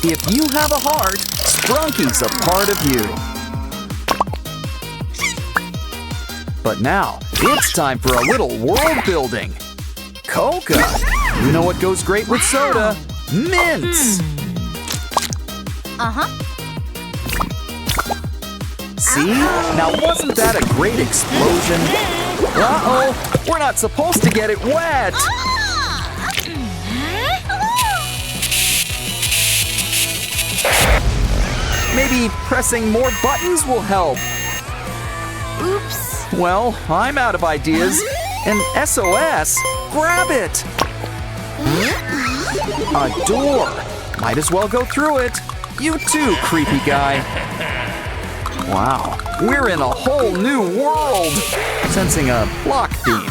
If you have a heart, Sprunki's a part of you. But now, it's time for a little world building. Coca! You know what goes great with soda? Mints! See? Now wasn't that a great explosion? Uh-oh! We're not supposed to get it wet! Maybe pressing more buttons will help. Oops. Well, I'm out of ideas. An SOS? Grab it! A door! Might as well go through it. You too, creepy guy. Wow, we're in a whole new world. Sensing a block theme.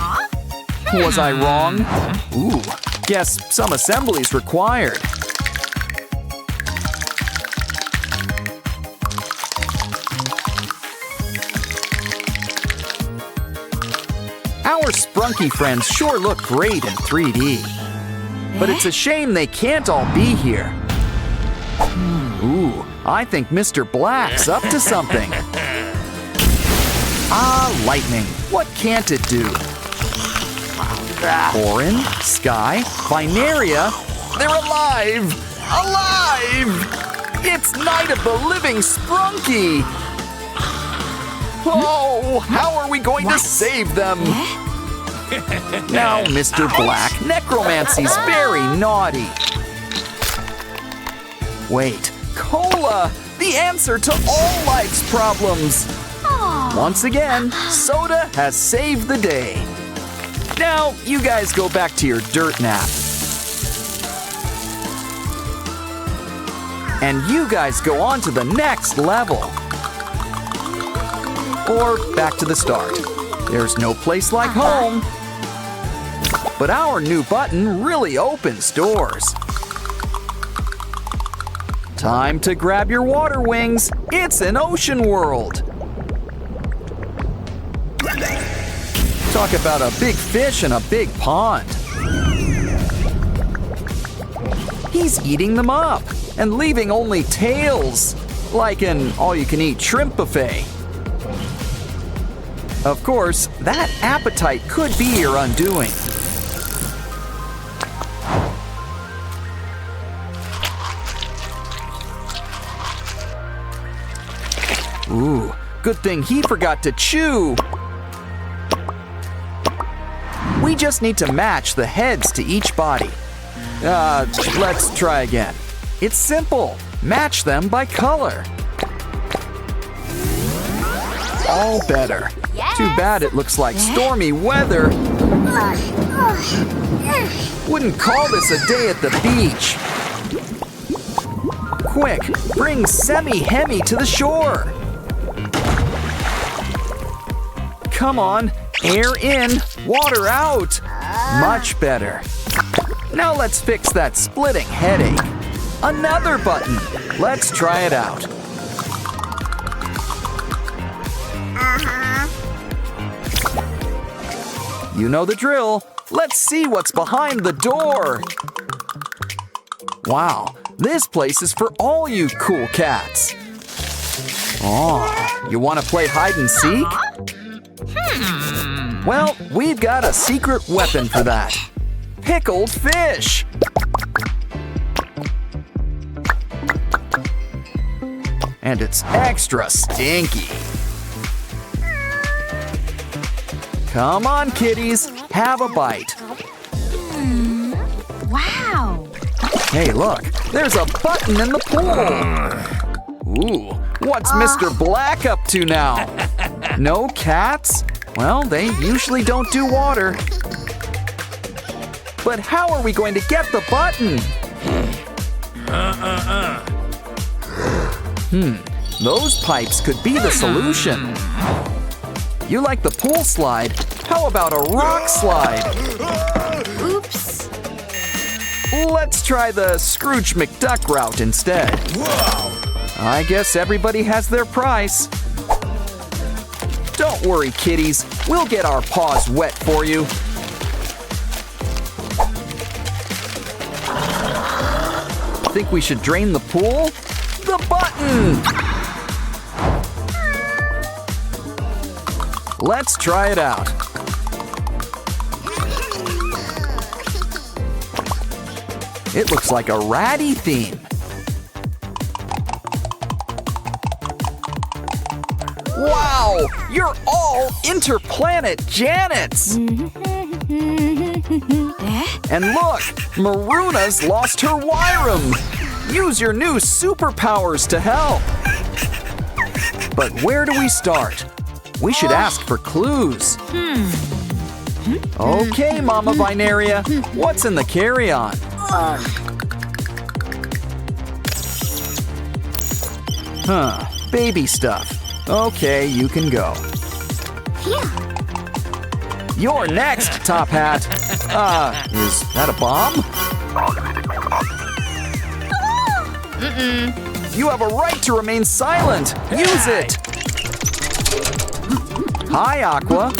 Was I wrong? Ooh, guess some assembly's required. Our Sprunki friends sure look great in 3D. But it's a shame they can't all be here. Ooh, I think Mr. Black's up to something. Ah, lightning. What can't it do? Orin, Sky, Binaria, they're alive! Alive! It's Night of the Living Sprunki! Oh, how are we going to save them? Now, Mr. Black, necromancy's very naughty. Wait, Cola! The answer to all life's problems! Once again, soda has saved the day. Now, you guys go back to your dirt nap. And you guys go on to the next level. Or back to the start. There's no place like home. But our new button really opens doors. Time to grab your water wings. It's an ocean world. Talk about a big fish in a big pond. He's eating them up and leaving only tails, like an all-you-can-eat shrimp buffet. Of course, that appetite could be your undoing. Ooh, good thing he forgot to chew. We just need to match the heads to each body. Let's try again. It's simple. Match them by color. All better. Yes. Too bad it looks like stormy weather. Wouldn't call this a day at the beach. Quick, bring Semi-Hemi to the shore. Come on, air in, water out. Much better. Now let's fix that splitting headache. Another button. Let's try it out. You know the drill. Let's see what's behind the door. Wow, this place is for all you cool cats. Oh, you want to play hide and seek? Well, we've got a secret weapon for that. Pickled fish. And it's extra stinky. Come on, kitties, have a bite. Wow. Hey, look, there's a button in the pool. Ooh, what's Mr. Black up to now? No cats? Well, they usually don't do water. But how are we going to get the button? Those pipes could be the solution. You like the pool slide? How about a rock slide? Oops. Let's try the Scrooge McDuck route instead. I guess everybody has their price. Don't worry, kitties. We'll get our paws wet for you. think we should drain the pool? The button! Let's try it out. It looks like a ratty theme. Wow! You're all interplanet Janets! And look! Maruna's lost her Wyram! Use your new superpowers to help! But where do we start? We should ask for clues. Okay, Mama Binaria, what's in the carry-on? Baby stuff. Okay, you can go. You're next, Top Hat. Is that a bomb? You have a right to remain silent. Use it. Hi, Aqua.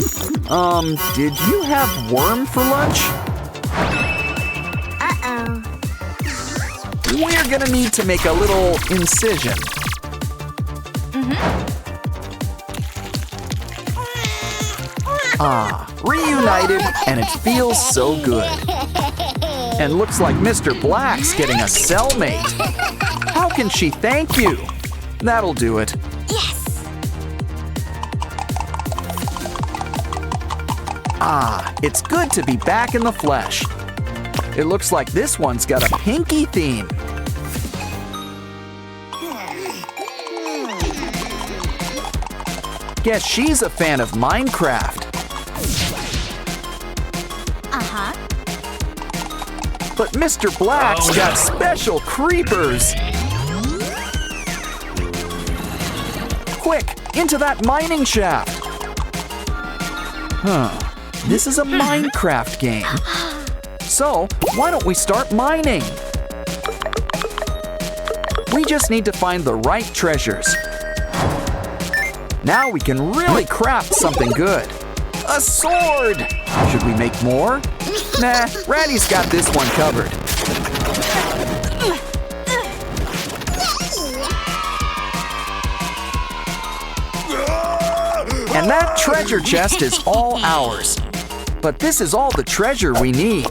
Did you have worm for lunch? We're gonna need to make a little incision. Reunited, and it feels so good. And looks like Mr. Black's getting a cellmate. How can she thank you? That'll do it. Yes! It's good to be back in the flesh. It looks like this one's got a pinky theme. Guess she's a fan of Minecraft. But Mr. Black's got special creepers. Quick, into that mining shaft. This is a Minecraft game. So, why don't we start mining? We just need to find the right treasures. Now we can really craft something good. A sword! Should we make more? Nah, Ratty's got this one covered. And that treasure chest is all ours. But this is all the treasure we need.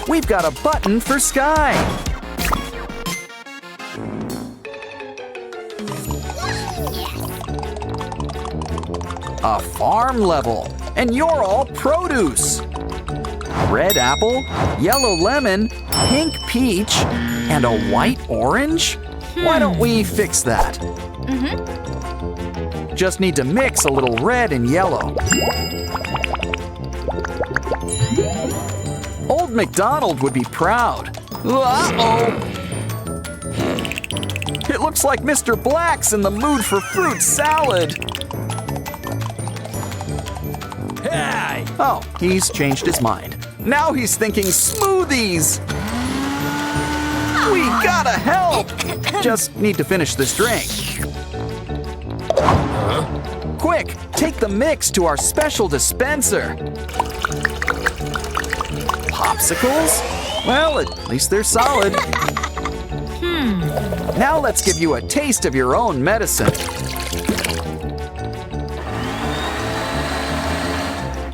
We've got a button for Sky. A farm level, and you're all produce. Red apple, yellow lemon, pink peach, and a white orange? Why don't we fix that? Just need to mix a little red and yellow. Old MacDonald would be proud. Uh-oh! It looks like Mr. Black's in the mood for fruit salad. Hey! Oh, he's changed his mind. Now he's thinking smoothies! We gotta help! Just need to finish this drink. Quick, take the mix to our special dispenser. Popsicles? Well, at least they're solid. Now let's give you a taste of your own medicine.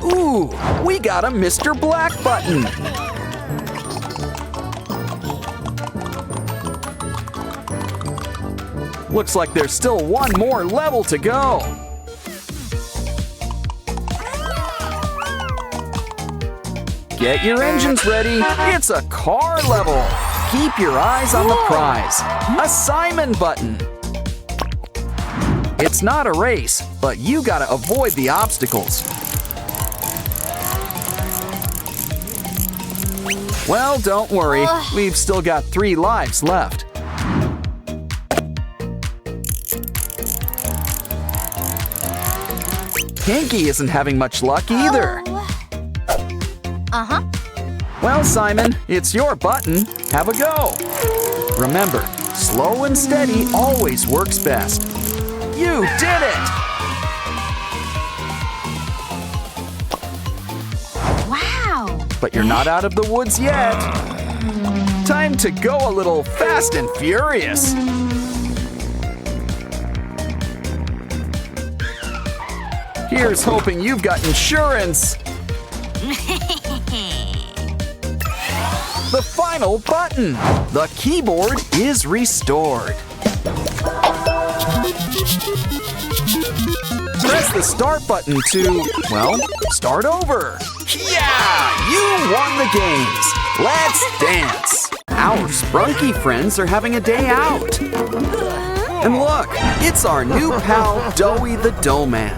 Ooh, we got a Mr. Black button. Looks like there's still one more level to go. Get your engines ready. It's a car level. Keep your eyes on the prize. A Simon button. It's not a race, but you gotta avoid the obstacles. Well, don't worry. We've still got 3 lives left. Pinky isn't having much luck either. Well, Simon, it's your button. Have a go. Remember, slow and steady always works best. You did it! but you're not out of the woods yet. Time to go a little fast and furious. Here's hoping you've got insurance. The final button. The keyboard is restored. Press the start button to, well, start over. Yeah! You won the games. Let's dance. Our Sprunki friends are having a day out. And look, it's our new pal, Doughy the Dough Man.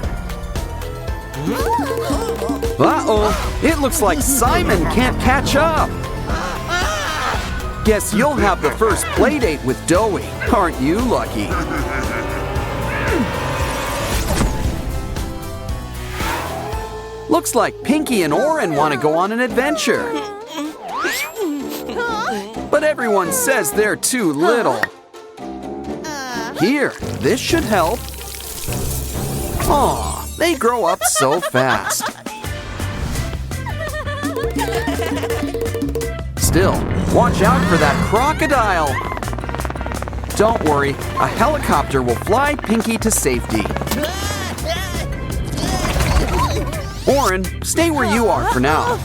Uh-oh, it looks like Simon can't catch up. Guess you'll have the first playdate with Doughy. Aren't you lucky? Looks like Pinky and Oren want to go on an adventure. But everyone says they're too little. Here, this should help. Aw, they grow up so fast. Still, watch out for that crocodile. Don't worry, a helicopter will fly Pinky to safety. Oren, stay where you are for now.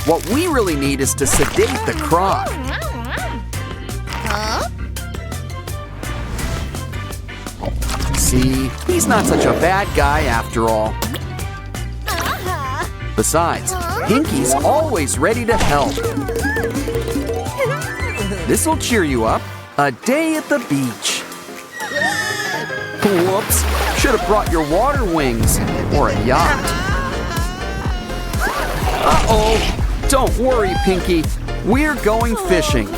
What we really need is to sedate the croc. See, he's not such a bad guy after all. Besides, Pinky's always ready to help. This'll cheer you up. A day at the beach. Whoops, should have brought your water wings or a yacht. Uh-oh, don't worry, Pinky. We're going fishing.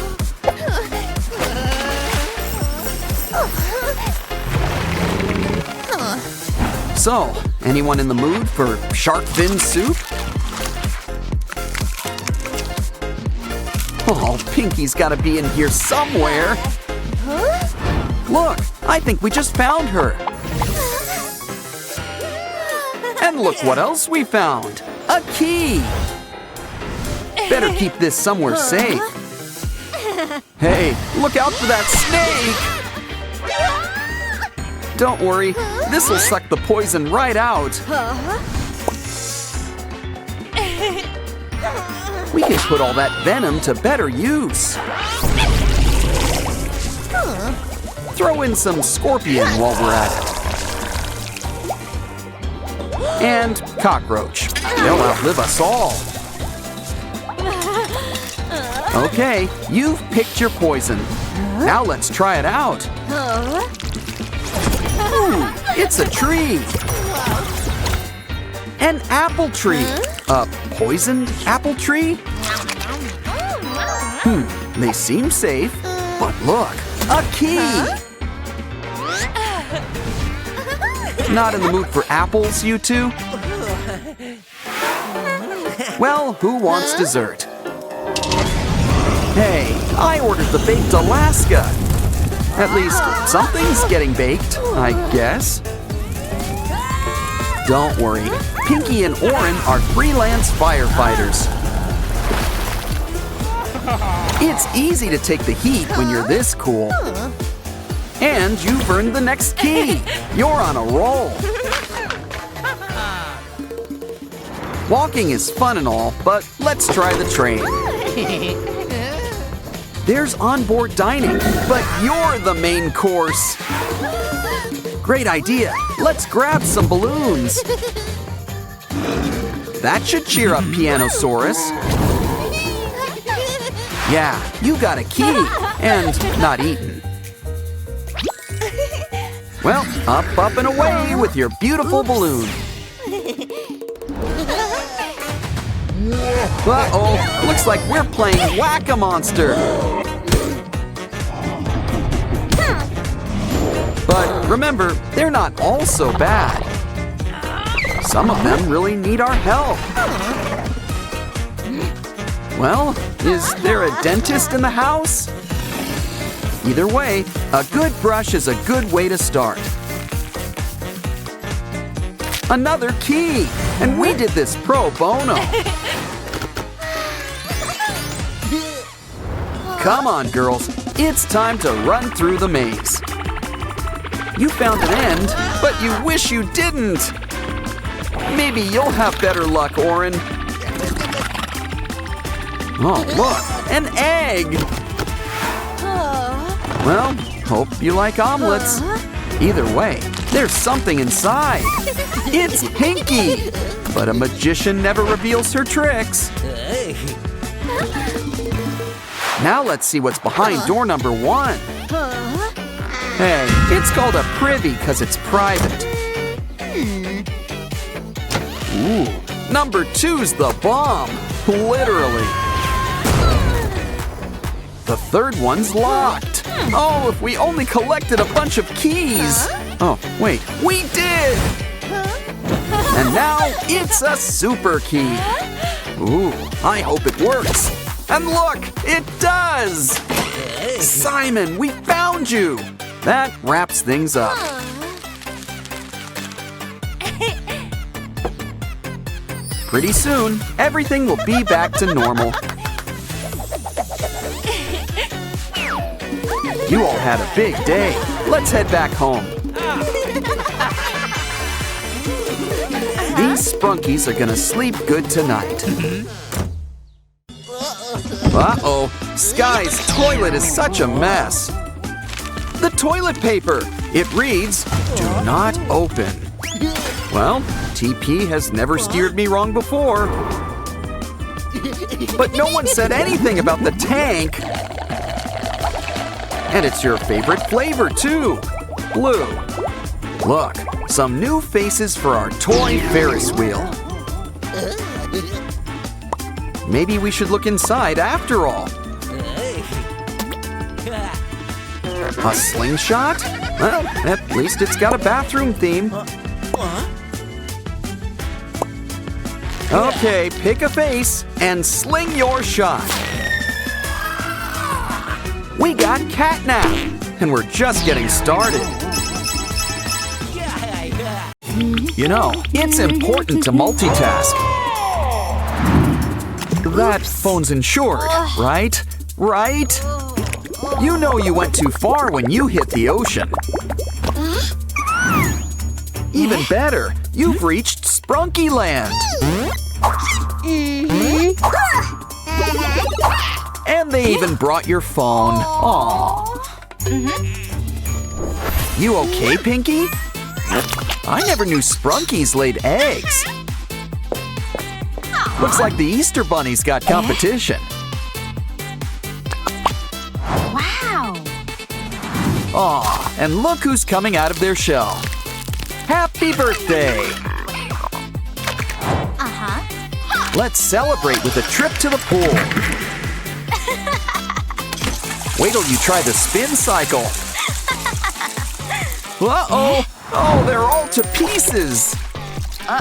So, anyone in the mood for shark fin soup? Oh, Pinky's gotta be in here somewhere. Look, I think we just found her. And look what else we found. A key. Better keep this somewhere safe. Hey, look out for that snake. Don't worry, this'll suck the poison right out. We can put all that venom to better use. Throw in some scorpion while we're at it. And cockroach. They'll outlive us all. Okay, you've picked your poison. Now let's try it out. Ooh, it's a tree. An apple tree. A poisoned apple tree? They seem safe, but look, a key. Not in the mood for apples, you two? Well, who wants dessert? Hey, I ordered the baked Alaska. At least something's getting baked, I guess. Don't worry, Pinky and Oren are freelance firefighters. It's easy to take the heat when you're this cool. And you've earned the next key. You're on a roll. Walking is fun and all, but let's try the train. There's onboard dining, but you're the main course. Great idea. Let's grab some balloons. That should cheer up Pianosaurus. Yeah, you got a key and not eaten. Well, up and away with your beautiful balloon. Uh-oh, looks like we're playing Whack-A-Monster. But remember, they're not all so bad. Some of them really need our help. Well, is there a dentist in the house? Either way, a good brush is a good way to start. Another key! And we did this pro bono! Come on, girls. It's time to run through the maze. You found an end, but you wish you didn't! Maybe you'll have better luck, Oren. Oh, look! An egg! Well, hope you like omelets. Either way, there's something inside. It's Pinky! But a magician never reveals her tricks. Now let's see what's behind door number 1. Hey, it's called a privy because it's private. Ooh, number 2's the bomb. Literally. The third one's locked. Oh, if we only collected a bunch of keys. Oh, wait, we did! And now it's a super key. Ooh, I hope it works. And look, it does! Simon, we found you! That wraps things up. Pretty soon, everything will be back to normal. You all had a big day. Let's head back home. These Sprunkies are gonna sleep good tonight. Uh-oh, Sky's toilet is such a mess. The toilet paper, it reads, "Do not open." Well, TP has never steered me wrong before. But no one said anything about the tank. And it's your favorite flavor, too. Blue. Look, some new faces for our toy Ferris wheel. Maybe we should look inside after all. A slingshot? Well, at least it's got a bathroom theme. Okay, pick a face and sling your shot. We got catnap, and we're just getting started. You know, it's important to multitask. That phone's insured, right? Right? You know you went too far when you hit the ocean. Even better, you've reached Sprunky Land. And they even brought your phone. Aww. You okay, Pinky? I never knew Sprunkies laid eggs. Looks like the Easter Bunny's got competition. Wow! Aw, and look who's coming out of their shell. Happy birthday! Let's celebrate with a trip to the pool. Wait till you try the spin cycle. Uh-oh! Oh, they're all to pieces.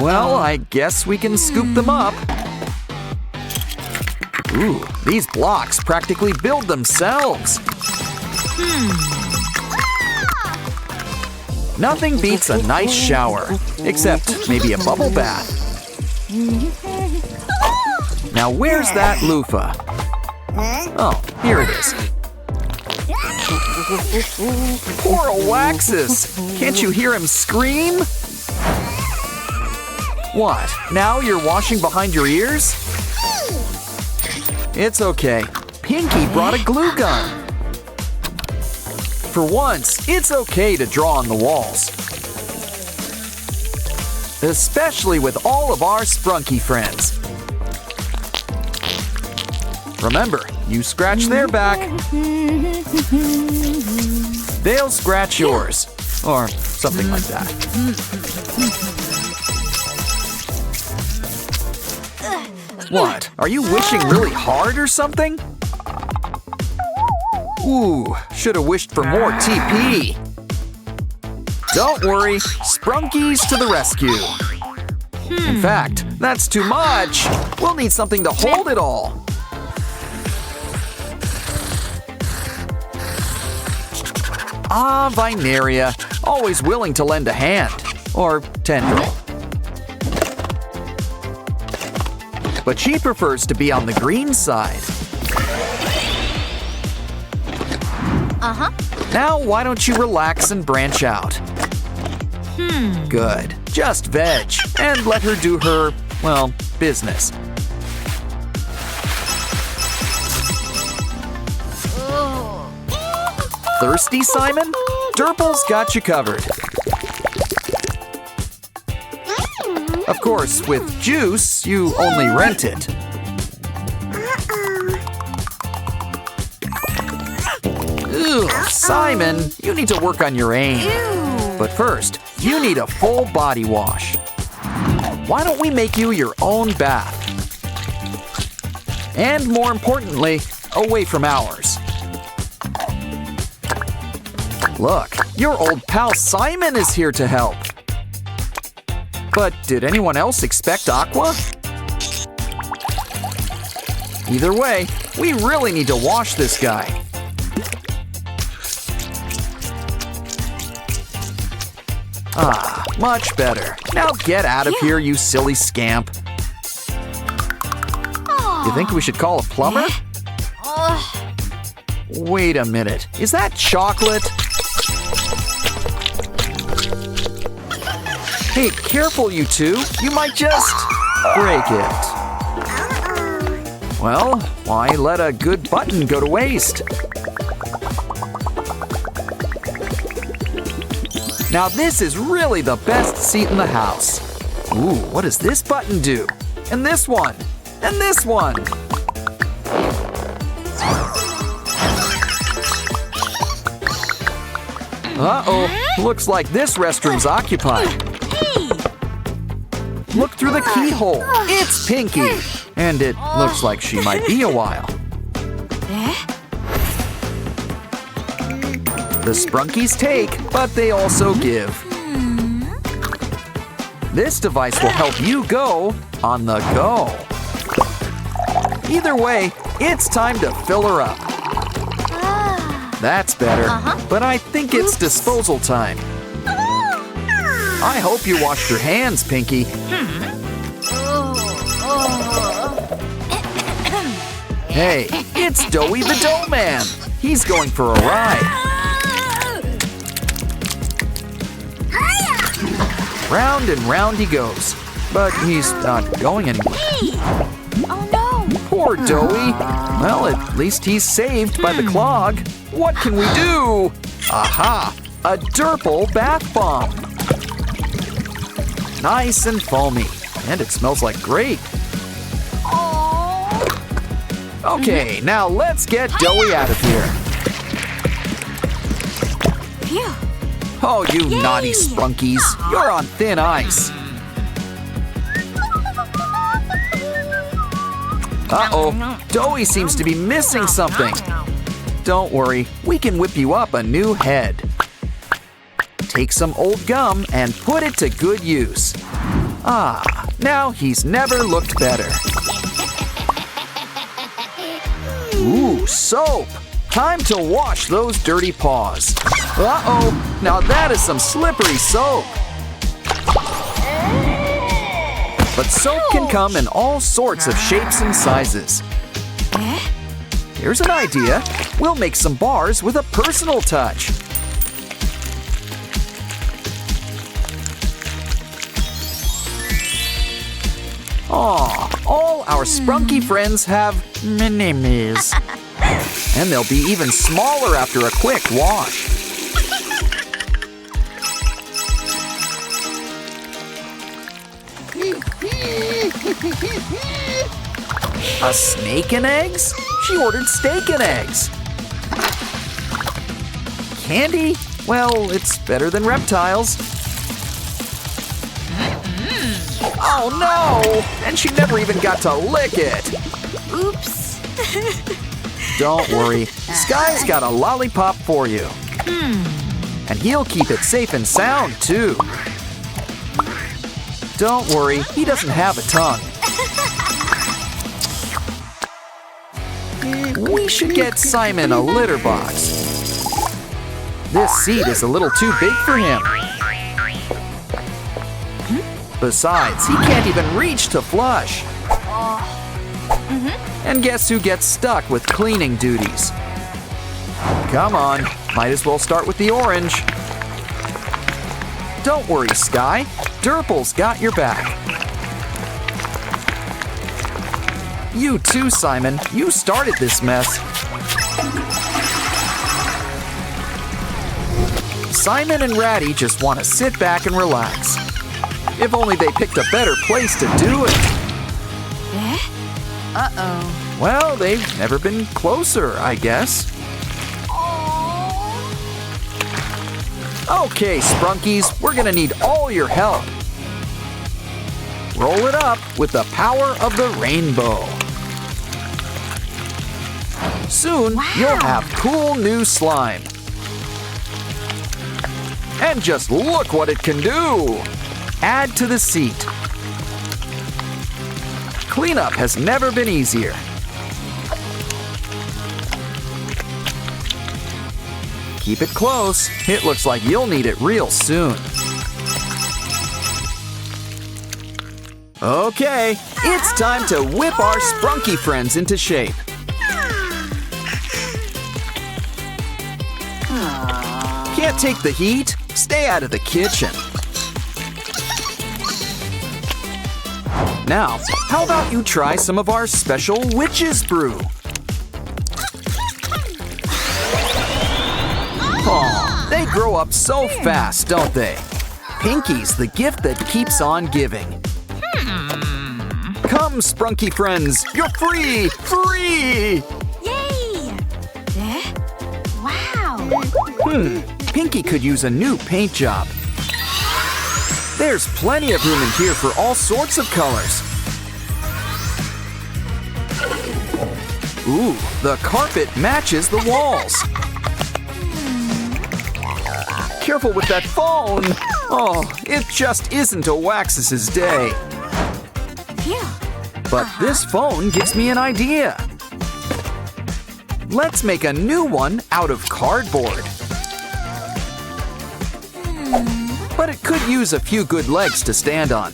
Well, I guess we can scoop them up. Ooh, these blocks practically build themselves. Nothing beats a nice shower, except maybe a bubble bath. Now where's that loofah? Oh, here it is. Poor Alexis! Can't you hear him scream? What, now you're washing behind your ears? It's okay. Pinky brought a glue gun. For once, it's okay to draw on the walls. Especially with all of our Sprunky friends. Remember, you scratch their back, they'll scratch yours. Or something like that. What? Are you wishing really hard or something? Ooh, should have wished for more TP. Don't worry, Sprunkies to the rescue. In fact, that's too much. We'll need something to hold it all. Ah, Vineria, always willing to lend a hand. Or tendril. but she prefers to be on the green side. Now, why don't you relax and branch out? Good. Just veg and let her do her, well, business. Thirsty, Simon? Durple's got you covered. Of course, with juice, you only rent it. Ew, Simon, you need to work on your aim. But first, you need a full body wash. Why don't we make you your own bath? And more importantly, away from ours. Look, your old pal Simon is here to help. But did anyone else expect Aqua? Either way, we really need to wash this guy. Ah, much better. Now get out of here, you silly scamp. You think we should call a plumber? Wait a minute. Is that chocolate? Hey, careful, you two. You might just break it. Well, why let a good button go to waste? Now this is really the best seat in the house. Ooh, what does this button do? And this one. And this one. Uh-oh, looks like this restroom's occupied. Look through the keyhole. It's Pinky. And it looks like she might be a while. The Sprunkies take, but they also give. This device will help you go on the go. Either way, it's time to fill her up. That's better, but I think it's disposal time. I hope you washed your hands, Pinky. Hey, it's Doughy the Dough Man. He's going for a ride. Round and round he goes, but he's not going anywhere. Oh no! Poor Doughy. Well, at least he's saved by the clog. What can we do? Aha! A Durple bath bomb. Nice and foamy, and it smells like grape. Okay, now let's get Doughy out of here. Phew. Oh, you naughty Sprunkies. You're on thin ice. Uh-oh, Doughy seems to be missing something. Don't worry, we can whip you up a new head. Take some old gum and put it to good use. Ah, now he's never looked better. Ooh, soap! Time to wash those dirty paws. Uh-oh, now that is some slippery soap. But soap can come in all sorts of shapes and sizes. Here's an idea. We'll make some bars with a personal touch. Aw, all our Sprunky friends have mermaids. And they'll be even smaller after a quick wash. A snake and eggs? She ordered steak and eggs. Candy? Well, it's better than reptiles. Oh no! And she never even got to lick it. Oops. Don't worry, Sky's got a lollipop for you. And he'll keep it safe and sound, too. Don't worry, he doesn't have a tongue. We should get Simon a litter box. This seat is a little too big for him. Besides, he can't even reach to flush. And guess who gets stuck with cleaning duties? Come on, might as well start with the orange. Don't worry, Sky. Durple's got your back. You too, Simon. You started this mess. Simon and Ratty just want to sit back and relax. If only they picked a better place to do it. Uh-oh. Well, they've never been closer, I guess. Okay, Sprunkies, we're gonna need all your help. Roll it up with the power of the rainbow. Soon, you'll have cool new slime. And just look what it can do! Add to the seat. Cleanup has never been easier. Keep it close. It looks like you'll need it real soon. Okay, it's time to whip our Sprunky friends into shape. Can't take the heat? Stay out of the kitchen. Now, how about you try some of our special witch's brew? Aw, they grow up so fast, don't they? Pinky's the gift that keeps on giving. Come, Sprunky friends, you're free! Free! Yay! Wow. Pinky could use a new paint job. There's plenty of room in here for all sorts of colors. Ooh, the carpet matches the walls. Careful with that phone! Oh, it just isn't a Waxus's day. But this phone gives me an idea. Let's make a new one out of cardboard. But it could use a few good legs to stand on.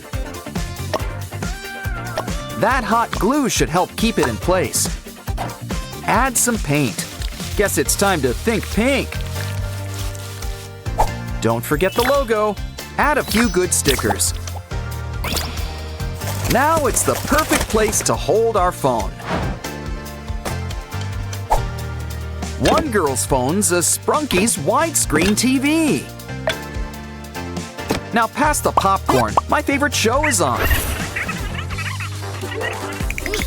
That hot glue should help keep it in place. Add some paint. Guess it's time to think pink. Don't forget the logo. Add a few good stickers. Now it's the perfect place to hold our phone. One girl's phone's a Sprunky's widescreen TV. Now pass the popcorn. My favorite show is on.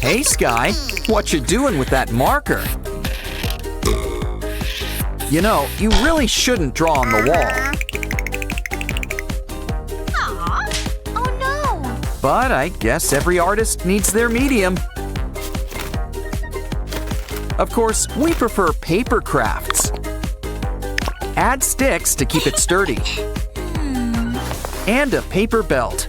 Hey, Sky. What you doing with that marker? You know, you really shouldn't draw on the wall. Oh no! But I guess every artist needs their medium. Of course, we prefer paper crafts. Add sticks to keep it sturdy. And a paper belt.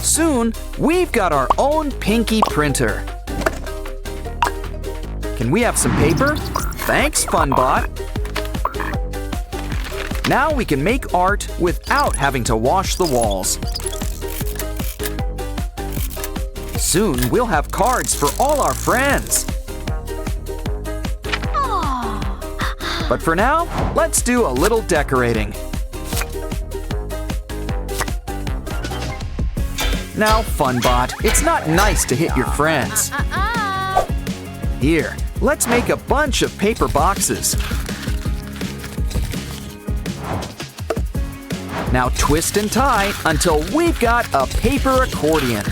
Soon, we've got our own Pinky printer. Can we have some paper? Thanks, Funbot. Now we can make art without having to wash the walls. Soon, we'll have cards for all our friends. But for now, let's do a little decorating. Now, Funbot, it's not nice to hit your friends. Here, let's make a bunch of paper boxes. Now twist and tie until we've got a paper accordion.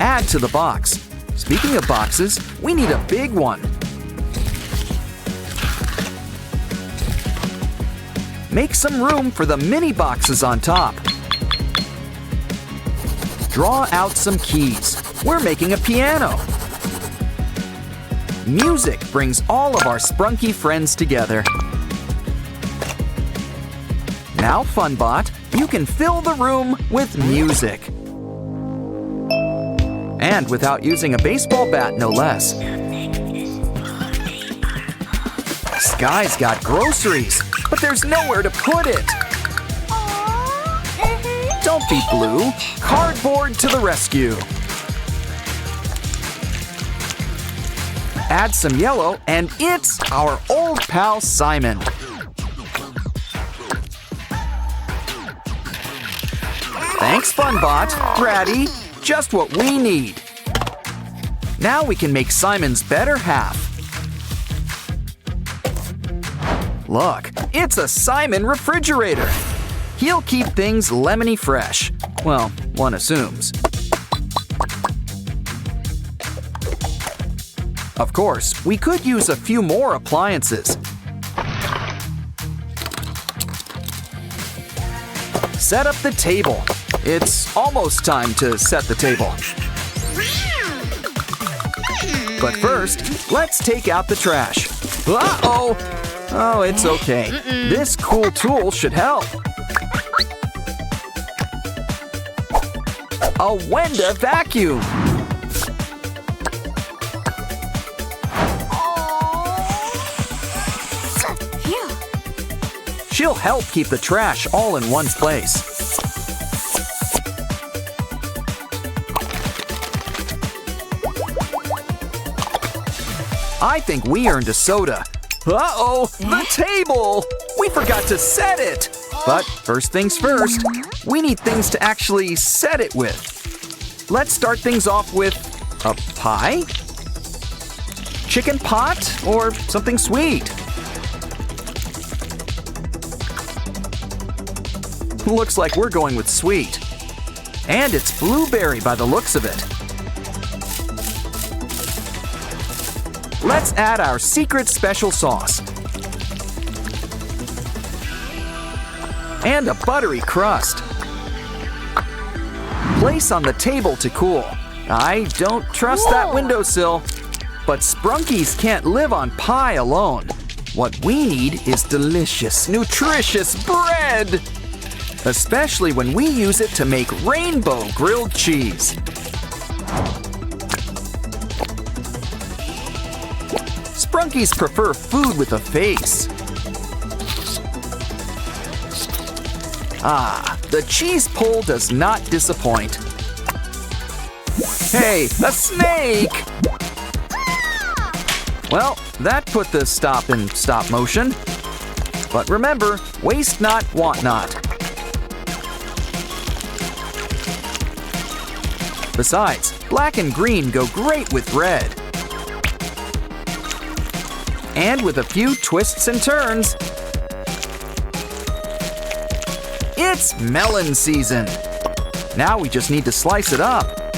Add to the box. Speaking of boxes, we need a big one. Make some room for the mini boxes on top. Draw out some keys. We're making a piano. Music brings all of our Sprunky friends together. Now, Funbot, you can fill the room with music. And without using a baseball bat, no less. Sky's got groceries, but there's nowhere to put it. Don't be blue. Cardboard to the rescue. Add some yellow, and it's our old pal Simon. Thanks, Funbot. Ratty, just what we need. Now we can make Simon's better half. Look, it's a Simon refrigerator. He'll keep things lemony fresh. Well, one assumes. Of course, we could use a few more appliances. Set up the table. It's almost time to set the table. But first, let's take out the trash. Uh-oh! Oh, it's okay. This cool tool should help. A Wenda vacuum. She'll help keep the trash all in one place. I think we earned a soda. Uh-oh, the table! We forgot to set it! But first things first, we need things to actually set it with. Let's start things off with a pie? Chicken pot? Or something sweet? Looks like we're going with sweet. And it's blueberry by the looks of it. Let's add our secret special sauce. And a buttery crust. Place on the table to cool. I don't trust that windowsill. But Sprunkies can't live on pie alone. What we need is delicious, nutritious bread. Especially when we use it to make rainbow grilled cheese. Sprunkies prefer food with a face. Ah, the cheese pull does not disappoint. Hey, a snake! Well, that put the stop in stop motion. But remember, waste not, want not. Besides, black and green go great with red. And with a few twists and turns, it's melon season. Now we just need to slice it up.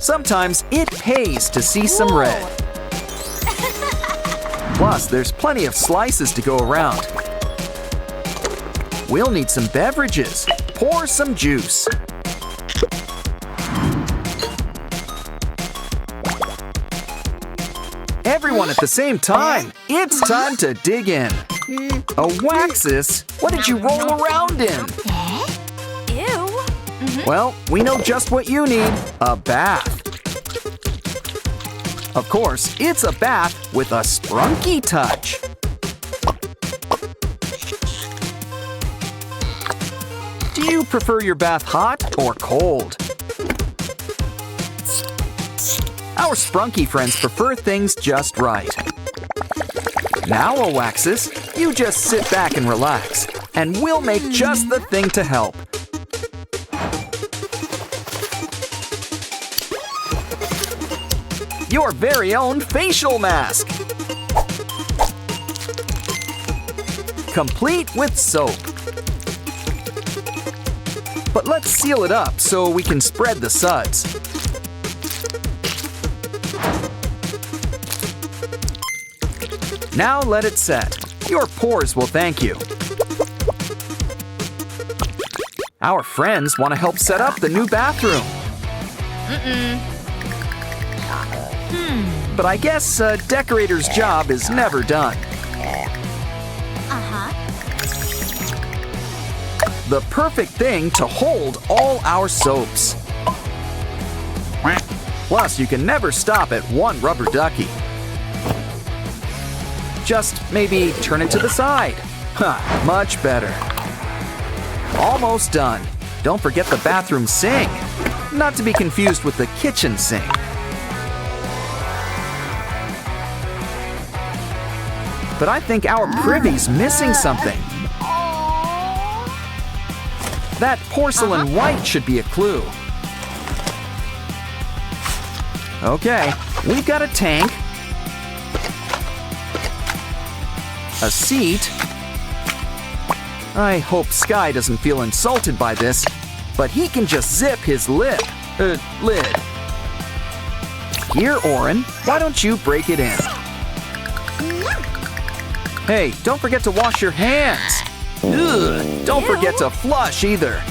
Sometimes it pays to see some red. Plus, there's plenty of slices to go around. We'll need some beverages. Pour some juice. Everyone at the same time. It's time to dig in. A Waxus? What did you roll around in? Ew. Well, we know just what you need. A bath. Of course, it's a bath with a Sprunky touch. Do you prefer your bath hot or cold? Our Sprunky friends prefer things just right. Now, Waxus, you just sit back and relax, and we'll make just the thing to help. Your very own facial mask. Complete with soap. But let's seal it up so we can spread the suds. Now let it set. Your pores will thank you. Our friends want to help set up the new bathroom. But I guess a decorator's job is never done. The perfect thing to hold all our soaps. Plus, you can never stop at one rubber ducky. Just maybe turn it to the side. Much better. Almost done. Don't forget the bathroom sink. Not to be confused with the kitchen sink. But I think our privy's missing something. That porcelain white should be a clue. Okay, we've got a tank, a seat. I hope Sky doesn't feel insulted by this, but he can just zip his lid. Here, Oren, why don't you break it in? Hey, don't forget to wash your hands. Ugh, don't forget to flush either.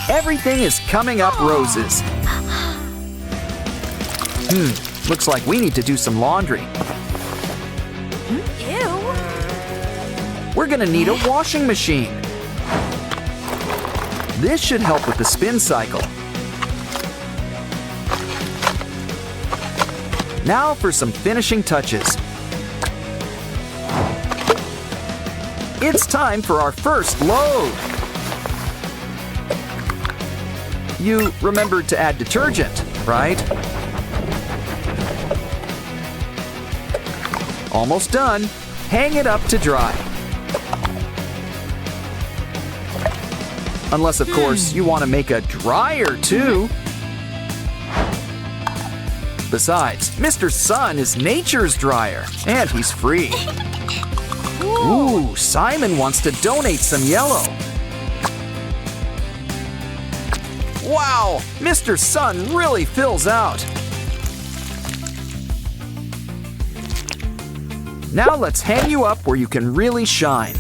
Everything is coming up roses. Looks like we need to do some laundry. Ew. We're gonna need a washing machine. This should help with the spin cycle. Now for some finishing touches. It's time for our first load. You remembered to add detergent, right? Almost done. Hang it up to dry. Unless, of course, you want to make a dryer too. Besides, Mr. Sun is nature's dryer, and he's free. Ooh, Simon wants to donate some yellow. Wow, Mr. Sun really fills out. Now let's hang you up where you can really shine.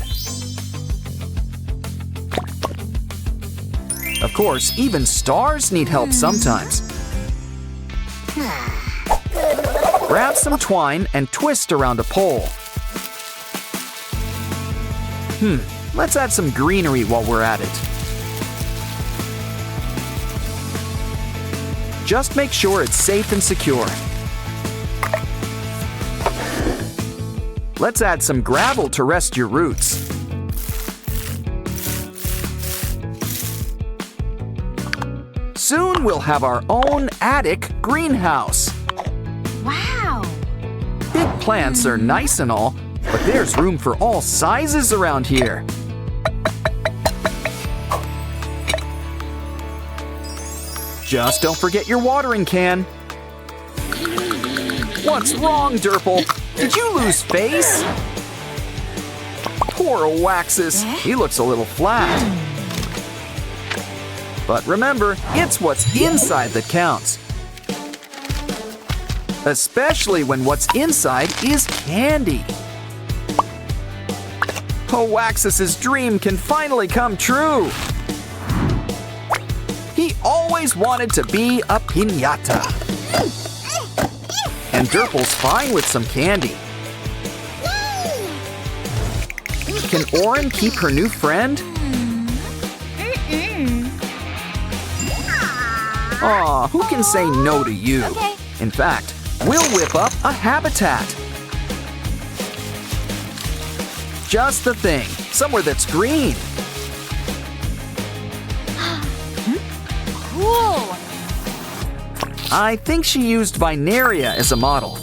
Of course, even stars need help sometimes. Grab some twine and twist around a pole. Let's add some greenery while we're at it. Just make sure it's safe and secure. Let's add some gravel to rest your roots. Soon we'll have our own attic greenhouse. Wow. Big plants are nice and all, but there's room for all sizes around here. Just don't forget your watering can. What's wrong, Durple? Did you lose face? Poor Waxus, he looks a little flat. But remember, it's what's inside that counts. Especially when what's inside is candy. Waxus's dream can finally come true. He always wanted to be a piñata. And Durple's fine with some candy. Can Oren keep her new friend? Aw, who can say no to you? Okay. In fact, we'll whip up a habitat. Just the thing, somewhere that's green. Cool. I think she used Vinaria as a model.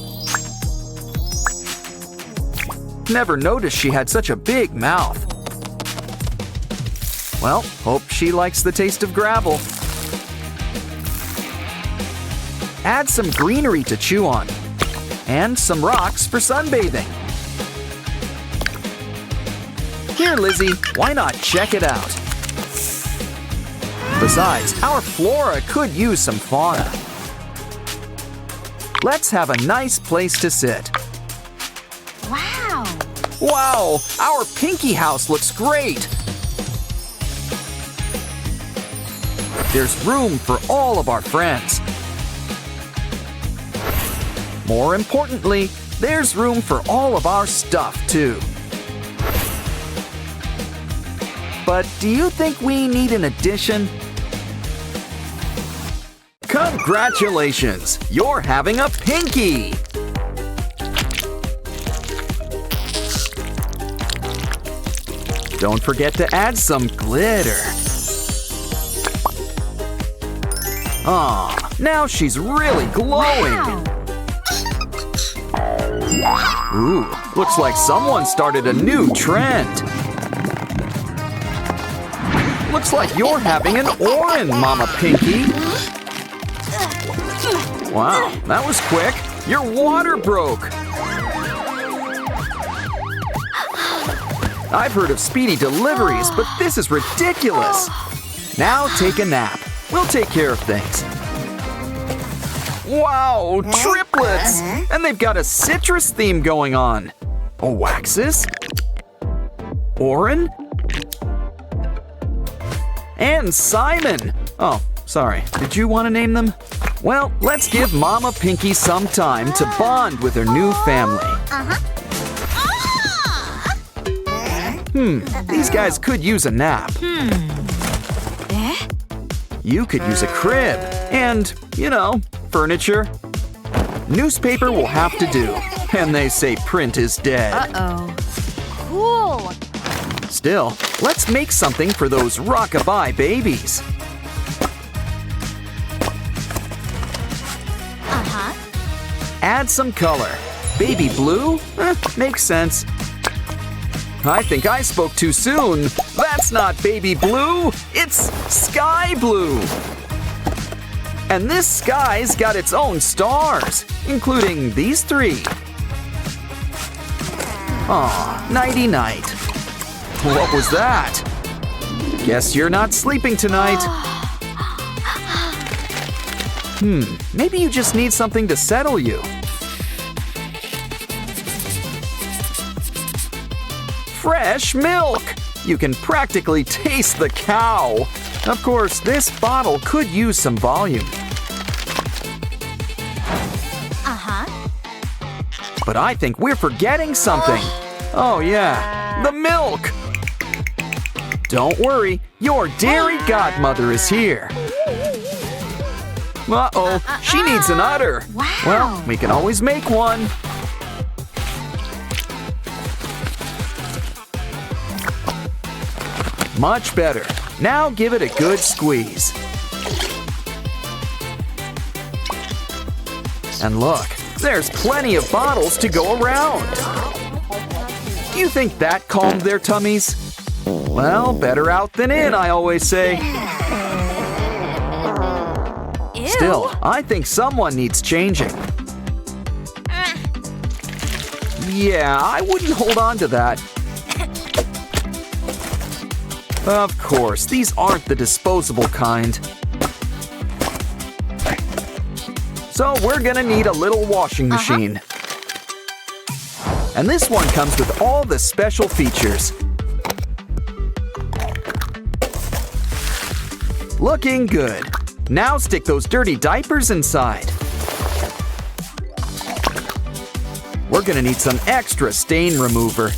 Never noticed she had such a big mouth. Well, hope she likes the taste of gravel. Add some greenery to chew on, and some rocks for sunbathing. Here, Lizzie, why not check it out? Besides, our flora could use some fauna. Let's have a nice place to sit. Wow. Wow, our Pinky house looks great. There's room for all of our friends. More importantly, there's room for all of our stuff, too. But do you think we need an addition? Congratulations! You're having a Pinky! Don't forget to add some glitter. Aw, now she's really glowing. Wow. Ooh, looks like someone started a new trend. Looks like you're having an Orin, Mama Pinky. Wow, that was quick. Your water broke. I've heard of speedy deliveries, but this is ridiculous. Now take a nap. We'll take care of things. Wow, triplets! And they've got a citrus theme going on. Oaxis? Orin? And Simon! Oh, sorry. Did you want to name them? Well, let's give Mama Pinky some time to bond with her new family. These guys could use a nap. You could use a crib. And, furniture. Newspaper will have to do. And they say print is dead. Uh-oh. Cool. Still, let's make something for those rockabye babies. Add some color. Baby blue? Makes sense. I think I spoke too soon. That's not baby blue, it's sky blue. And this sky's got its own stars, including these 3. Aw, nighty-night. What was that? Guess you're not sleeping tonight. Maybe you just need something to settle you. Fresh milk! You can practically taste the cow. Of course, this bottle could use some volume. But I think we're forgetting something. Oh yeah, the milk! Don't worry, your dairy godmother is here. Uh-oh, she needs an udder. Wow. Well, we can always make one. Much better. Now give it a good squeeze. And look, there's plenty of bottles to go around. You think that calmed their tummies? Well, better out than in, I always say. Ew. Still, I think someone needs changing. Yeah, I wouldn't hold on to that. Of course, these aren't the disposable kind. So we're gonna need a little washing machine. And this one comes with all the special features. Looking good. Now stick those dirty diapers inside. We're gonna need some extra stain remover.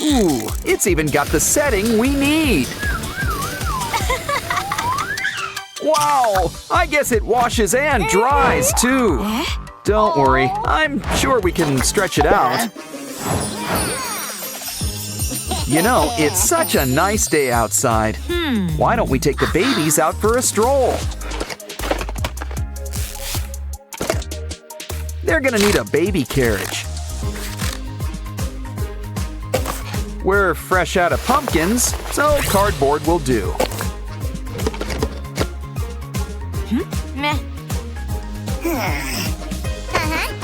Ooh, it's even got the setting we need. Wow, I guess it washes and dries too. Don't worry, I'm sure we can stretch it out. You know, it's such a nice day outside. Why don't we take the babies out for a stroll? They're gonna need a baby carriage. We're fresh out of pumpkins, so cardboard will do.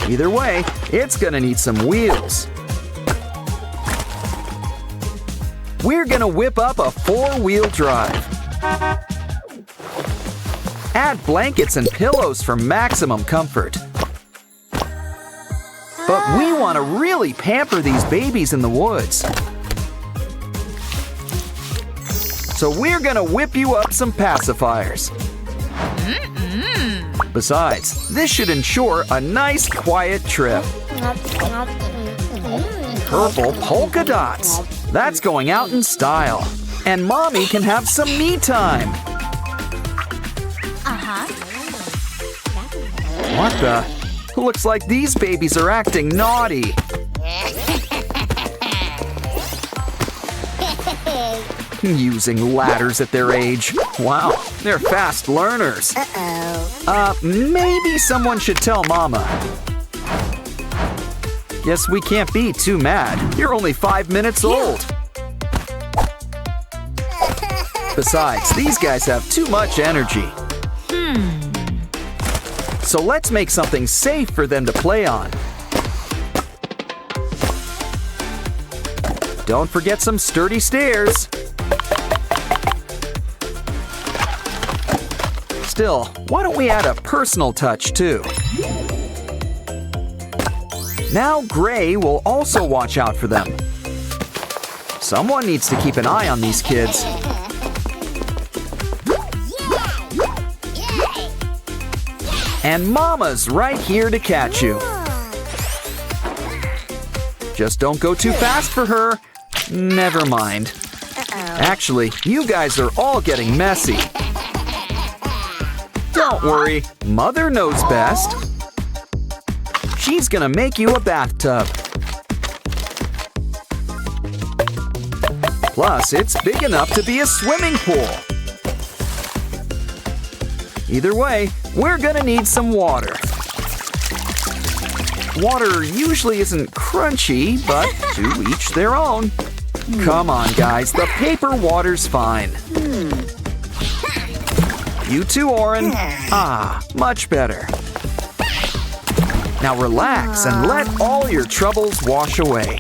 Either way, it's gonna need some wheels. We're gonna whip up a 4-wheel drive. Add blankets and pillows for maximum comfort. But we want to really pamper these babies in the woods. So we're gonna whip you up some pacifiers. Besides, this should ensure a nice, quiet trip. Purple polka dots. That's going out in style. And Mommy can have some me time. What the? Looks like these babies are acting naughty. Using ladders at their age. Wow, they're fast learners. Maybe someone should tell Mama. Guess we can't be too mad. You're only 5 minutes old. Besides, these guys have too much energy. So let's make something safe for them to play on. Don't forget some sturdy stairs. Still, why don't we add a personal touch too? Now Gray will also watch out for them. Someone needs to keep an eye on these kids. And Mama's right here to catch you. Just don't go too fast for her. Never mind. Actually, you guys are all getting messy. Don't worry, Mother knows best. She's gonna make you a bathtub. Plus, it's big enough to be a swimming pool. Either way, we're gonna need some water. Water usually isn't crunchy, but to each their own. Come on, guys, the paper water's fine. You too, Oren. Ah, much better. Now relax and let all your troubles wash away.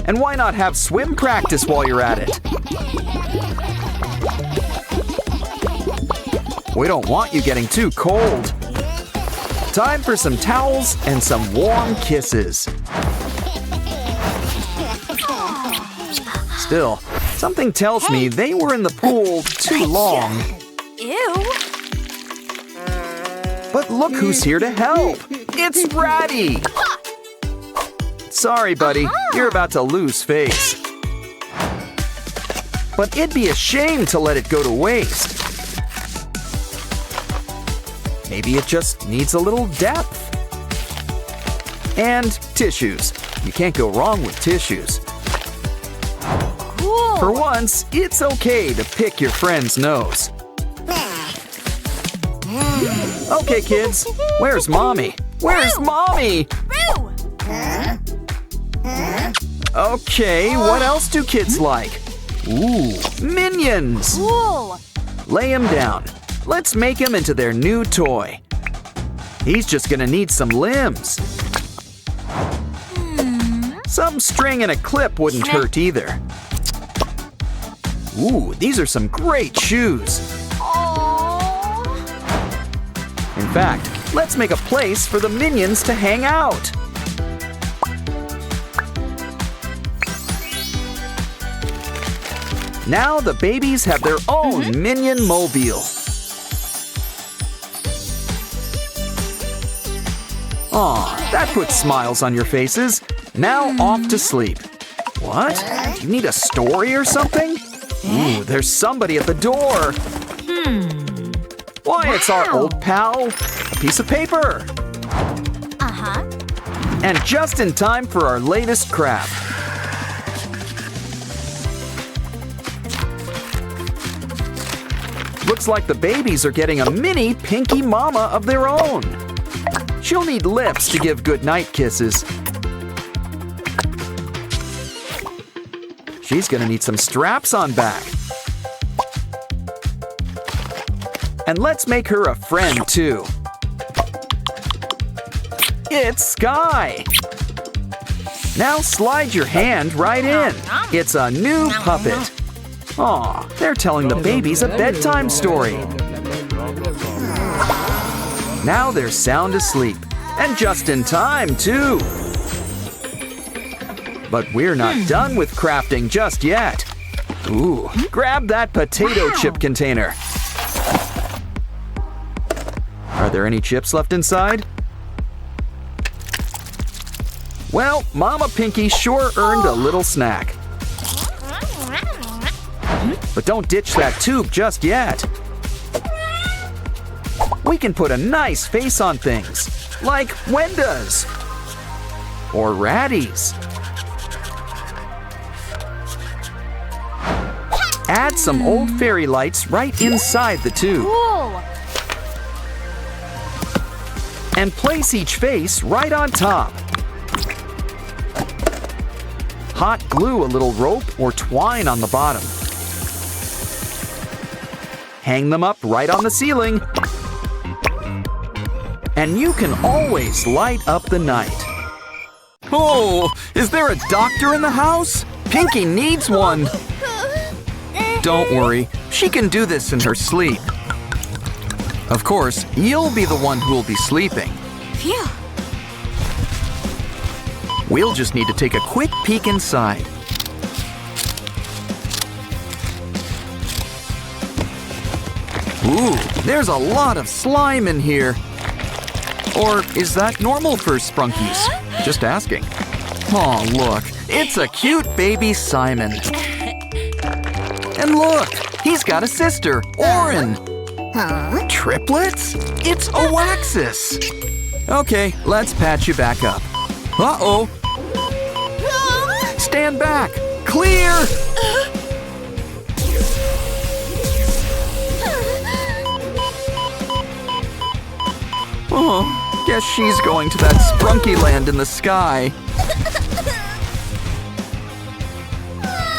And why not have swim practice while you're at it? We don't want you getting too cold. Time for some towels and some warm kisses. Still, something tells me they were in the pool too long. Ew. But look who's here to help. It's Ratty. Sorry, buddy. You're about to lose face. But it'd be a shame to let it go to waste. Maybe it just needs a little depth. And tissues. You can't go wrong with tissues. Cool. For once, it's okay to pick your friend's nose. Okay, kids, where's Mommy? Where's Mommy? Roo. Okay, what else do kids like? Ooh, minions! Cool. Lay him down. Let's make him into their new toy. He's just gonna need some limbs. Some string and a clip wouldn't hurt either. Ooh, these are some great shoes. In fact, let's make a place for the minions to hang out. Now the babies have their own minion mobile. Aw, that puts smiles on your faces. Now off to sleep. What? Do you need a story or something? Ooh, there's somebody at the door. Why, it's our old pal. A piece of paper. And just in time for our latest craft. Looks like the babies are getting a mini Pinky Mama of their own. She'll need lips to give goodnight kisses. She's gonna need some straps on back. And let's make her a friend too. It's Sky. Now slide your hand right in. It's a new puppet. Aw, they're telling the babies a bedtime story. Now they're sound asleep. And just in time, too. But we're not done with crafting just yet. Ooh, grab that potato chip container. Are there any chips left inside? Well, Mama Pinky sure earned a little snack. But don't ditch that tube just yet. We can put a nice face on things, like Wenda's or Ratty's. Add some old fairy lights right inside the tube. Cool. And place each face right on top. Hot glue a little rope or twine on the bottom. Hang them up right on the ceiling. And you can always light up the night. Oh, is there a doctor in the house? Pinky needs one. Don't worry, she can do this in her sleep. Of course, you'll be the one who will be sleeping. Phew. We'll just need to take a quick peek inside. Ooh, there's a lot of slime in here. Or is that normal for Sprunkies? Just asking. Oh, look, it's a cute baby Simon. And look, he's got a sister, Orin. Triplets? It's Oaxis. Okay, let's patch you back up. Uh-oh. Stand back. Clear. Oh, guess she's going to that Sprunky land in the sky.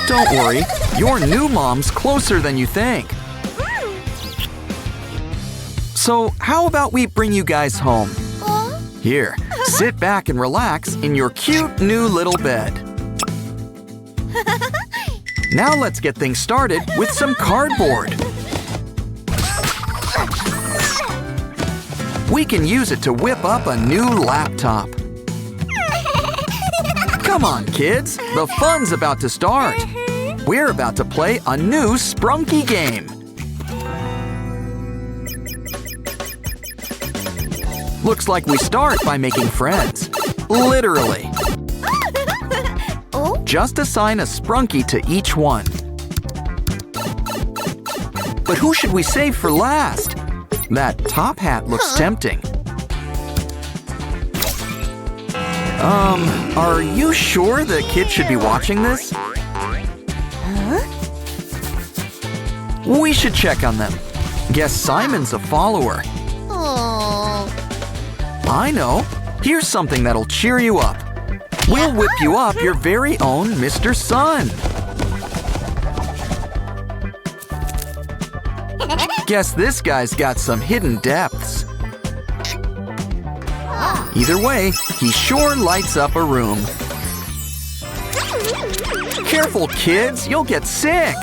Don't worry, your new mom's closer than you think. So how about we bring you guys home? Here, sit back and relax in your cute new little bed. Now let's get things started with some cardboard. We can use it to whip up a new laptop. Come on, kids, the fun's about to start. We're about to play a new Sprunky game. Looks like we start by making friends. Literally. Just assign a Sprunky to each one. But who should we save for last? That top hat looks tempting. Are you sure the kids should be watching this? We should check on them. Guess Simon's a follower. I know. Here's something that'll cheer you up. We'll whip you up your very own Mr. Sun. Guess this guy's got some hidden depths. Either way, he sure lights up a room. Careful, kids, you'll get sick.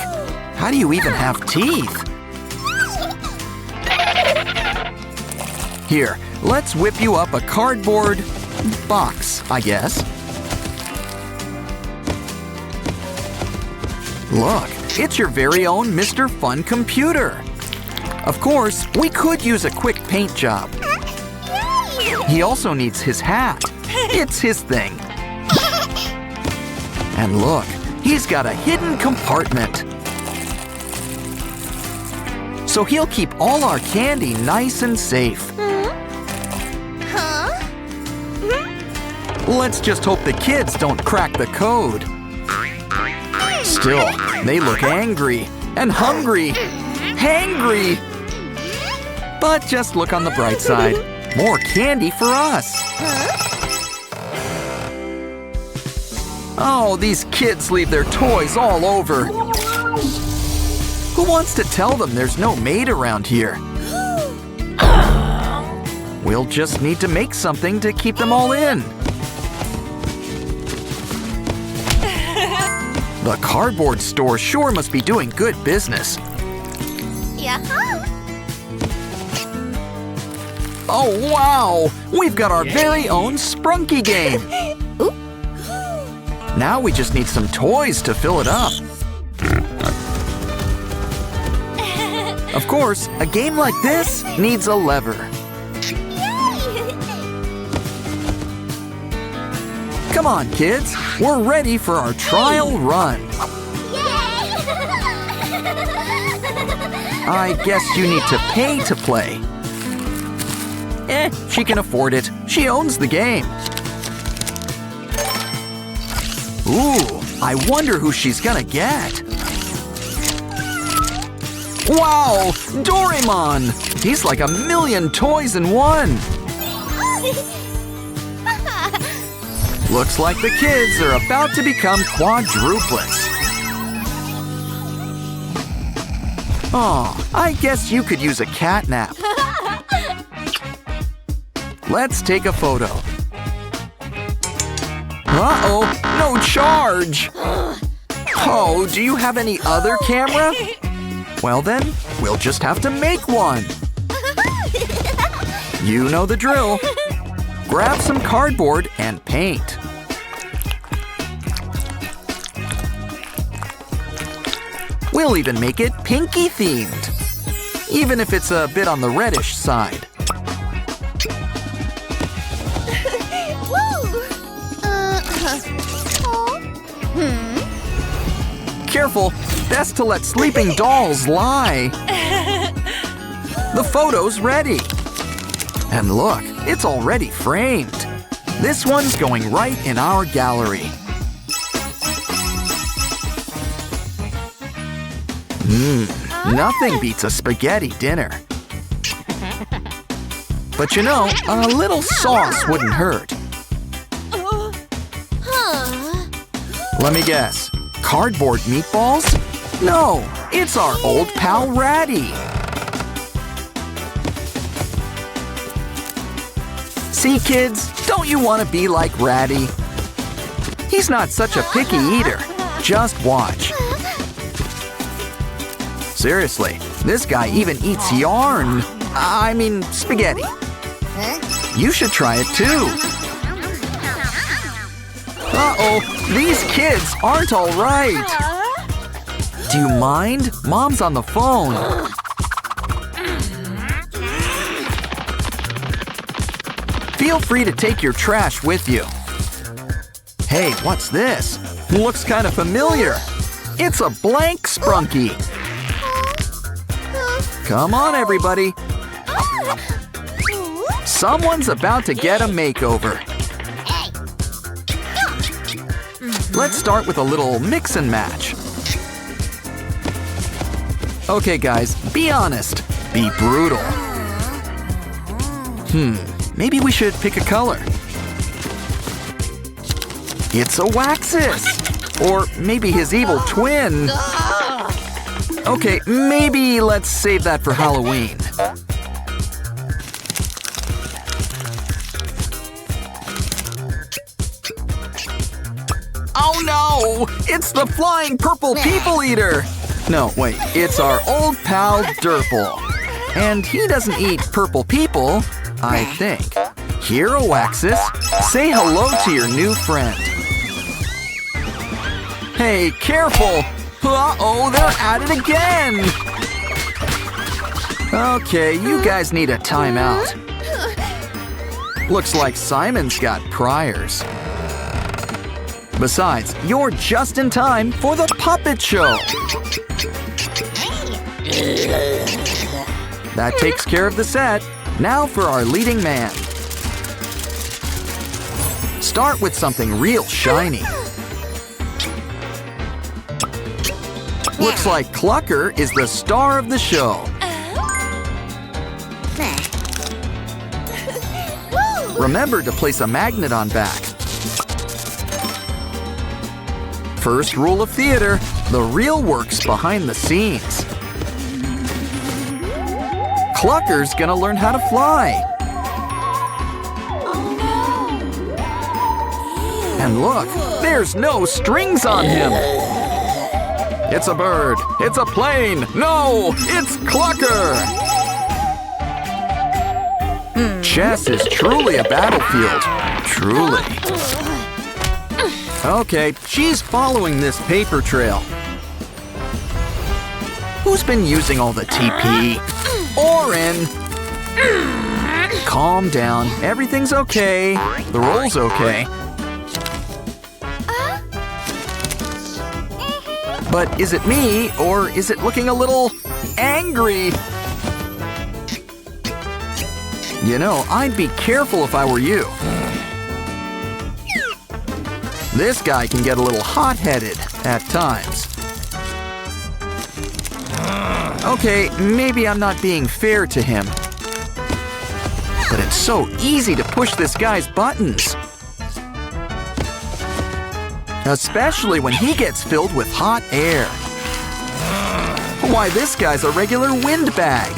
How do you even have teeth? Here, let's whip you up a cardboard box, I guess. Look, it's your very own Mr. Fun computer. Of course, we could use a quick paint job. He also needs his hat. It's his thing. And look, he's got a hidden compartment. So he'll keep all our candy nice and safe. Let's just hope the kids don't crack the code. Still, they look angry and hungry. Hangry! But just look on the bright side. More candy for us. Oh, these kids leave their toys all over. Who wants to tell them there's no maid around here? We'll just need to make something to keep them all in. The cardboard store sure must be doing good business. Oh, wow! We've got our very own Sprunky game! Now we just need some toys to fill it up. Of course, a game like this needs a lever. Come on, kids! We're ready for our trial run. I guess you need to pay to play. She can afford it. She owns the game. Ooh, I wonder who she's gonna get. Wow, Doraemon! He's like a million toys in one. Looks like the kids are about to become quadruplets. Oh, I guess you could use a cat nap. Let's take a photo. Uh-oh, no charge! Oh, do you have any other camera? Well then, we'll just have to make one. You know the drill. Grab some cardboard and paint. We'll even make it pinky themed, even if it's a bit on the reddish side. Careful, best to let sleeping dolls lie. The photo's ready. And look, it's already framed. This one's going right in our gallery. Nothing beats a spaghetti dinner. But you know, a little sauce wouldn't hurt. Let me guess. Cardboard meatballs? No, it's our old pal Ratty. See, kids, don't you want to be like Ratty? He's not such a picky eater. Just watch. Seriously, this guy even eats yarn. I mean, spaghetti. You should try it too. Uh-oh, these kids aren't all right. Do you mind? Mom's on the phone. Feel free to take your trash with you. Hey, what's this? Looks kind of familiar. It's a blank Sprunki. Come on, everybody. Someone's about to get a makeover. Let's start with a little mix and match. Okay, guys, be honest. Be brutal. Maybe we should pick a color. It's a Waxus. Or maybe his evil twin. Okay, maybe let's save that for Halloween. Oh no! It's the flying purple people eater! No, wait, it's our old pal Durple. And he doesn't eat purple people, I think. Here, Waxus, say hello to your new friend. Hey, careful! Uh-oh, they're at it again! Okay, you guys need a timeout. Looks like Simon's got priors. Besides, you're just in time for the puppet show. That takes care of the set. Now for our leading man. Start with something real shiny. Looks like Clucker is the star of the show. Remember to place a magnet on back. First rule of theater, the real work's behind the scenes. Clucker's gonna learn how to fly. And look, there's no strings on him. It's a bird. It's a plane. No, it's Clucker. Chess is truly a battlefield. Truly. Okay, she's following this paper trail. Who's been using all the TP? Orin! Calm down. Everything's okay. The roll's okay. But is it me, or is it looking a little angry? You know, I'd be careful if I were you. This guy can get a little hot-headed at times. Okay, maybe I'm not being fair to him. But it's so easy to push this guy's buttons. Especially when he gets filled with hot air. Why, this guy's a regular windbag.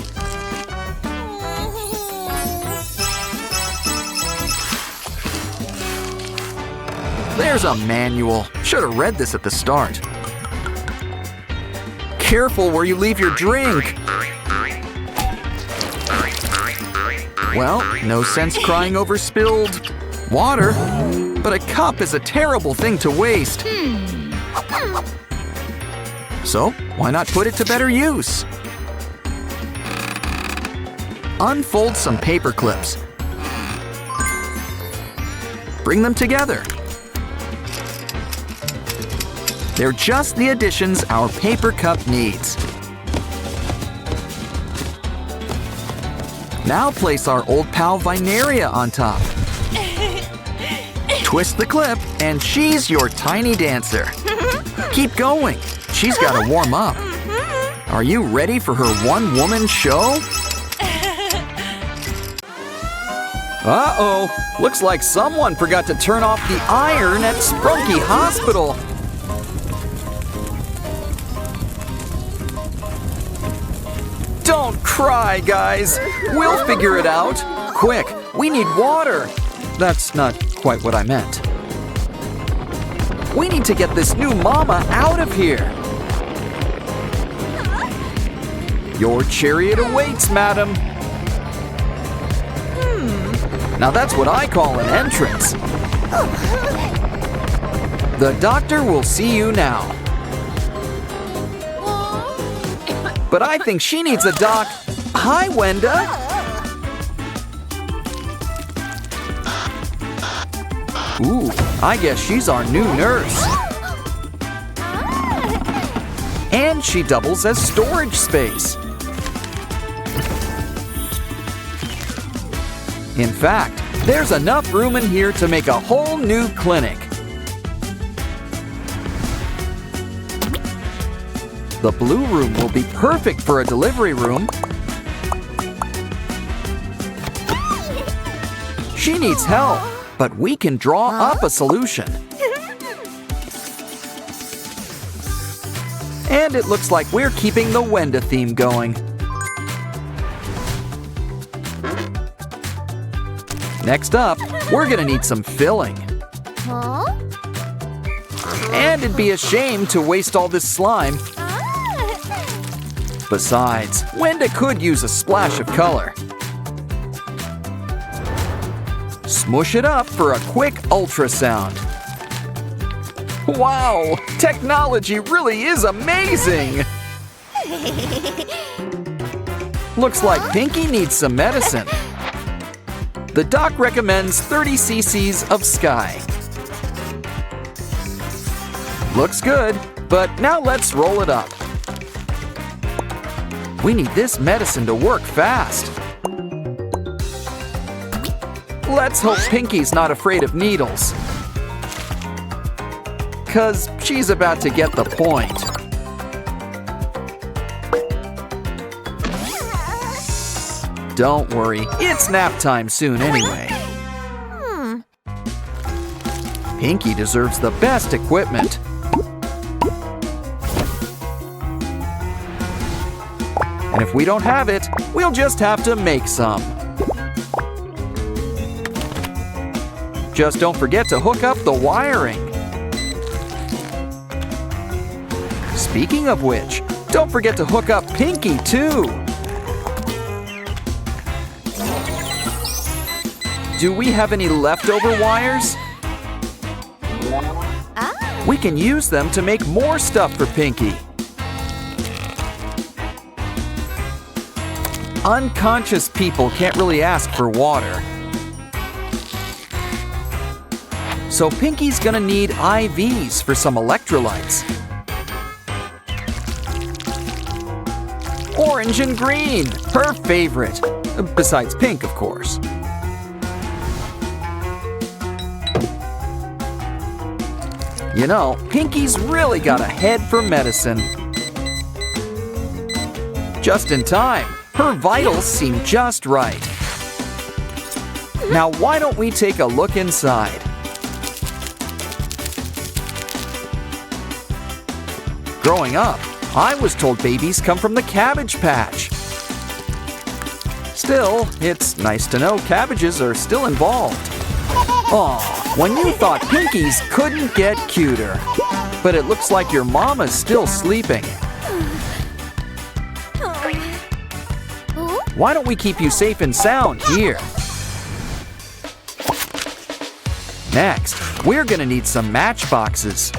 There's a manual. Should have read this at the start. Careful where you leave your drink. Well, no sense crying over spilled water, but a cup is a terrible thing to waste. So, why not put it to better use? Unfold some paper clips. Bring them together. They're just the additions our paper cup needs. Now place our old pal Vineria on top. Twist the clip, and she's your tiny dancer. Keep going. She's got to warm up. Are you ready for her one-woman show? Uh-oh. Looks like someone forgot to turn off the iron at Sprunki Hospital. Don't cry, guys. We'll figure it out. Quick, we need water. That's not quite what I meant. We need to get this new mama out of here. Your chariot awaits, madam. Now that's what I call an entrance. The doctor will see you now. But I think she needs a doc. Hi, Wenda. Ooh, I guess she's our new nurse. And she doubles as storage space. In fact, there's enough room in here to make a whole new clinic. The blue room will be perfect for a delivery room. She needs help, but we can draw up a solution. And it looks like we're keeping the Wenda theme going. Next up, we're gonna need some filling. And it'd be a shame to waste all this slime. Besides, Wenda could use a splash of color. Smush it up for a quick ultrasound. Wow, technology really is amazing! Looks like Pinky needs some medicine. The doc recommends 30 cc's of Sky. Looks good, but now let's roll it up. We need this medicine to work fast. Let's hope Pinky's not afraid of needles. 'Cause she's about to get the point. Don't worry, it's nap time soon anyway. Pinky deserves the best equipment. And if we don't have it, we'll just have to make some. Just don't forget to hook up the wiring. Speaking of which, don't forget to hook up Pinky too. Do we have any leftover wires? We can use them to make more stuff for Pinky. Unconscious people can't really ask for water. So Pinky's gonna need IVs for some electrolytes. Orange and green, her favorite. Besides pink, of course. You know, Pinky's really got a head for medicine. Just in time. Her vitals seem just right. Now why don't we take a look inside? Growing up, I was told babies come from the Cabbage Patch. Still, it's nice to know cabbages are still involved. Aw, when you thought pinkies couldn't get cuter. But it looks like your mama's still sleeping. Why don't we keep you safe and sound here? Next, we're gonna need some matchboxes.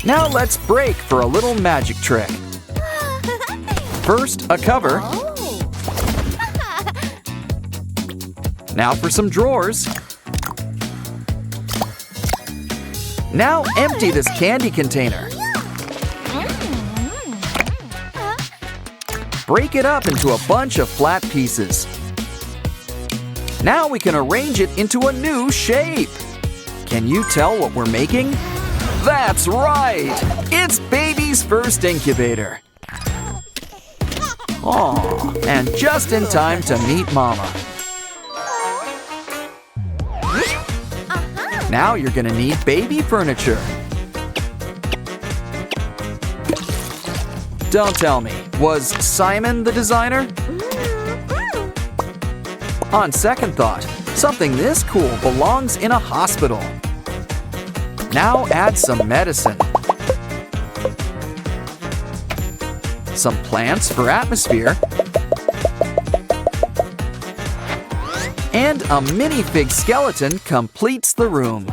Now let's break for a little magic trick. First, a cover. Now for some drawers. Now empty this candy container. Break it up into a bunch of flat pieces. Now we can arrange it into a new shape. Can you tell what we're making? That's right! It's baby's first incubator. Aw, and just in time to meet Mama. Now you're gonna need baby furniture. Don't tell me, was Simon the designer? On second thought, something this cool belongs in a hospital. Now add some medicine. Some plants for atmosphere. And a minifig skeleton completes the room.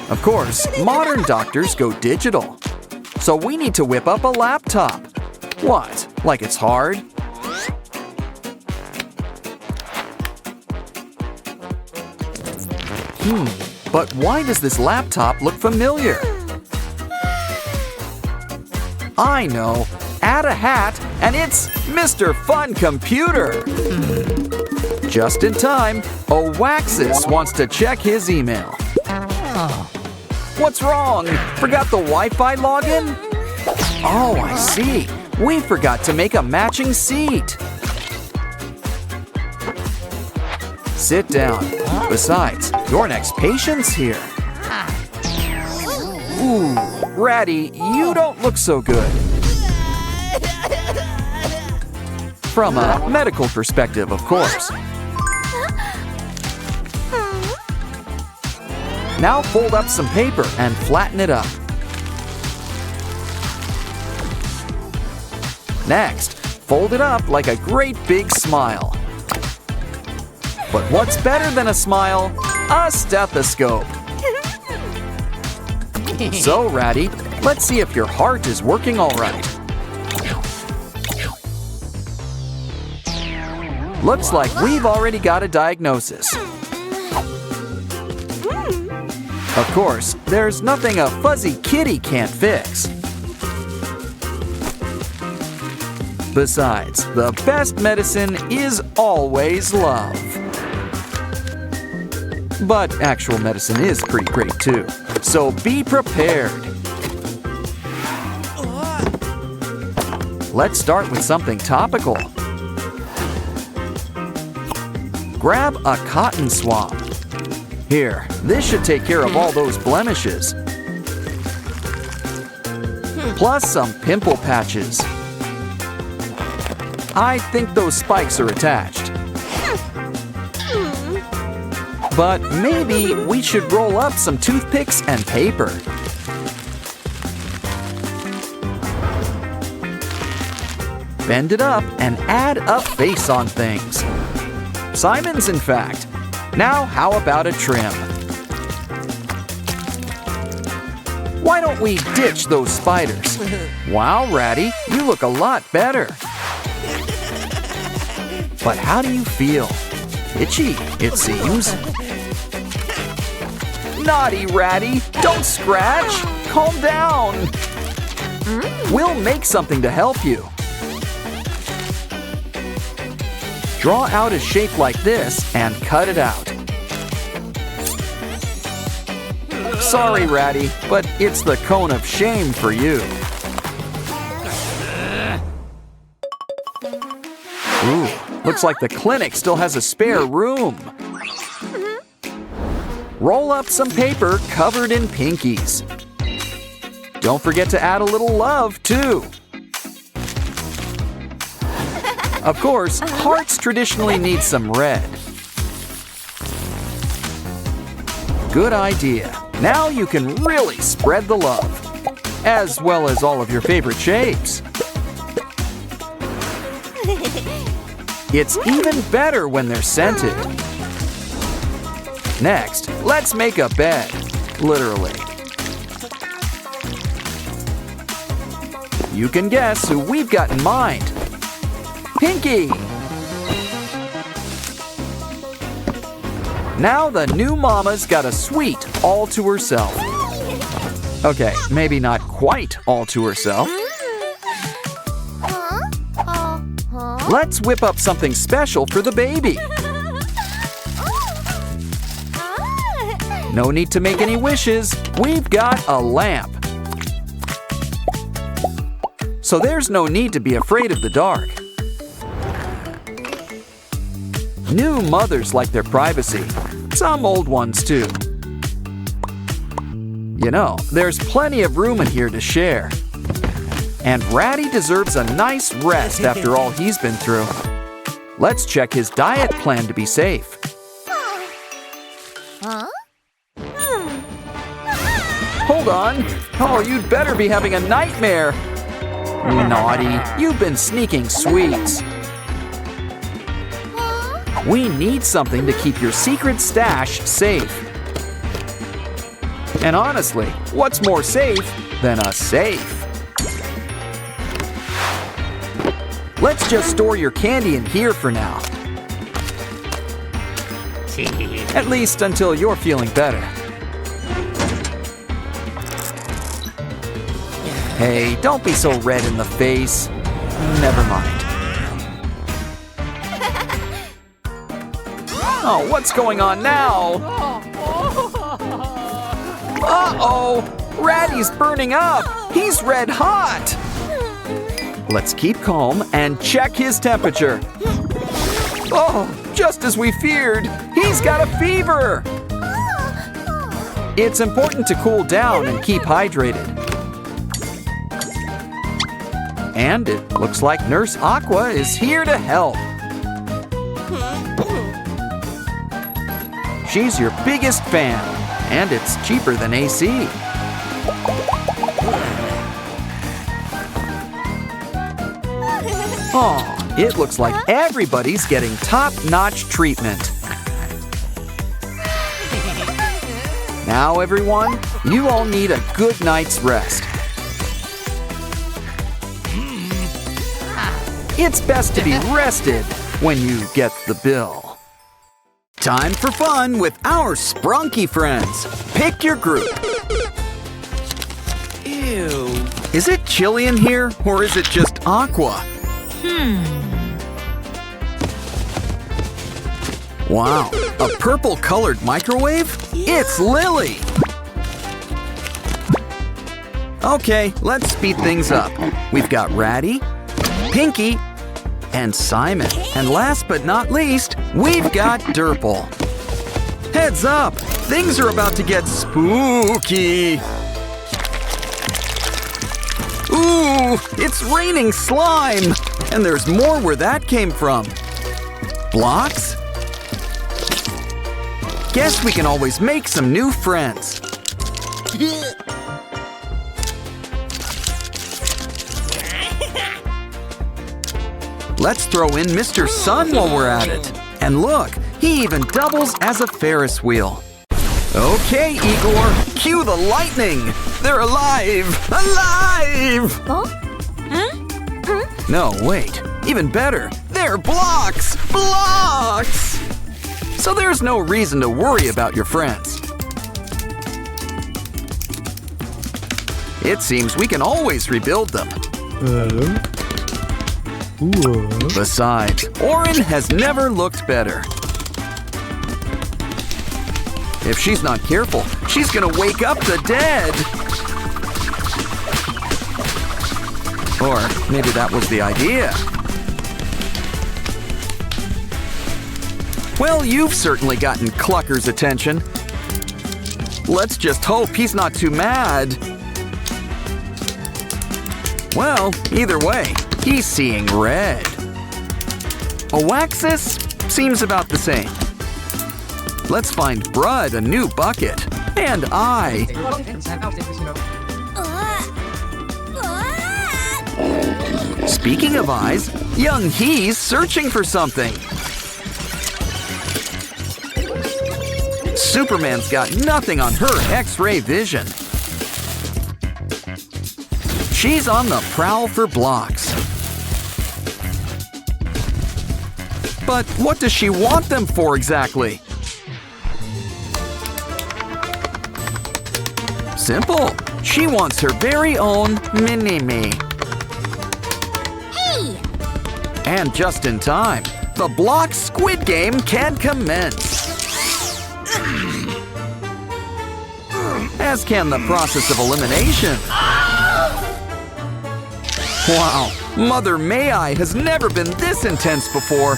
Of course, modern doctors go digital. So we need to whip up a laptop. What, like it's hard? But why does this laptop look familiar? I know. Add a hat, and it's Mr. Fun Computer. Just in time, Oaxis wants to check his email. What's wrong? Forgot the Wi-Fi login? Oh, I see. We forgot to make a matching seat. Sit down. Besides, your next patient's here. Ooh, Ratty, you don't look so good. From a medical perspective, of course. Now fold up some paper and flatten it up. Next, fold it up like a great big smile. But what's better than a smile? A stethoscope. So, Ratty, let's see if your heart is working all right. Looks like we've already got a diagnosis. Of course, there's nothing a fuzzy kitty can't fix. Besides, the best medicine is always love. But actual medicine is pretty great too, so be prepared. Let's start with something topical. Grab a cotton swab. Here, this should take care of all those blemishes. Plus some pimple patches. I think those spikes are attached. But maybe we should roll up some toothpicks and paper. Bend it up and add a face on things. Simon's, in fact. Now how about a trim? Why don't we ditch those spiders? Wow, Ratty, you look a lot better. But how do you feel? Itchy, it seems. Naughty Ratty, don't scratch. Calm down. We'll make something to help you. Draw out a shape like this and cut it out. Sorry, Ratty, but it's the cone of shame for you. Looks like the clinic still has a spare room. Roll up some paper covered in pinkies. Don't forget to add a little love, too. Of course, hearts traditionally need some red. Good idea. Now you can really spread the love, as well as all of your favorite shapes. It's even better when they're scented. Next, let's make a bed, literally. You can guess who we've got in mind. Pinky! Now the new mama's got a suite all to herself. Okay, maybe not quite all to herself. Let's whip up something special for the baby. No need to make any wishes. We've got a lamp. So there's no need to be afraid of the dark. New mothers like their privacy. Some old ones too. You know, there's plenty of room in here to share. And Ratty deserves a nice rest after all he's been through. Let's check his diet plan to be safe. Hold on. Oh, you'd better be having a nightmare. Naughty, you've been sneaking sweets. We need something to keep your secret stash safe. And honestly, what's more safe than a safe? Let's just store your candy in here for now. At least until you're feeling better. Hey, don't be so red in the face. Never mind. Oh, what's going on now? Uh-oh! Ratty's burning up! He's red hot! Let's keep calm and check his temperature. Oh, just as we feared! He's got a fever! It's important to cool down and keep hydrated. And it looks like Nurse Aqua is here to help. She's your biggest fan, and it's cheaper than AC. Aw, it looks like everybody's getting top-notch treatment. Now, everyone, you all need a good night's rest. It's best to be rested when you get the bill. Time for fun with our Sprunki friends. Pick your group. Ew. Is it chilly in here, or is it just Aqua? Wow, a purple-colored microwave? It's Lily! Okay, let's speed things up. We've got Ratty, Pinky, and Simon. And last but not least, we've got Durple. Heads up! Things are about to get spooky! Ooh! It's raining slime! And there's more where that came from. Blocks? Guess we can always make some new friends. Let's throw in Mr. Sun while we're at it. And look, he even doubles as a Ferris wheel. Okay, Igor, cue the lightning! They're alive! Alive! No, wait, even better, they're blocks! Blocks! So there's no reason to worry about your friends. It seems we can always rebuild them. Besides, Orin has never looked better. If she's not careful, she's gonna wake up the dead. Or maybe that was the idea. Well, you've certainly gotten Clucker's attention. Let's just hope he's not too mad. Well, either way, he's seeing red. Oaxis seems about the same. Let's find Brud a new bucket. And I. Speaking of eyes, young He's searching for something. Superman's got nothing on her X-ray vision. She's on the prowl for blocks. But what does she want them for exactly? Simple. She wants her very own mini-me. Hey! And just in time, the block squid game can commence. As can the process of elimination. Wow, Mother May I has never been this intense before.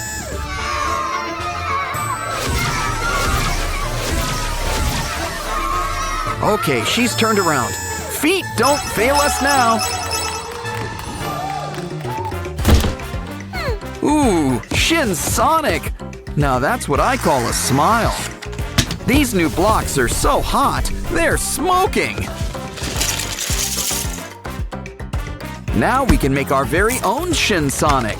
Okay, she's turned around. Feet don't fail us now. Ooh, Shin Sonic. Now that's what I call a smile. These new blocks are so hot, they're smoking. Now we can make our very own Shin Sonic.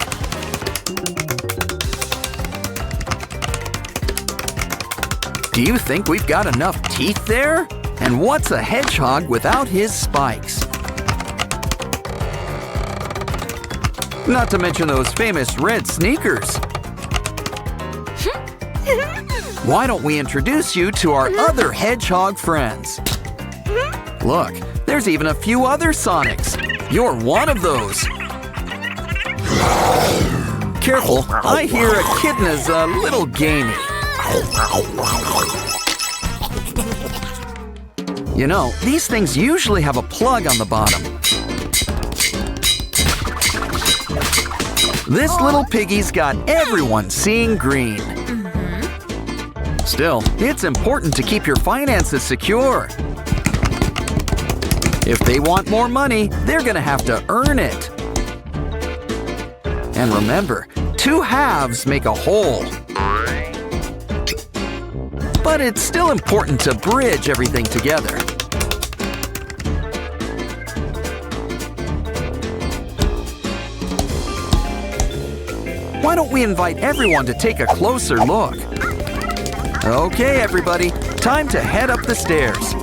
Do you think we've got enough teeth there? And what's a hedgehog without his spikes? Not to mention those famous red sneakers. Why don't we introduce you to our other hedgehog friends? Look, there's even a few other Sonics. You're one of those. Careful, I hear Echidna's a little gamey. You know, these things usually have a plug on the bottom. This little piggy's got everyone seeing green. Still, it's important to keep your finances secure. If they want more money, they're gonna have to earn it. And remember, 2 halves make a whole. But it's still important to bridge everything together. Why don't we invite everyone to take a closer look? Okay, everybody, time to head up the stairs.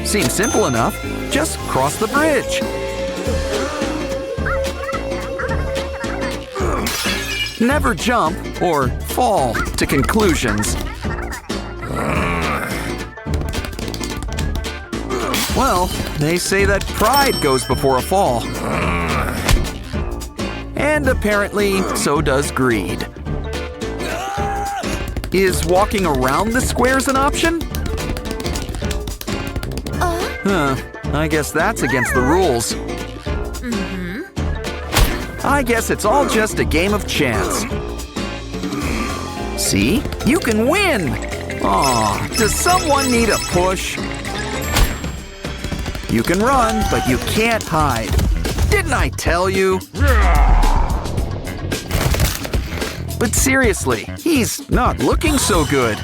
Seems simple enough. Just cross the bridge. Never jump or fall to conclusions. Well, they say that pride goes before a fall. And apparently, so does greed. Is walking around the squares an option? I guess that's against the rules. I guess it's all just a game of chance. See? You can win! Aw, does someone need a push? You can run, but you can't hide. Didn't I tell you? But seriously, he's not looking so good.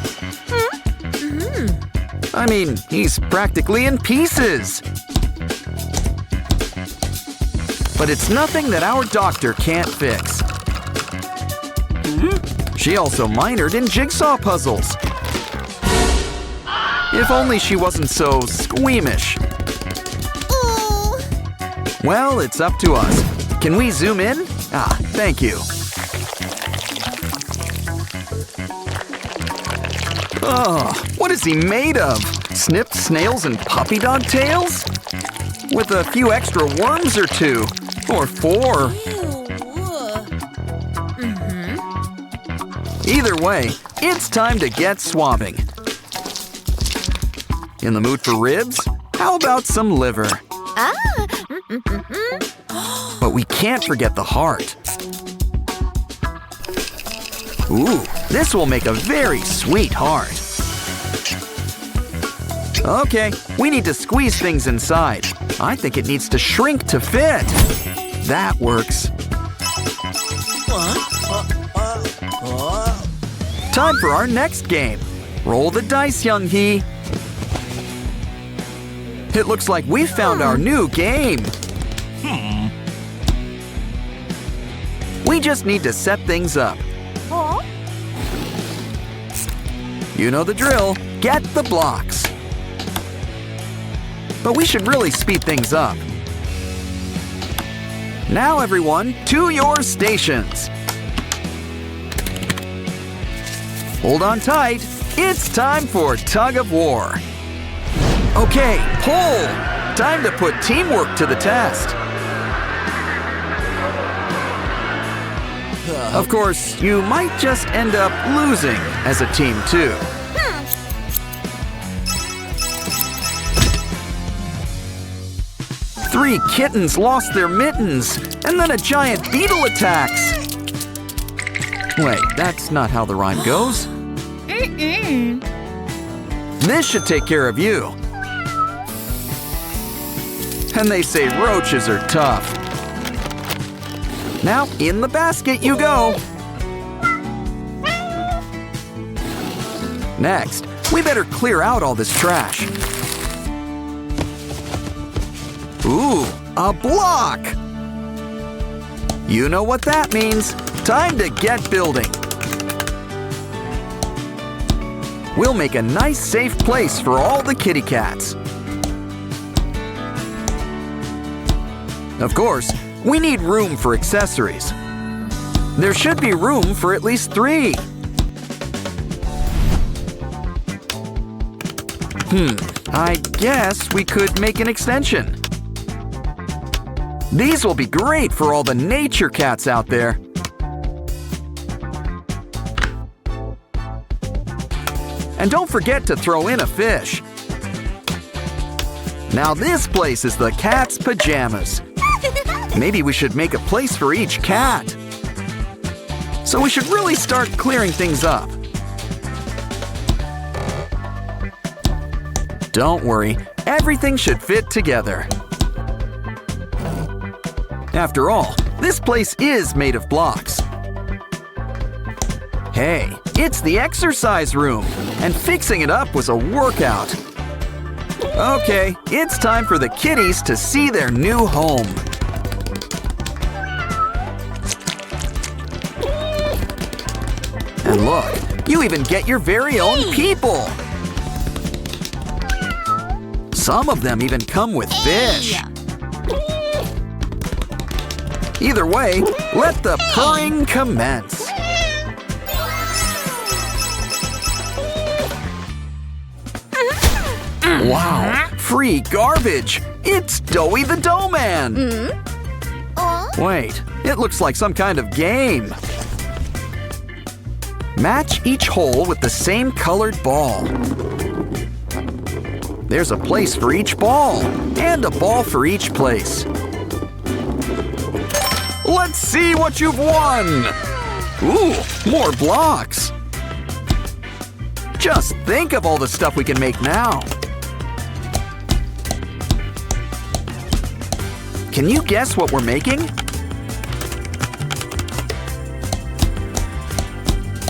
I mean, he's practically in pieces. But it's nothing that our doctor can't fix. She also minored in jigsaw puzzles. If only she wasn't so squeamish. Well, it's up to us. Can we zoom in? Ah, thank you. Oh, what is he made of? Snipped snails and puppy dog tails? With a few extra worms or 2. Or 4. Either way, it's time to get swabbing. In the mood for ribs? How about some liver? But But we can't forget the heart. Ooh, this will make a very sweet heart. Okay, we need to squeeze things inside. I think it needs to shrink to fit. That works. Time for our next game. Roll the dice, young he. It looks like we found our new game. We just need to set things up. Huh? You know the drill. Get the blocks. But we should really speed things up. Now everyone, to your stations. Hold on tight. It's time for tug of war. Okay, pull. Time to put teamwork to the test. Of course, you might just end up losing as a team too. Three kittens lost their mittens, and then a giant beetle attacks. Wait, that's not how the rhyme goes. This should take care of you. And they say roaches are tough. Now, in the basket you go. Next, we better clear out all this trash. Ooh, a block! You know what that means. Time to get building. We'll make a nice, safe place for all the kitty cats. Of course, we need room for accessories. There should be room for at least 3. I guess we could make an extension. These will be great for all the nature cats out there. And don't forget to throw in a fish. Now this place is the cat's pajamas. Maybe we should make a place for each cat. So we should really start clearing things up. Don't worry, everything should fit together. After all, this place is made of blocks. Hey, it's the exercise room, and fixing it up was a workout. Okay, it's time for the kitties to see their new home. And look, you even get your very own people. Some of them even come with fish. Either way, let the purring commence. Wow, free garbage! It's Doughy the Dough Man! Wait, it looks like some kind of game. Match each hole with the same colored ball. There's a place for each ball, and a ball for each place. Let's see what you've won! Ooh, more blocks! Just think of all the stuff we can make now. Can you guess what we're making?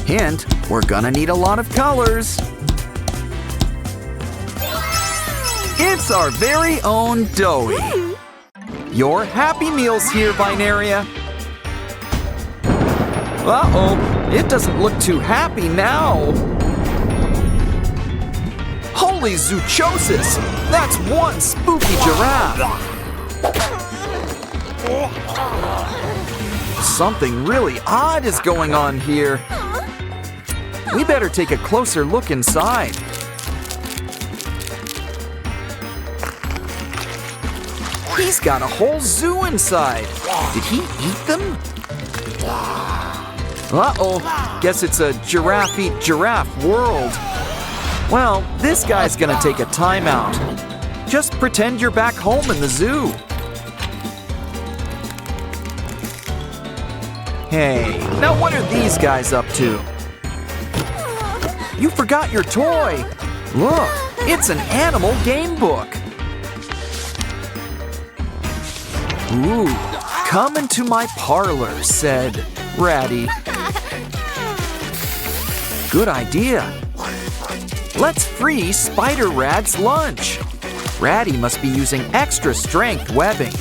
Hint, we're gonna need a lot of colors. It's our very own Doughy. Your Happy Meal's here, Binaria. Uh-oh, it doesn't look too happy now. Holy zoochosis! That's one spooky giraffe. Something really odd is going on here. We better take a closer look inside. He's got a whole zoo inside. Did he eat them? Uh-oh, guess it's a giraffe eat giraffe world. Well, this guy's gonna take a timeout. Just pretend you're back home in the zoo. Hey, now what are these guys up to? You forgot your toy. Look, it's an animal game book. Ooh, come into my parlor, said Ratty. Good idea. Let's free Spider Rad's lunch. Ratty must be using extra strength webbing.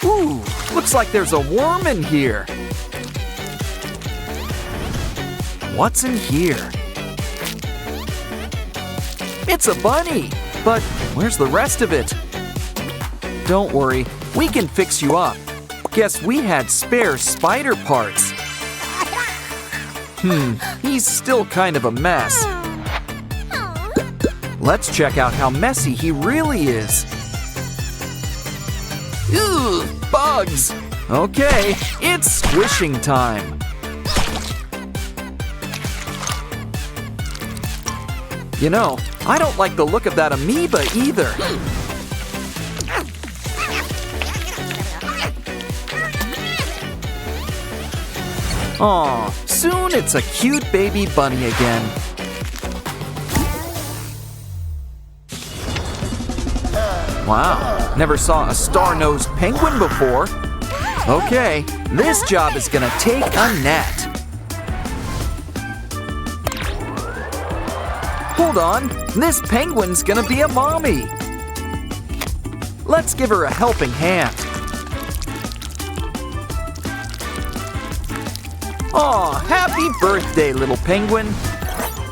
Ooh, looks like there's a worm in here. What's in here? It's a bunny, but where's the rest of it? Don't worry, we can fix you up. Guess we had spare spider parts. He's still kind of a mess. Let's check out how messy he really is. Ew, bugs! Okay, it's squishing time. You know, I don't like the look of that amoeba either. Aw, soon it's a cute baby bunny again. Wow, never saw a star-nosed penguin before. Okay, this job is gonna take a net. Hold on, this penguin's gonna be a mommy. Let's give her a helping hand. Aw, happy birthday, little penguin.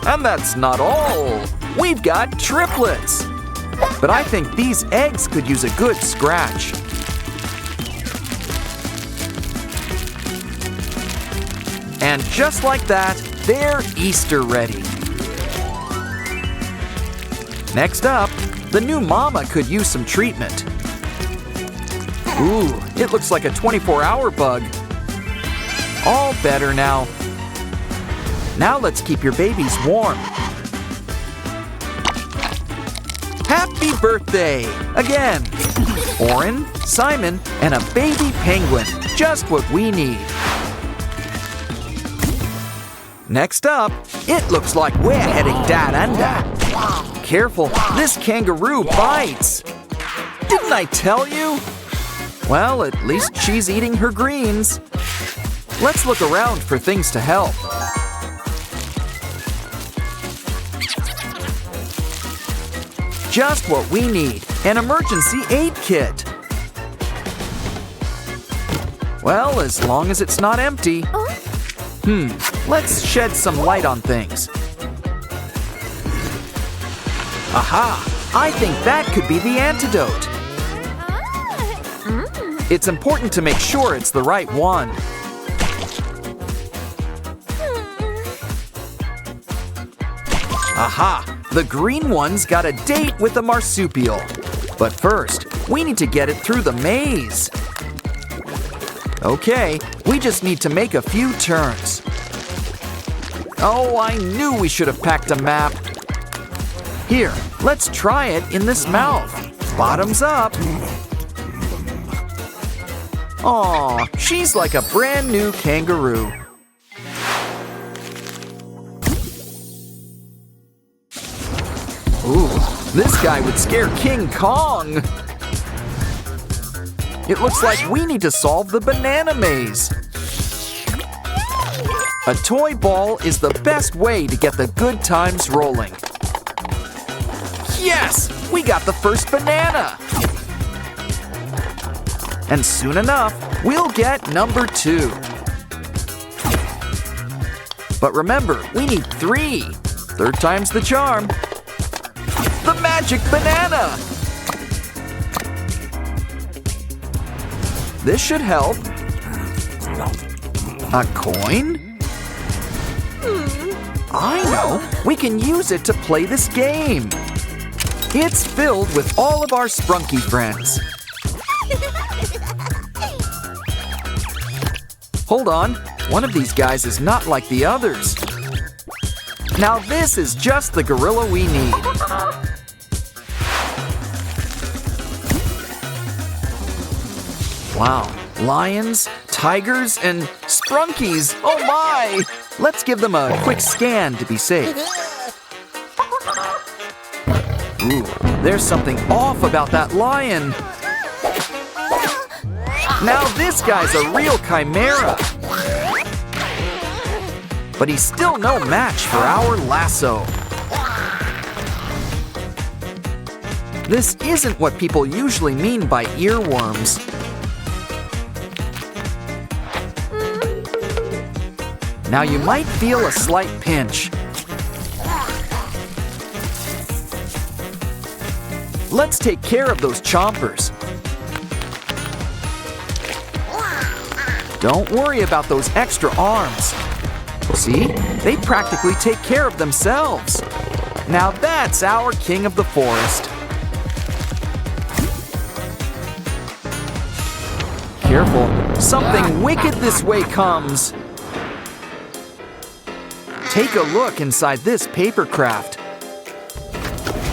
And that's not all. We've got triplets. But I think these eggs could use a good scratch. And just like that, they're Easter ready. Next up, the new mama could use some treatment. Ooh, it looks like a 24-hour bug. All better now. Now let's keep your babies warm. Happy birthday! Again! Orin, Simon, and a baby penguin. Just what we need. Next up, it looks like we're heading down under. Careful, this kangaroo bites. Didn't I tell you? Well, at least she's eating her greens. Let's look around for things to help. Just what we need, an emergency aid kit. Well, as long as it's not empty. Let's shed some light on things. Aha! I think that could be the antidote. It's important to make sure it's the right one. Aha! The green one's got a date with a marsupial. But first, we need to get it through the maze. Okay, we just need to make a few turns. Oh, I knew we should have packed a map. Here, let's try it in this mouth. Bottoms up. Aw, she's like a brand new kangaroo. Ooh, this guy would scare King Kong. It looks like we need to solve the banana maze. A toy ball is the best way to get the good times rolling. Yes, we got the first banana. And soon enough, we'll get number 2. But remember, we need 3. Third time's the charm. The magic banana! This should help. A coin? I know! We can use it to play this game. It's filled with all of our Sprunki friends. Hold on, one of these guys is not like the others. Now this is just the gorilla we need. Wow, Lions, tigers, and sprunkies. Oh my! Let's give them a quick scan to be safe. Ooh, there's something off about that lion. Now this guy's a real chimera. But he's still no match for our lasso. This isn't what people usually mean by earworms. Now you might feel a slight pinch. Let's take care of those chompers. Don't worry about those extra arms. See? They practically take care of themselves. Now that's our king of the forest. Careful, something wicked this way comes. Take a look inside this paper craft.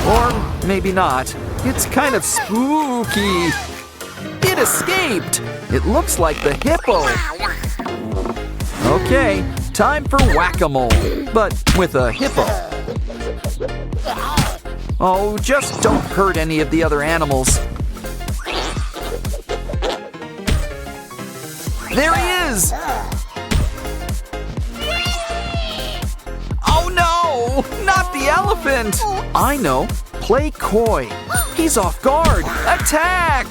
Or maybe not. It's kind of spooky. It escaped. It looks like the hippo. Okay, time for whack-a-mole, but with a hippo. Oh, just don't hurt any of the other animals. There he is! Oh no! Not the elephant! I know. Play coy. He's off guard. Attack!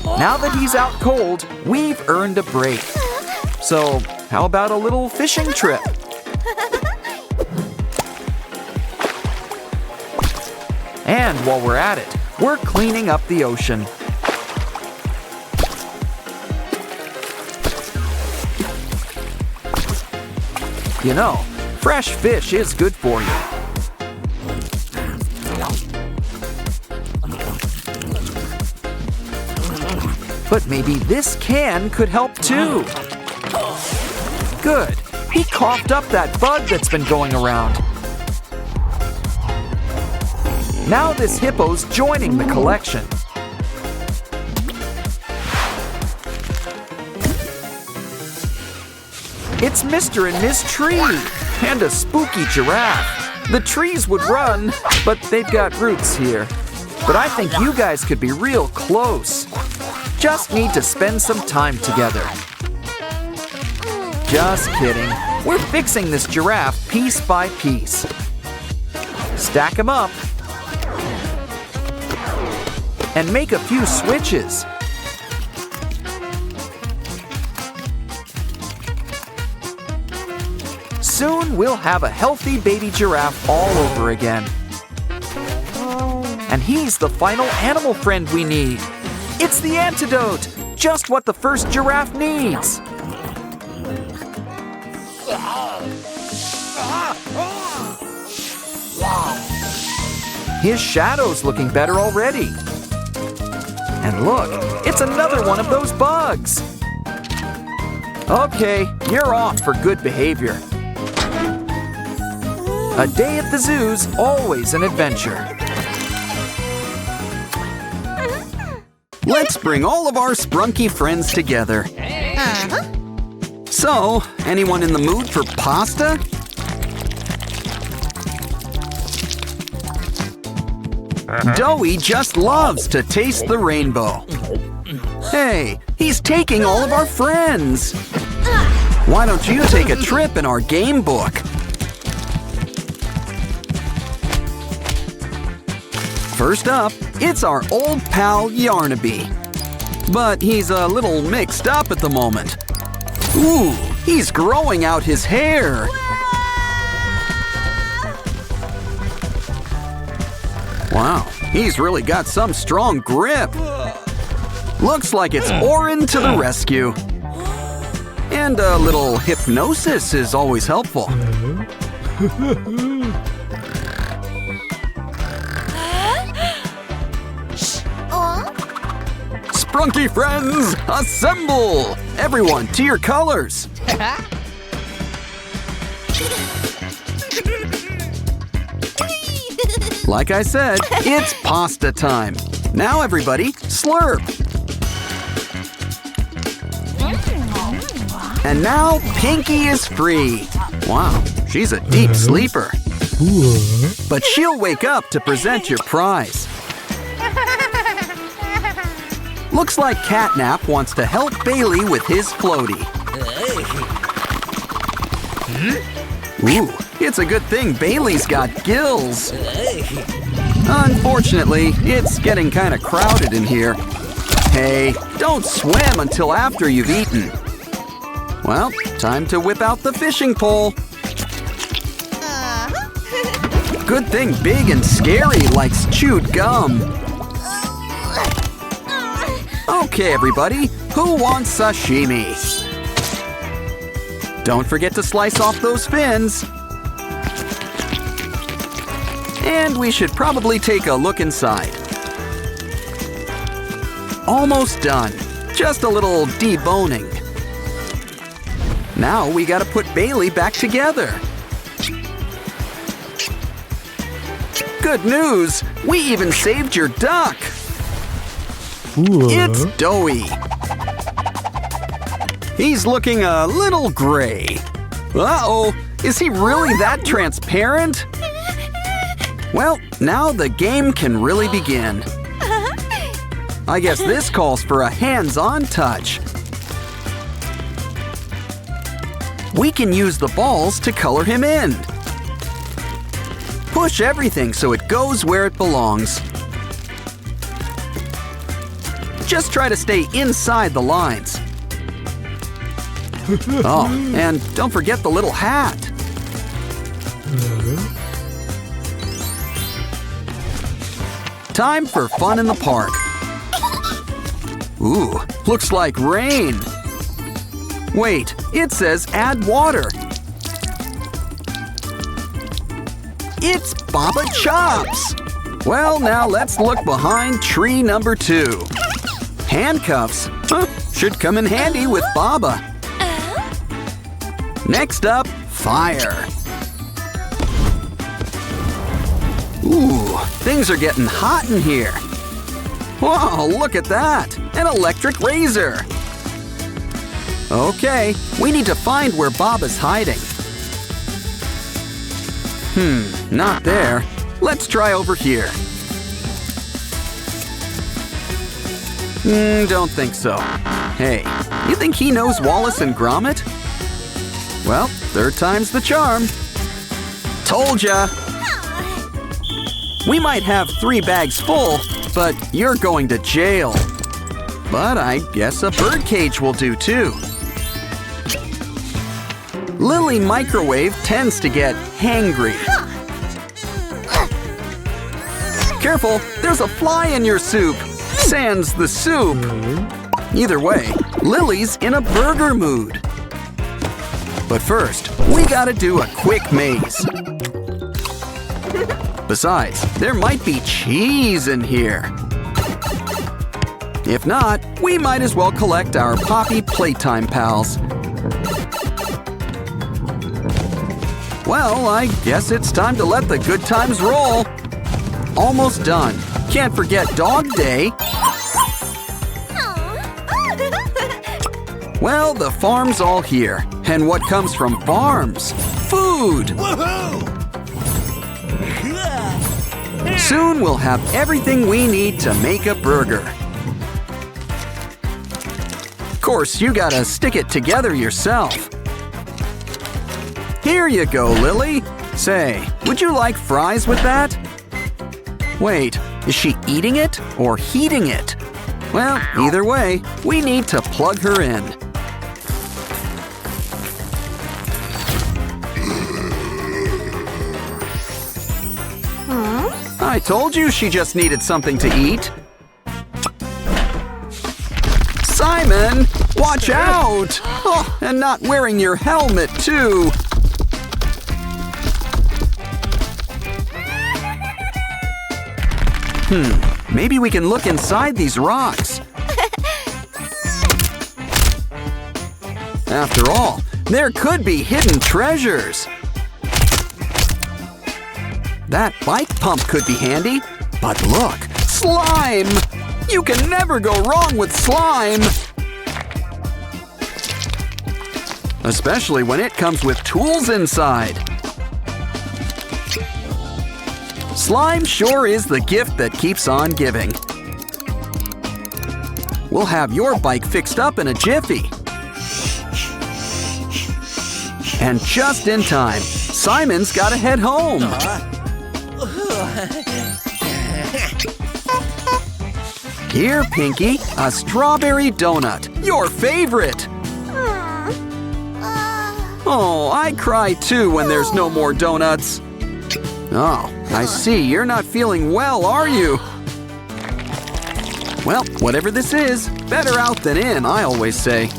Now that he's out cold, we've earned a break. So, how about a little fishing trip? And while we're at it, we're cleaning up the ocean. You know, fresh fish is good for you. But maybe this can could help too. Good. He coughed up that bug that's been going around. Now this hippo's joining the collection. It's Mr. and Miss Tree and a spooky giraffe. The trees would run, but they've got roots here. But I think you guys could be real close. Just need to spend some time together. Just kidding. We're fixing this giraffe piece by piece. Stack them up. And make a few switches. Soon we'll have a healthy baby giraffe all over again. And he's the final animal friend we need. It's the antidote, just what the first giraffe needs. His shadow's looking better already. And look, it's another one of those bugs. Okay, you're off for good behavior. A day at the zoo's always an adventure. Let's bring all of our Sprunki friends together. So, anyone in the mood for pasta? Doughy just loves to taste the rainbow. Hey, he's taking all of our friends. Why don't you take a trip in our game book? First up, it's our old pal Yarnaby. But he's a little mixed up at the moment. Ooh, he's growing out his hair. Wow, he's really got some strong grip. Looks like it's Orin to the rescue. And a little hypnosis is always helpful. Sprunki friends, assemble! Everyone to your colors. Like I said, it's pasta time. Now everybody, slurp. And now Pinky is free. Wow, she's a deep sleeper. But she'll wake up to present your prize. Looks like Catnap wants to help Bailey with his floaty. Ooh, it's a good thing Bailey's got gills. Unfortunately, it's getting kind of crowded in here. Hey, don't swim until after you've eaten. Well, time to whip out the fishing pole. Good thing Big and Scary likes chewed gum. Okay, everybody, who wants sashimi? Don't forget to slice off those fins. And we should probably take a look inside. Almost done. Just a little deboning. Now we gotta put Bailey back together. Good news! We even saved your duck! It's Doughy. He's looking a little gray. Uh-oh, is he really that transparent? Well, now the game can really begin. I guess this calls for a hands-on touch. We can use the balls to color him in. Push everything so it goes where it belongs. Just try to stay inside the lines. Oh, and don't forget the little hat. Time for fun in the park. Ooh, looks like rain. Wait, it says add water. It's Baba Chops. Well, now let's look behind tree number 2. Handcuffs. Huh, should come in handy with Baba. Next up, fire. Ooh, things are getting hot in here. Whoa, look at that! An electric razor! Okay, we need to find where Baba's hiding. Not there. Let's try over here. Don't think so. Hey, you think he knows Wallace and Gromit? Well, third time's the charm. Told ya! We might have 3 bags full, but you're going to jail. But I guess a birdcage will do too. Lily Microwave tends to get hangry. Careful, there's a fly in your soup. Sans the soup. Either way, Lily's in a burger mood. But first, we gotta do a quick maze. Besides, there might be cheese in here. If not, we might as well collect our Poppy Playtime pals. Well, I guess it's time to let the good times roll. Almost done. Can't forget Dog Day. Well, the farm's all here. And what comes from farms? Food! Soon we'll have everything we need to make a burger. Of course, you gotta stick it together yourself. Here you go, Lily. Say, would you like fries with that? Wait, is she eating it or heating it? Well, either way, we need to plug her in. I told you she just needed something to eat. Simon, watch out! Oh, and not wearing your helmet, too. Maybe we can look inside these rocks. After all, there could be hidden treasures. That bike pump could be handy. But look, slime! You can never go wrong with slime! especially when it comes with tools inside. Slime sure is the gift that keeps on giving. We'll have your bike fixed up in a jiffy. And just in time, Simon's gotta head home. Here, Pinky, a strawberry donut, your favorite. Oh, I cry too when there's no more donuts. Oh, I see, you're not feeling well, are you? Well, whatever this is, better out than in, I always say.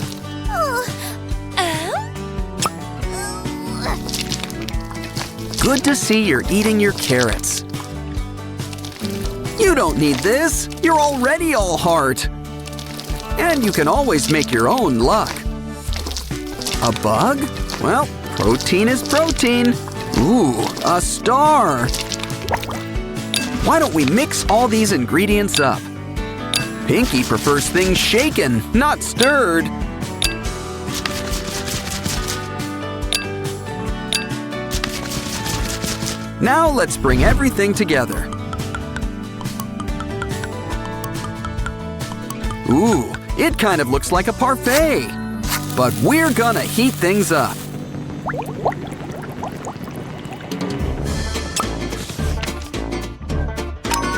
Good to see you're eating your carrots. You don't need this. You're already all heart. And you can always make your own luck. A bug? Well, protein is protein. Ooh, a star. Why don't we mix all these ingredients up? Pinky prefers things shaken, not stirred. Now let's bring everything together. Ooh, it kind of looks like a parfait. But we're gonna heat things up.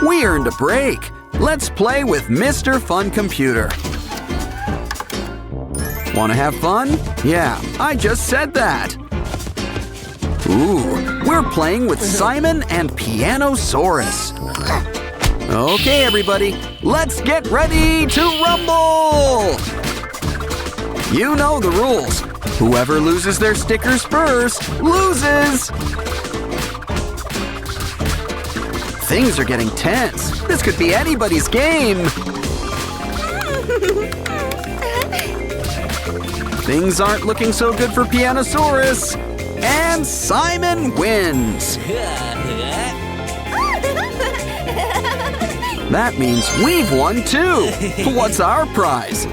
We earned a break. Let's play with Mr. Fun Computer. Wanna have fun? Yeah, I just said that. Ooh, we're playing with Simon and Pianosaurus. Okay, everybody, let's get ready to rumble! You know the rules. Whoever loses their stickers first loses! Things are getting tense. This could be anybody's game. Things aren't looking so good for Pianosaurus. And Simon wins. That means we've won too. What's our prize?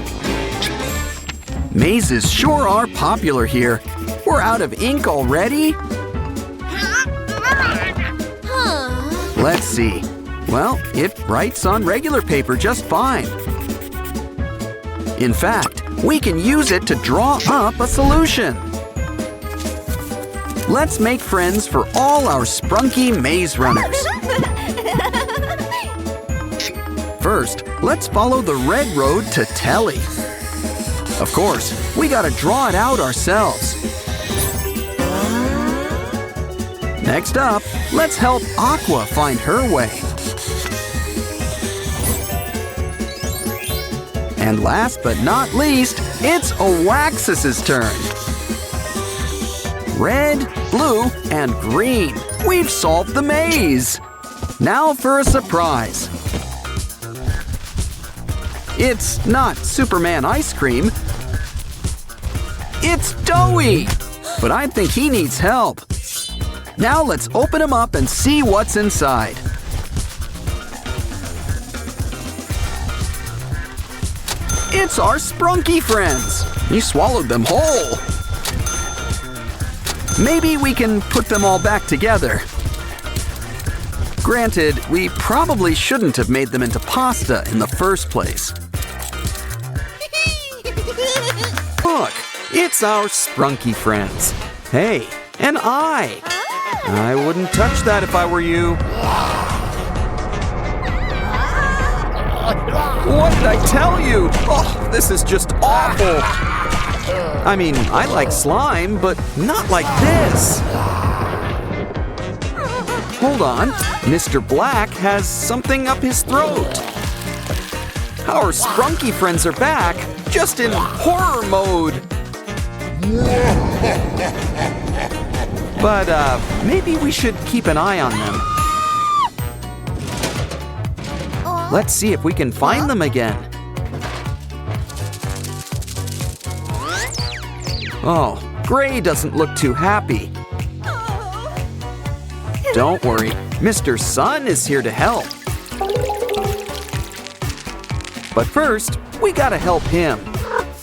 Mazes sure are popular here. We're out of ink already? Let's see. Well, it writes on regular paper just fine. In fact, we can use it to draw up a solution. Let's make friends for all our Sprunki maze runners. First, let's follow the red road to Telly. Of course, we gotta draw it out ourselves. Next up, let's help Aqua find her way. And last but not least, it's Oaxis's turn. Red, blue, and green. We've solved the maze. Now for a surprise. It's not Superman ice cream. It's Doughy. But I think he needs help. Now let's open him up and see what's inside. It's our Sprunki friends. You swallowed them whole. Maybe we can put them all back together. Granted, we probably shouldn't have made them into pasta in the first place. Look, it's our Sprunki friends. Hey, an eye. I wouldn't touch that if I were you. What did I tell you? Oh, this is just awful. I mean, I like slime, but not like this. Hold on, Mr. Black has something up his throat. Our Sprunki friends are back, just in horror mode. But maybe we should keep an eye on them. Let's see if we can find them again. Oh, Gray doesn't look too happy. Don't worry, Mr. Sun is here to help. But first, we gotta help him.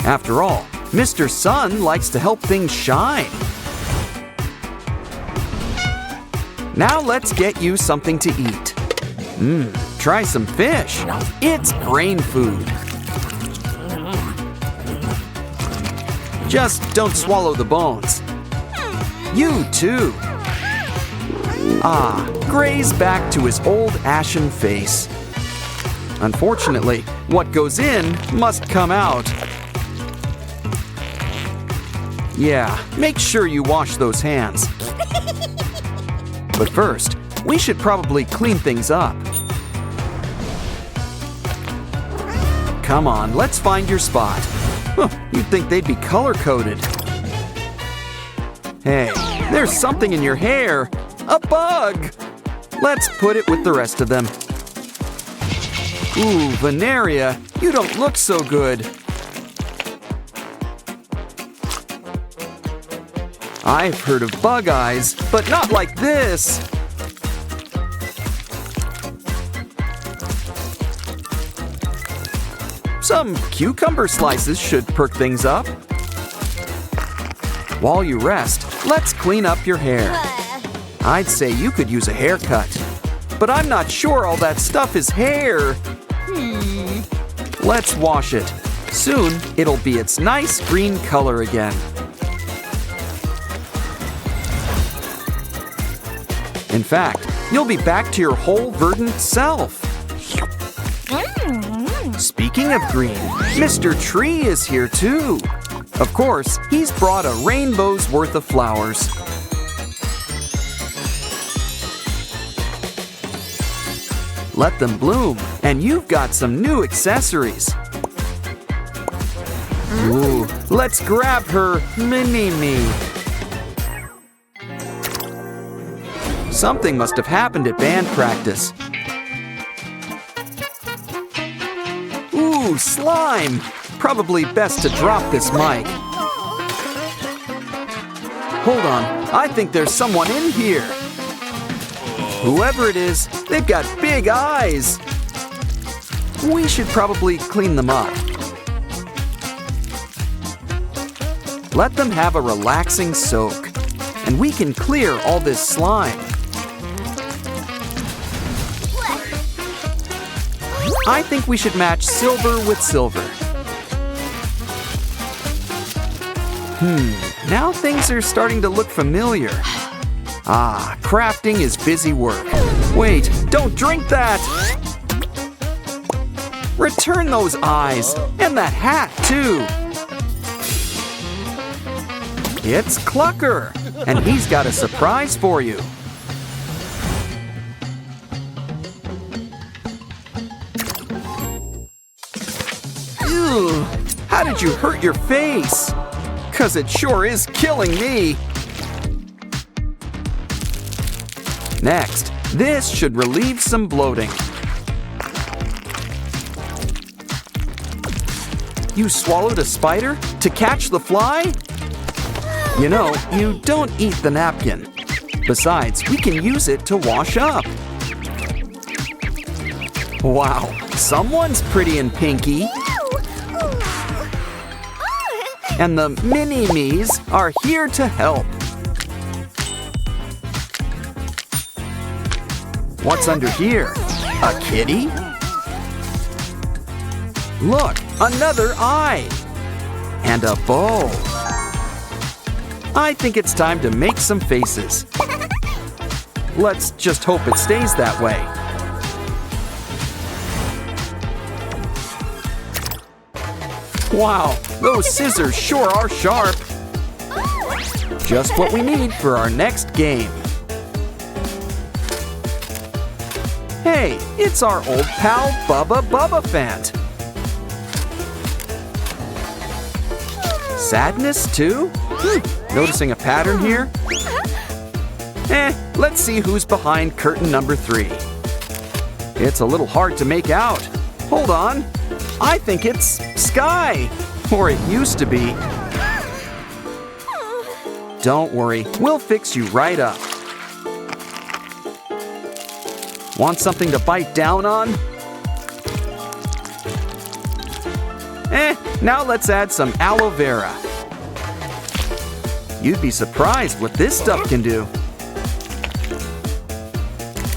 After all, Mr. Sun likes to help things shine. Now let's get you something to eat. Try some fish. It's brain food. Just don't swallow the bones. You too. Gray's back to his old ashen face. Unfortunately, what goes in must come out. Yeah, make sure you wash those hands. But first, we should probably clean things up. Come on, let's find your spot. You'd think they'd be color-coded. Hey, there's something in your hair. A bug! Let's put it with the rest of them. Ooh, Veneria, you don't look so good. I've heard of bug eyes, but not like this. Some cucumber slices should perk things up. While you rest, let's clean up your hair. I'd say you could use a haircut, but I'm not sure all that stuff is hair. Let's wash it. Soon, it'll be its nice green color again. In fact, you'll be back to your whole verdant self. Speaking of green, Mr. Tree is here too. Of course, he's brought a rainbow's worth of flowers. Let them bloom, and you've got some new accessories. Ooh, let's grab her mini-me. Something must have happened at band practice. Ooh, slime! Probably best to drop this mic. Hold on, I think there's someone in here. Whoever it is, they've got big eyes. We should probably clean them up. Let them have a relaxing soak, and we can clear all this slime. I think we should match silver with silver. Now things are starting to look familiar. Crafting is busy work. Wait, don't drink that! Return those eyes, and that hat too. It's Clucker, and he's got a surprise for you. Ew, how did you hurt your face? 'Cause it sure is killing me. Next, this should relieve some bloating. You swallowed a spider to catch the fly? You know, you don't eat the napkin. Besides, we can use it to wash up. Wow, someone's pretty and pinky. And the mini-me's are here to help. What's under here? A kitty? Look, another eye. And a bow. I think it's time to make some faces. Let's just hope it stays that way. Wow, those scissors sure are sharp. Just what we need for our next game. Hey, it's our old pal Bubba Fant. Sadness too? Noticing a pattern here? Let's see who's behind curtain number 3. It's a little hard to make out. Hold on. I think it's Sky, or it used to be. Don't worry, we'll fix you right up. Want something to bite down on? Now let's add some aloe vera. You'd be surprised what this stuff can do.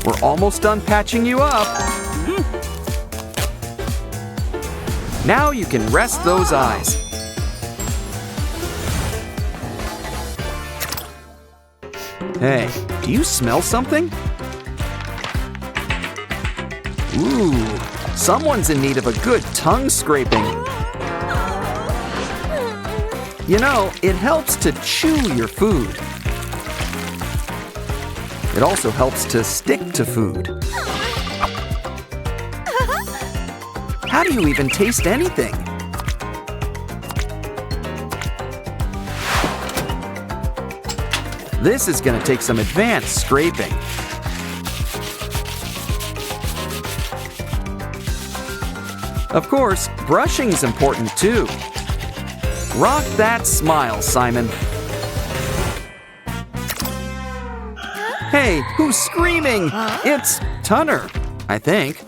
We're almost done patching you up. Now you can rest those eyes. Hey, do you smell something? Ooh, someone's in need of a good tongue scraping. You know, it helps to chew your food. It also helps to stick to food. How do you even taste anything? This is going to take some advanced scraping. Of course, brushing's important too. Rock that smile, Simon. Hey, who's screaming? It's Tunner, I think.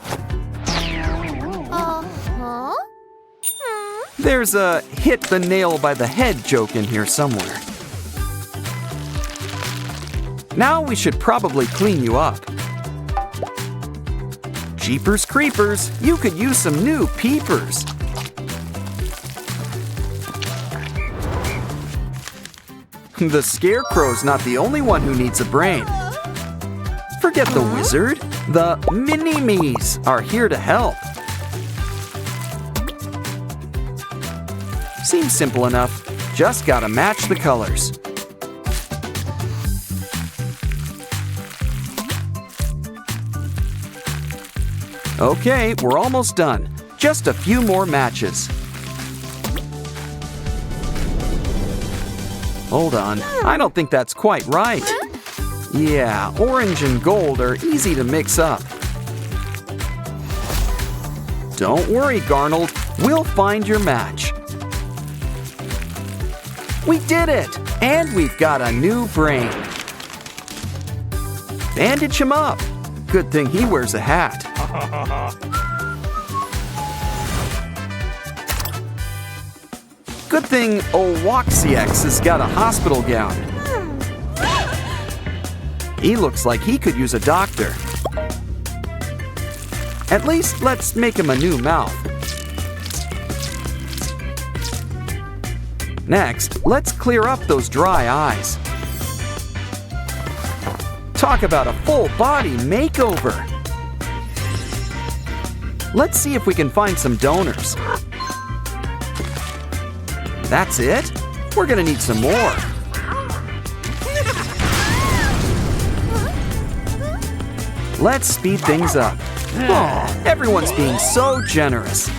There's a hit the nail by the head joke in here somewhere. Now we should probably clean you up. Jeepers creepers, you could use some new peepers. The scarecrow's not the only one who needs a brain. Forget the wizard. The mini-me's are here to help. Seems simple enough. Just gotta match the colors. Okay, we're almost done. Just a few more matches. Hold on, I don't think that's quite right. Yeah, orange and gold are easy to mix up. Don't worry, Garnold. We'll find your match. We did it! And we've got a new brain. Bandage him up. Good thing he wears a hat. Good thing Owaxiax has got a hospital gown. He looks like he could use a doctor. At least let's make him a new mouth. Next, let's clear up those dry eyes. Talk about a full body makeover. Let's see if we can find some donors. That's it? We're gonna need some more. Let's speed things up. Oh, everyone's being so generous.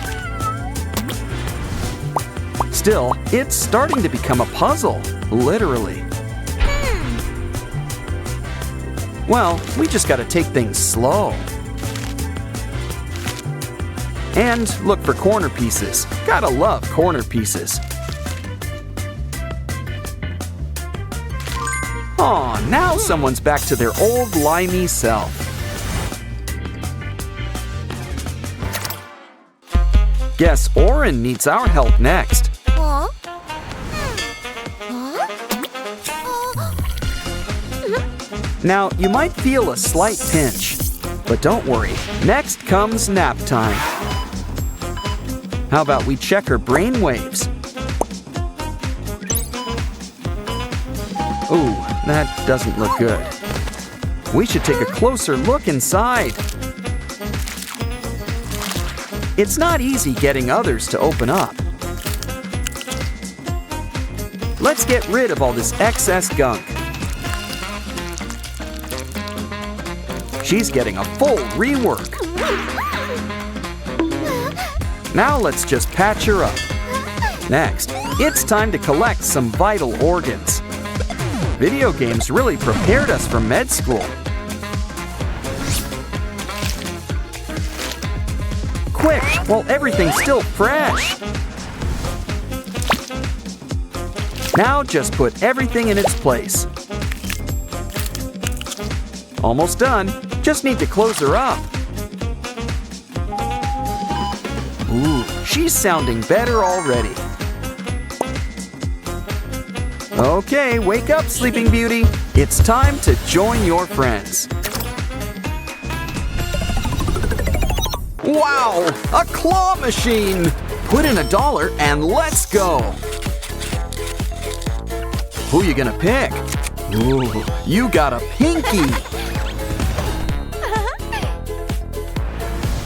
Still, it's starting to become a puzzle, literally. Well, we just gotta take things slow. And look for corner pieces. Gotta love corner pieces. Aw, now someone's back to their old limey self. Guess Oren needs our help next. Now, you might feel a slight pinch, but don't worry. Next comes nap time. How about we check her brain waves? Ooh, that doesn't look good. We should take a closer look inside. It's not easy getting others to open up. Let's get rid of all this excess gunk. She's getting a full rework. Now let's just patch her up. Next, it's time to collect some vital organs. Video games really prepared us for med school. Quick, while everything's still fresh. Now just put everything in its place. Almost done. Just need to close her up. Ooh, she's sounding better already. Okay, wake up, Sleeping Beauty. It's time to join your friends. Wow, a claw machine! Put in $1 and let's go! Who you gonna pick? Ooh, you got a pinky!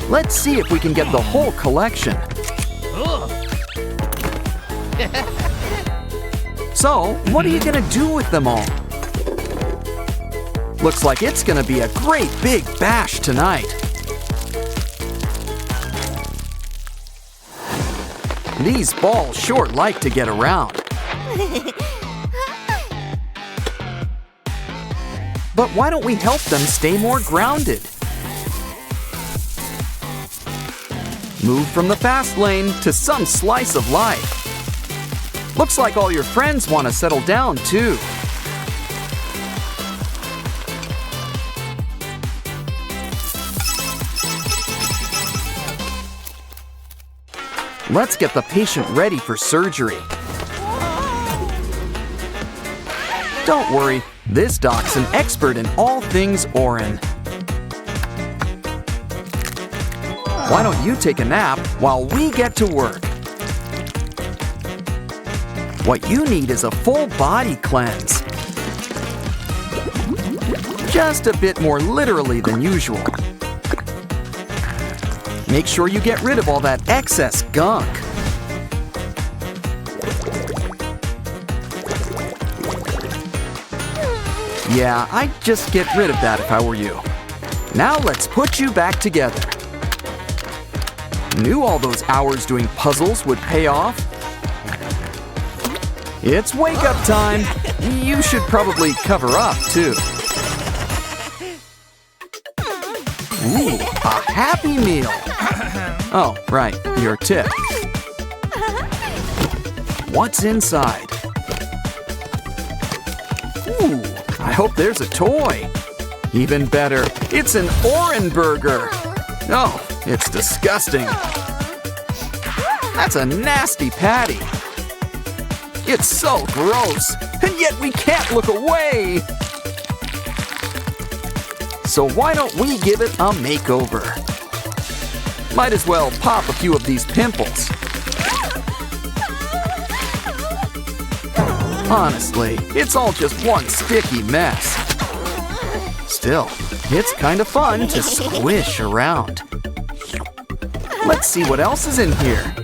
Let's see if we can get the whole collection. So, what are you gonna do with them all? Looks like it's gonna be a great big bash tonight. These balls sure like to get around. But why don't we help them stay more grounded? Move from the fast lane to some slice of life. Looks like all your friends want to settle down too. Let's get the patient ready for surgery. Don't worry, this doc's an expert in all things Orin. Why don't you take a nap while we get to work? What you need is a full body cleanse. Just a bit more literally than usual. Make sure you get rid of all that excess gunk. Yeah, I'd just get rid of that if I were you. Now let's put you back together. Knew all those hours doing puzzles would pay off? It's wake-up time. You should probably cover up, too. Ooh, a Happy Meal. Oh, right, your tip. What's inside? Ooh, I hope there's a toy. Even better, it's an Orin burger. Oh, it's disgusting. That's a nasty patty. It's so gross, and yet we can't look away. So why don't we give it a makeover? Might as well pop a few of these pimples. Honestly, it's all just one sticky mess. Still, it's kind of fun to squish around. Let's see what else is in here.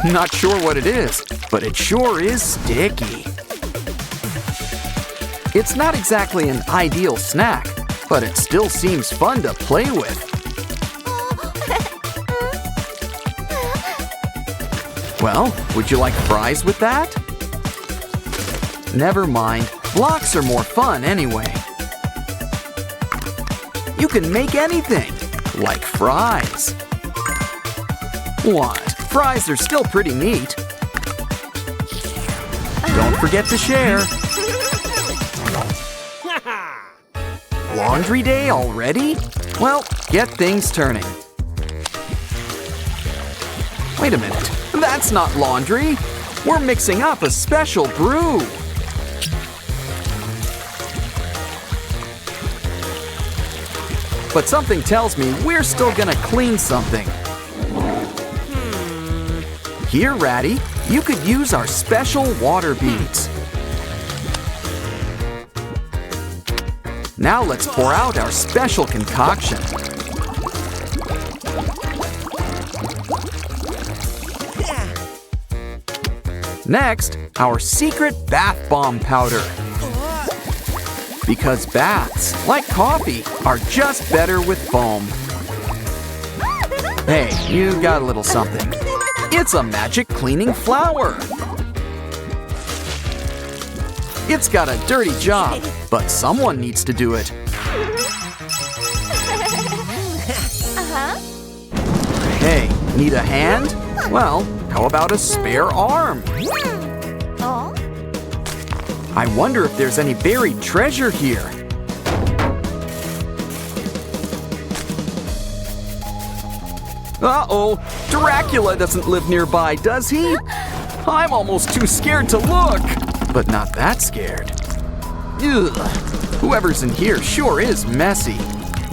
Not sure what it is, but it sure is sticky. It's not exactly an ideal snack, but it still seems fun to play with. Well, would you like fries with that? Never mind, blocks are more fun anyway. You can make anything, like fries. What? Fries are still pretty neat. Don't forget to share. Laundry day already? Well, get things turning. Wait a minute, that's not laundry. We're mixing up a special brew. But something tells me we're still gonna clean something. Here, Ratty, you could use our special water beads. Now let's pour out our special concoction. Next, our secret bath bomb powder. Because baths, like coffee, are just better with foam. Hey, you got a little something. It's a magic cleaning flower. It's got a dirty job, but someone needs to do it. Hey, need a hand? Well, how about a spare arm? I wonder if there's any buried treasure here. Uh-oh, Dracula doesn't live nearby, does he? I'm almost too scared to look, but not that scared. Ugh, whoever's in here sure is messy.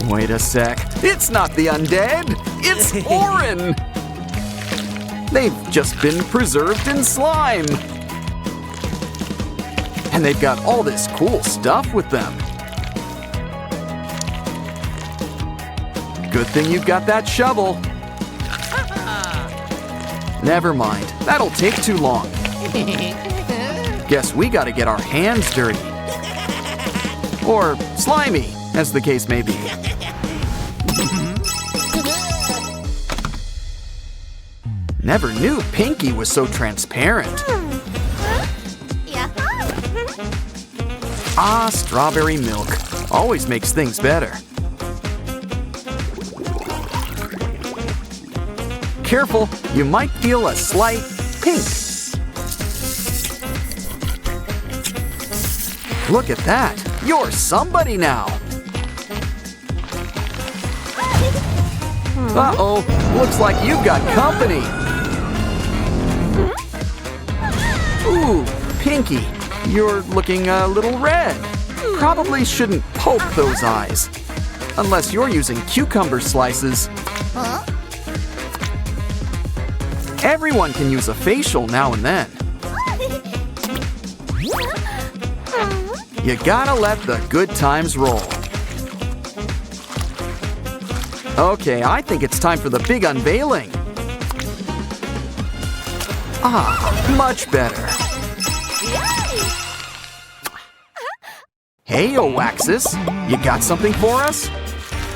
Wait a sec, it's not the undead, it's Orin! They've just been preserved in slime. And they've got all this cool stuff with them. Good thing you've got that shovel. Never mind, that'll take too long. Guess we gotta get our hands dirty. Or slimy, as the case may be. Never knew Pinky was so transparent. Ah, strawberry milk. Always makes things better. Careful, you might feel a slight pink. Look at that, you're somebody now. Uh-oh, looks like you've got company. Ooh, Pinky, you're looking a little red. Probably shouldn't poke those eyes. Unless you're using cucumber slices. Everyone can use a facial now and then. You gotta let the good times roll. Okay, I think it's time for the big unveiling. Ah, much better. Hey, Oaxis, you got something for us?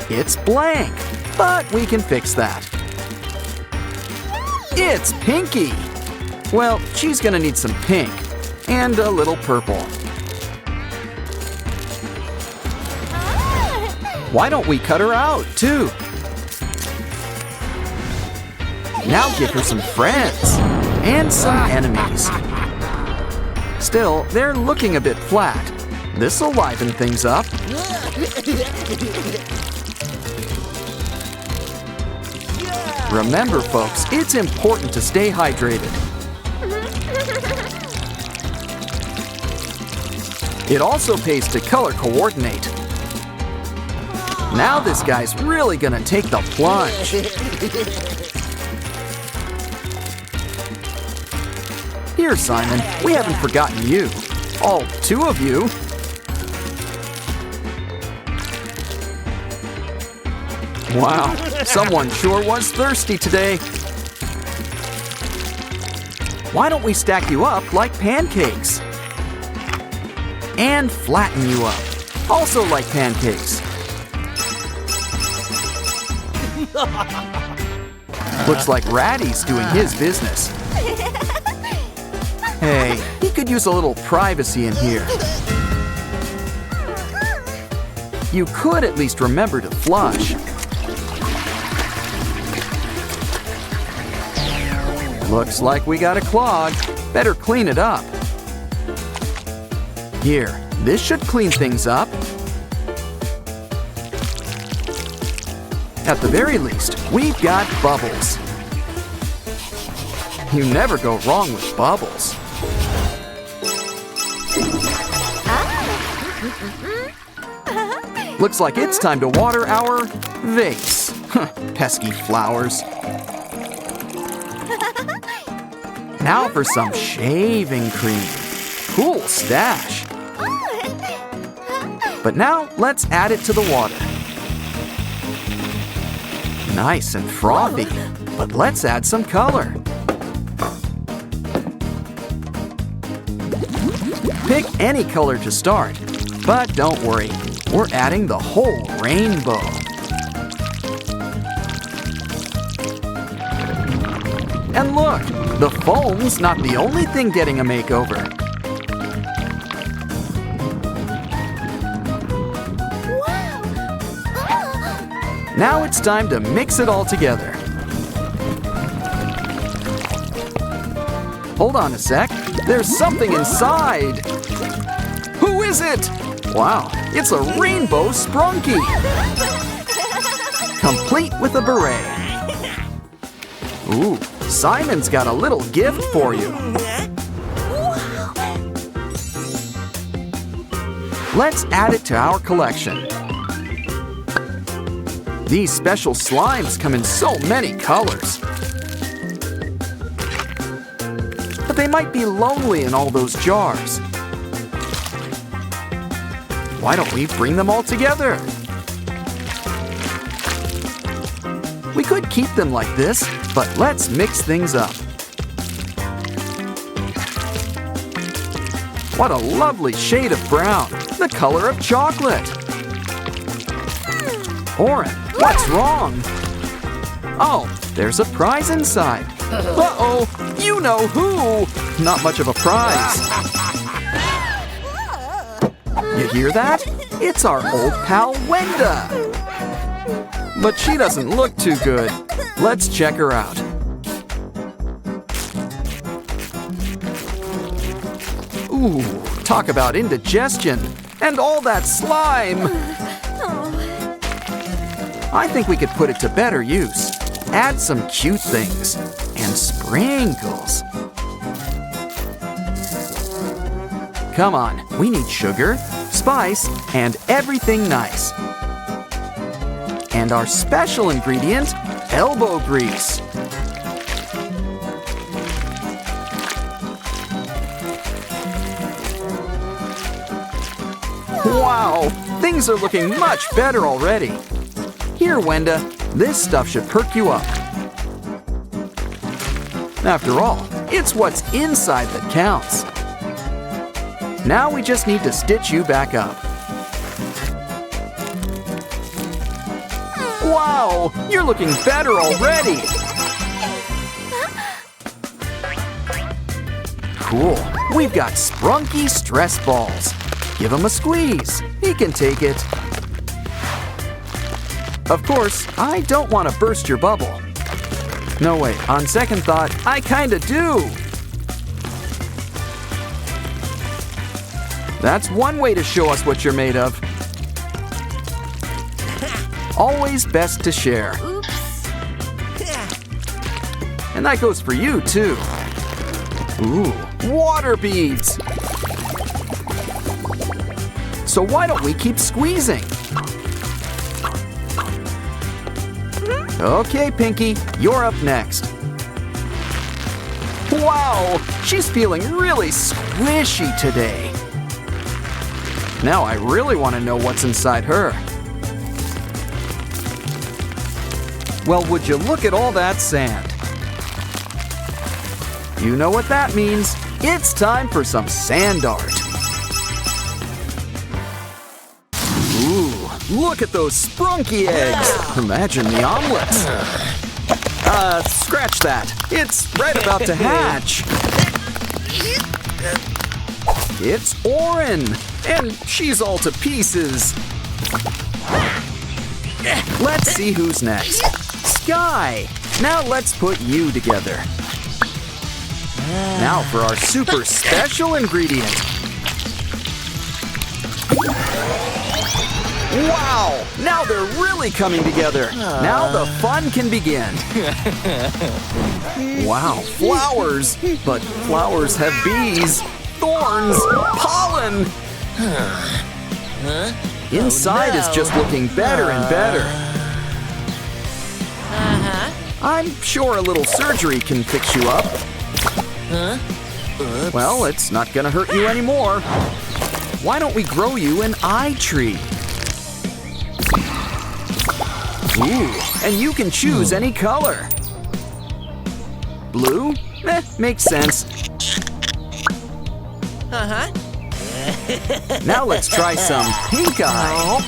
It's blank, but we can fix that. It's Pinky! Well, she's gonna need some pink and a little purple. Why don't we cut her out, too? Now give her some friends and some enemies. Still, they're looking a bit flat. This'll liven things up. Remember, folks, it's important to stay hydrated. It also pays to color coordinate. Now this guy's really gonna take the plunge. Here, Simon, we haven't forgotten you. All two of you. Wow, someone sure was thirsty today. Why don't we stack you up like pancakes? And flatten you up, also like pancakes. Looks like Ratty's doing his business. Hey, he could use a little privacy in here. You could at least remember to flush. Looks like we got a clog. Better clean it up. Here, this should clean things up. At the very least, we've got bubbles. You never go wrong with bubbles. Looks like it's time to water our vase. Pesky flowers. Now for some shaving cream. Cool stash. But now let's add it to the water. Nice and frothy, but let's add some color. Pick any color to start, but don't worry, we're adding the whole rainbow. And look, the foam's not the only thing getting a makeover. Now it's time to mix it all together. Hold on a sec, there's something inside. Who is it? Wow, it's a rainbow Sprunki. Complete with a beret. Ooh, Simon's got a little gift for you. Let's add it to our collection. These special slimes come in so many colors. But they might be lonely in all those jars. Why don't we bring them all together? We could keep them like this, but let's mix things up. What a lovely shade of brown, the color of chocolate. Oren, what's wrong? Oh, there's a prize inside. Uh-oh, you know who? Not much of a prize. You hear that? It's our old pal Wenda. But she doesn't look too good. Let's check her out. Ooh, talk about indigestion and all that slime. I think we could put it to better use. Add some cute things and sprinkles. Come on, we need sugar, spice, and everything nice. And our special ingredient, elbow grease. Wow, things are looking much better already. Here, Wenda, this stuff should perk you up. After all, it's what's inside that counts. Now we just need to stitch you back up. Wow, you're looking better already. Cool, we've got Sprunki stress balls. Give him a squeeze, he can take it. Of course, I don't want to burst your bubble. No wait, on second thought, I kinda do. That's one way to show us what you're made of. Always best to share. Oops. And that goes for you, too. Ooh, water beads. So why don't we keep squeezing? Okay, Pinky, you're up next. Wow, she's feeling really squishy today. Now I really want to know what's inside her. Well, would you look at all that sand? You know what that means. It's time for some sand art. Ooh, look at those Sprunki eggs. Imagine the omelets. Scratch that. It's right about to hatch. It's Oren, and she's all to pieces. Let's see who's next. Sky. Now let's put you together. Now for our super special ingredient. Wow! Now they're really coming together. Now the fun can begin. Wow, flowers. But flowers have bees, thorns, pollen. Inside is just looking better and better. I'm sure a little surgery can fix you up. Well, it's not gonna hurt you anymore. Why don't we grow you an eye tree? Ooh, and you can choose any color. Blue? Makes sense. Now let's try some pink eye.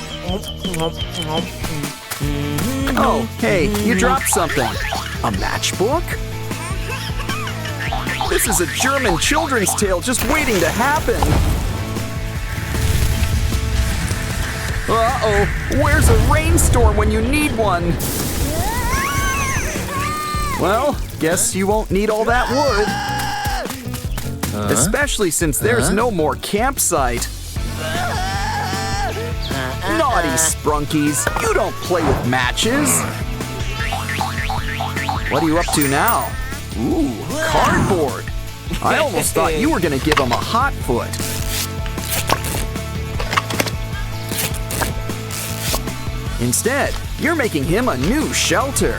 Oh, hey, you dropped something. A matchbook? This is a German children's tale just waiting to happen. Uh-oh, where's a rainstorm when you need one? Well, guess you won't need all that wood. Especially since there's no more campsite. Naughty Sprunkies, you don't play with matches. What are you up to now? Ooh, cardboard. I almost thought you were gonna give him a hot foot. Instead, you're making him a new shelter.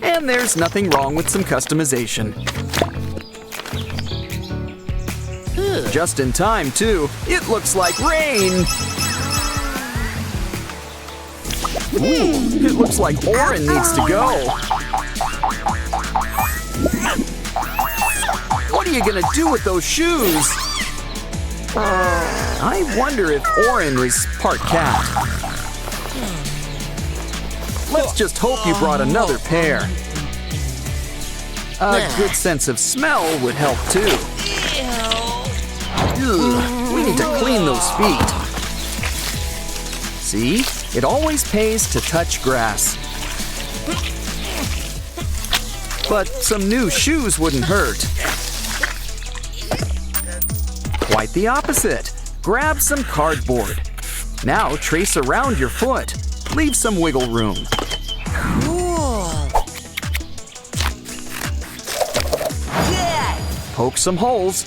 And there's nothing wrong with some customization. Just in time, too. It looks like rain. Ooh, it looks like Oren needs to go. What are you gonna do with those shoes? I wonder if Oren is part cat. Let's just hope you brought another pair. A good sense of smell would help too. Ugh, we need to clean those feet. See? It always pays to touch grass. But some new shoes wouldn't hurt. Quite the opposite. Grab some cardboard. Now trace around your foot. Leave some wiggle room. Cool. Yeah. Poke some holes.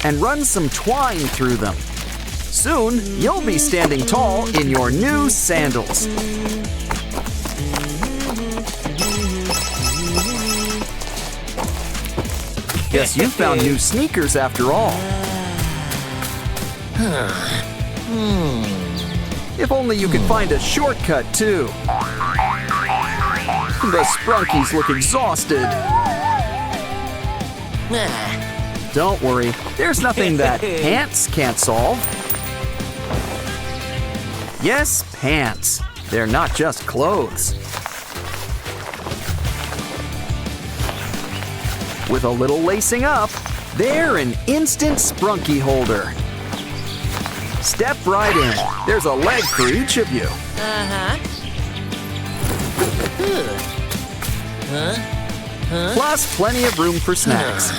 And run some twine through them. Soon, you'll be standing tall in your new sandals. Guess you found new sneakers after all. If only you could find a shortcut, too. The Sprunkies look exhausted. Don't worry, there's nothing that pants can't solve. Yes, pants. They're not just clothes. With a little lacing up, they're an instant Sprunky holder. Step right in. There's a leg for each of you. Plus plenty of room for snacks.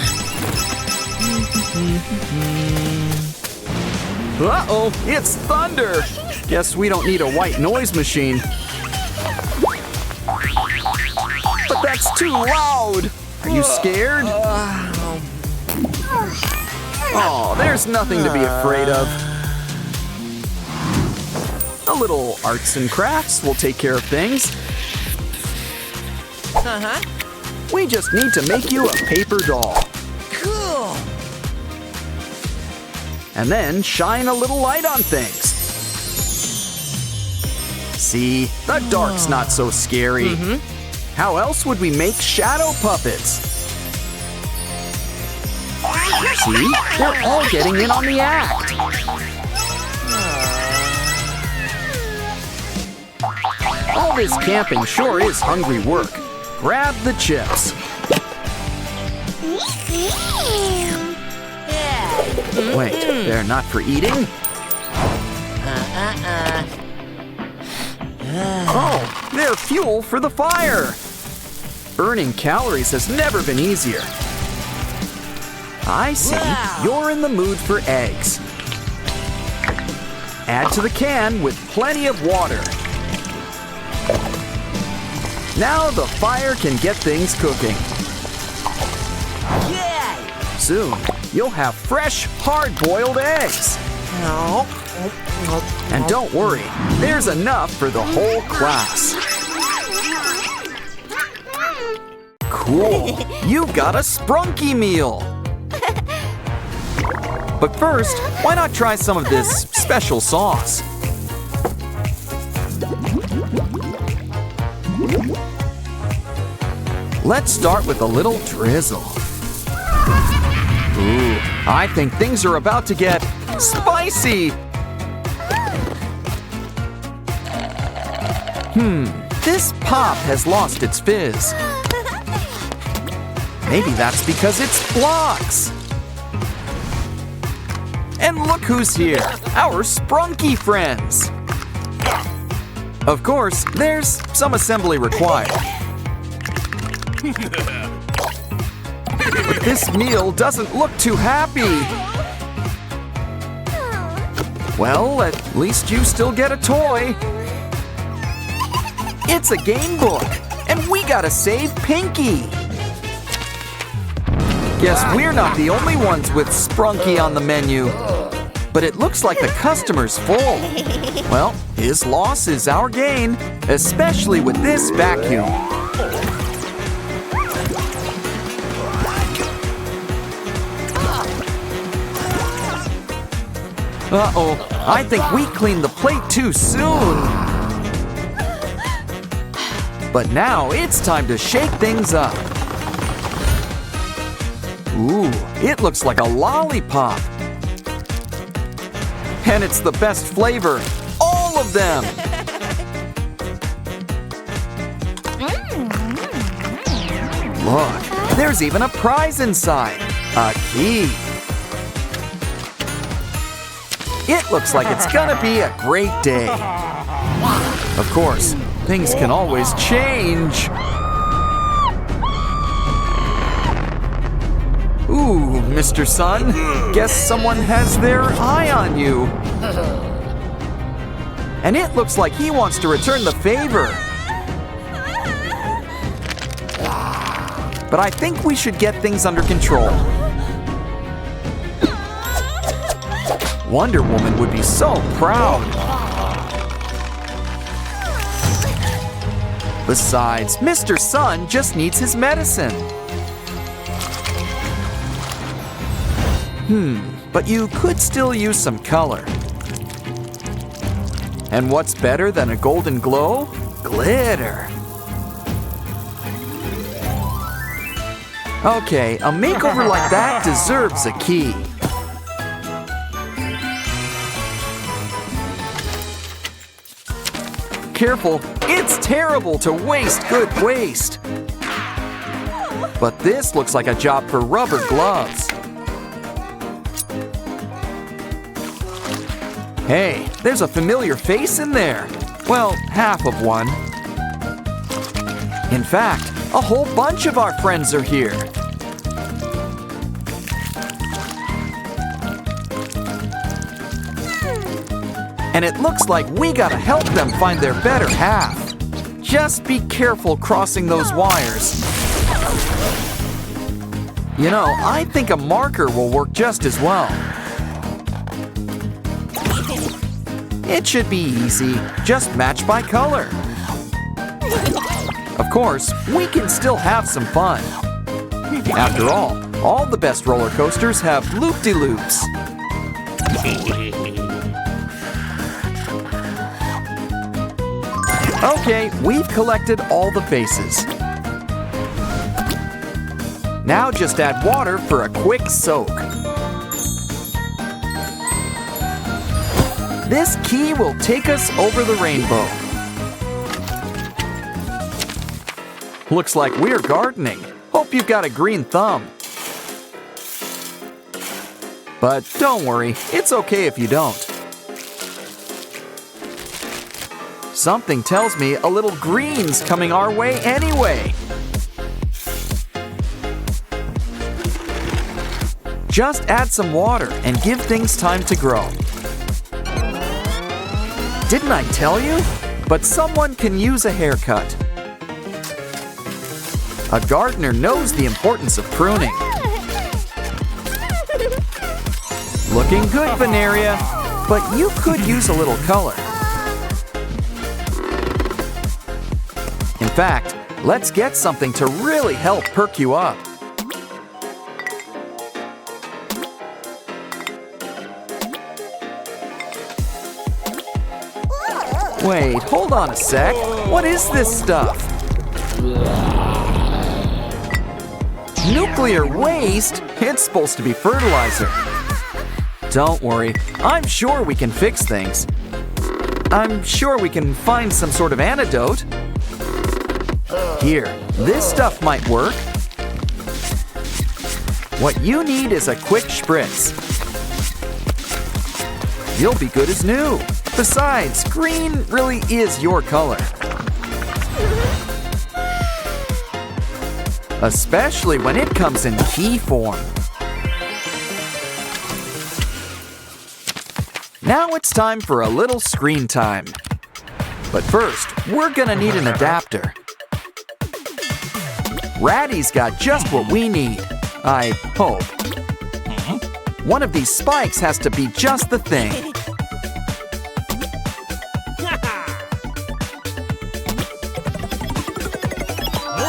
Uh-oh, it's thunder. Guess we don't need a white noise machine. But that's too loud. Are you scared? Oh, there's nothing to be afraid of. A little arts and crafts will take care of things. We just need to make you a paper doll. Cool. And then shine a little light on things. See, the dark's not so scary. How else would we make shadow puppets? See, they're all getting in on the act. All this camping sure is hungry work. Grab the chips. Wait, they're not for eating? Oh, they're fuel for the fire. Burning calories has never been easier. I see. Wow. You're in the mood for eggs. Add to the can with plenty of water. Now the fire can get things cooking. Yeah. Soon, you'll have fresh, hard-boiled eggs. And don't worry, there's enough for the whole class. Cool, you've got a Sprunky meal. But first, why not try some of this special sauce? Let's start with a little drizzle. Ooh, I think things are about to get spicy. This pop has lost its fizz. Maybe that's because it's blocks. And look who's here, our Sprunky friends. Of course, there's some assembly required. This meal doesn't look too happy. Well, at least you still get a toy. It's a game book, and we gotta save Pinky. Guess we're not the only ones with Sprunki on the menu. But it looks like the customer's full. Well, his loss is our gain, especially with this vacuum. Uh-oh, I think we cleaned the plate too soon. But now it's time to shake things up. Ooh, it looks like a lollipop. And it's the best flavor, all of them. Look, there's even a prize inside, a key. It looks like it's gonna be a great day. Of course, things can always change. Ooh, Mr. Sun, guess someone has their eye on you. And it looks like he wants to return the favor. But I think we should get things under control. Wonder Woman would be so proud. Besides, Mr. Sun just needs his medicine. But you could still use some color. And what's better than a golden glow? Glitter. Okay, a makeover like that deserves a key. Careful, it's terrible to waste good waste. But this looks like a job for rubber gloves. Hey, there's a familiar face in there. Well, half of one. In fact, a whole bunch of our friends are here. And it looks like we gotta help them find their better half. Just be careful crossing those wires. You know, I think a marker will work just as well. It should be easy, just match by color. Of course, we can still have some fun. After all the best roller coasters have loop-de-loops. Okay, we've collected all the faces. Now just add water for a quick soak. This key will take us over the rainbow. Looks like we're gardening. Hope you've got a green thumb. But don't worry, it's okay if you don't. Something tells me a little green's coming our way anyway. Just add some water and give things time to grow. Didn't I tell you? But someone can use a haircut. A gardener knows the importance of pruning. Looking good, Veneria, but you could use a little color. In fact, let's get something to really help perk you up. Wait, hold on a sec. What is this stuff? Nuclear waste? It's supposed to be fertilizer. Don't worry, I'm sure we can fix things. I'm sure we can find some sort of antidote. Here, this stuff might work. What you need is a quick spritz. You'll be good as new. Besides, green really is your color. Especially when it comes in key form. Now it's time for a little screen time. But first, we're gonna need an adapter. Ratty's got just what we need, I hope. One of these spikes has to be just the thing.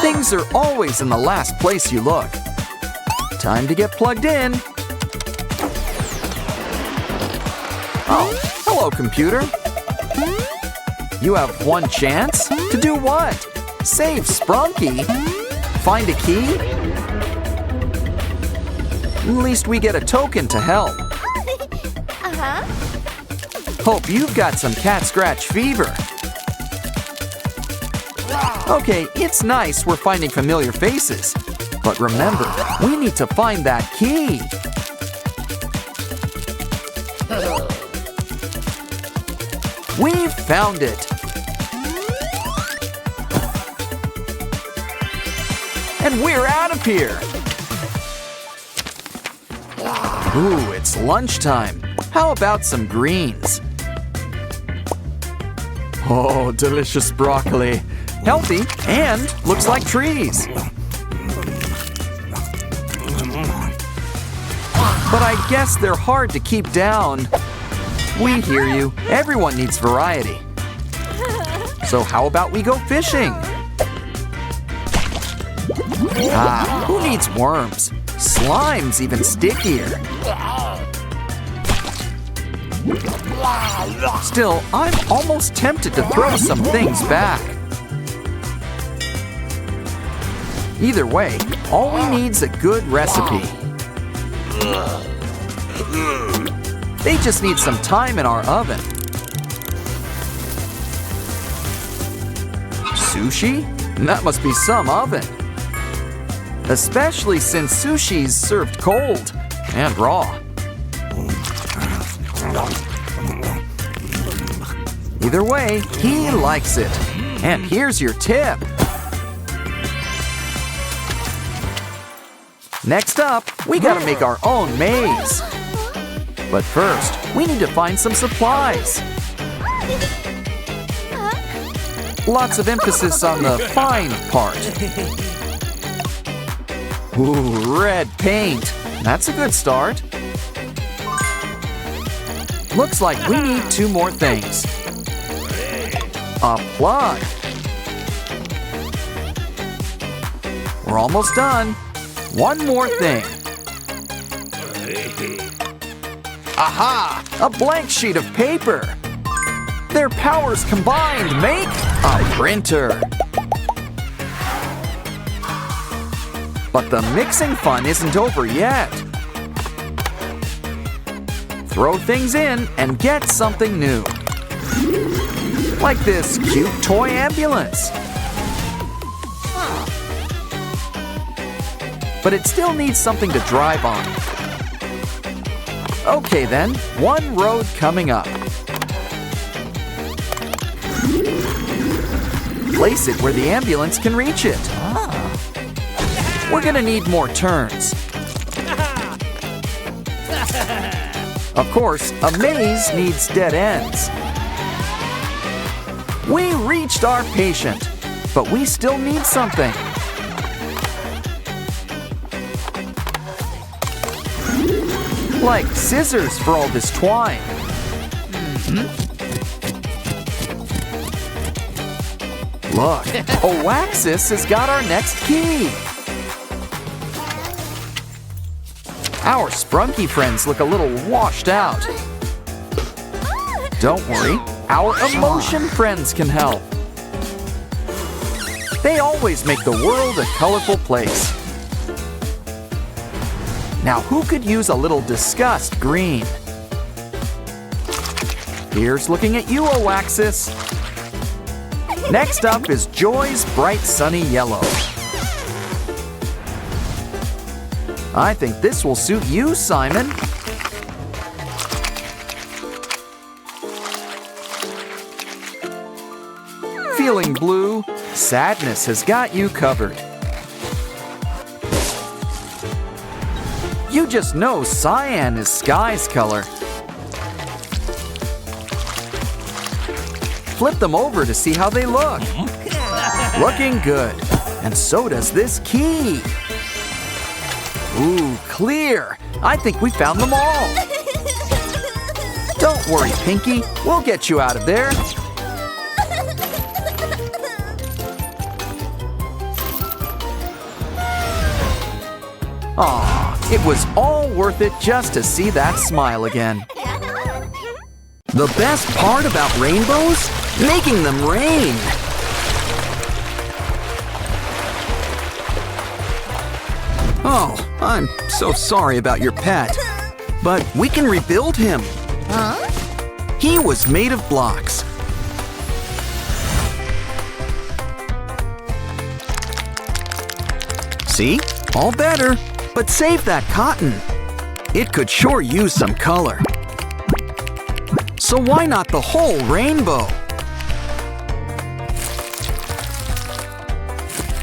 Things are always in the last place you look. Time to get plugged in. Oh, hello, computer. You have one chance? To do what? Save Sprunki? Find a key? At least we get a token to help. Hope you've got some cat scratch fever. Okay, it's nice we're finding familiar faces. But remember, we need to find that key. We've found it. And we're out of here. Ooh, it's lunchtime. How about some greens? Oh, delicious broccoli. Healthy and looks like trees. But I guess they're hard to keep down. We hear you. Everyone needs variety. So how about we go fishing? Ah, who needs worms? Slime's even stickier. Still, I'm almost tempted to throw some things back. Either way, all we need's a good recipe. They just need some time in our oven. Sushi? That must be some oven. Especially since sushi's served cold and raw. Either way, he likes it. And here's your tip. Next up, we gotta make our own maze. But first, we need to find some supplies. Lots of emphasis on the fine part. Ooh, red paint. That's a good start. Looks like we need 2 more things. A plug. We're almost done. One more thing. Aha! A blank sheet of paper. Their powers combined make a printer. But the mixing fun isn't over yet. Throw things in and get something new. Like this cute toy ambulance. But it still needs something to drive on. Okay then, one road coming up. Place it where the ambulance can reach it. We're gonna need more turns. Of course, a maze needs dead ends. We reached our patient, but we still need something. Like scissors for all this twine. Look, Oaxis has got our next key. Our Sprunki friends look a little washed out. Don't worry, our emotion friends can help. They always make the world a colorful place. Now who could use a little disgust green? Here's looking at you, Oaxis. Next up is Joy's bright sunny yellow. I think this will suit you, Simon. Feeling blue? Sadness has got you covered. You just know cyan is sky's color. flip them over to see how they look. Looking good. And so does this key. Ooh, clear. I think we found them all. Don't worry, Pinky. We'll get you out of there. Aw, it was all worth it just to see that smile again. The best part about rainbows? Making them rain. Oh, I'm so sorry about your pet. But we can rebuild him. Huh? He was made of blocks. See? All better. But save that cotton. It could sure use some color. So why not the whole rainbow?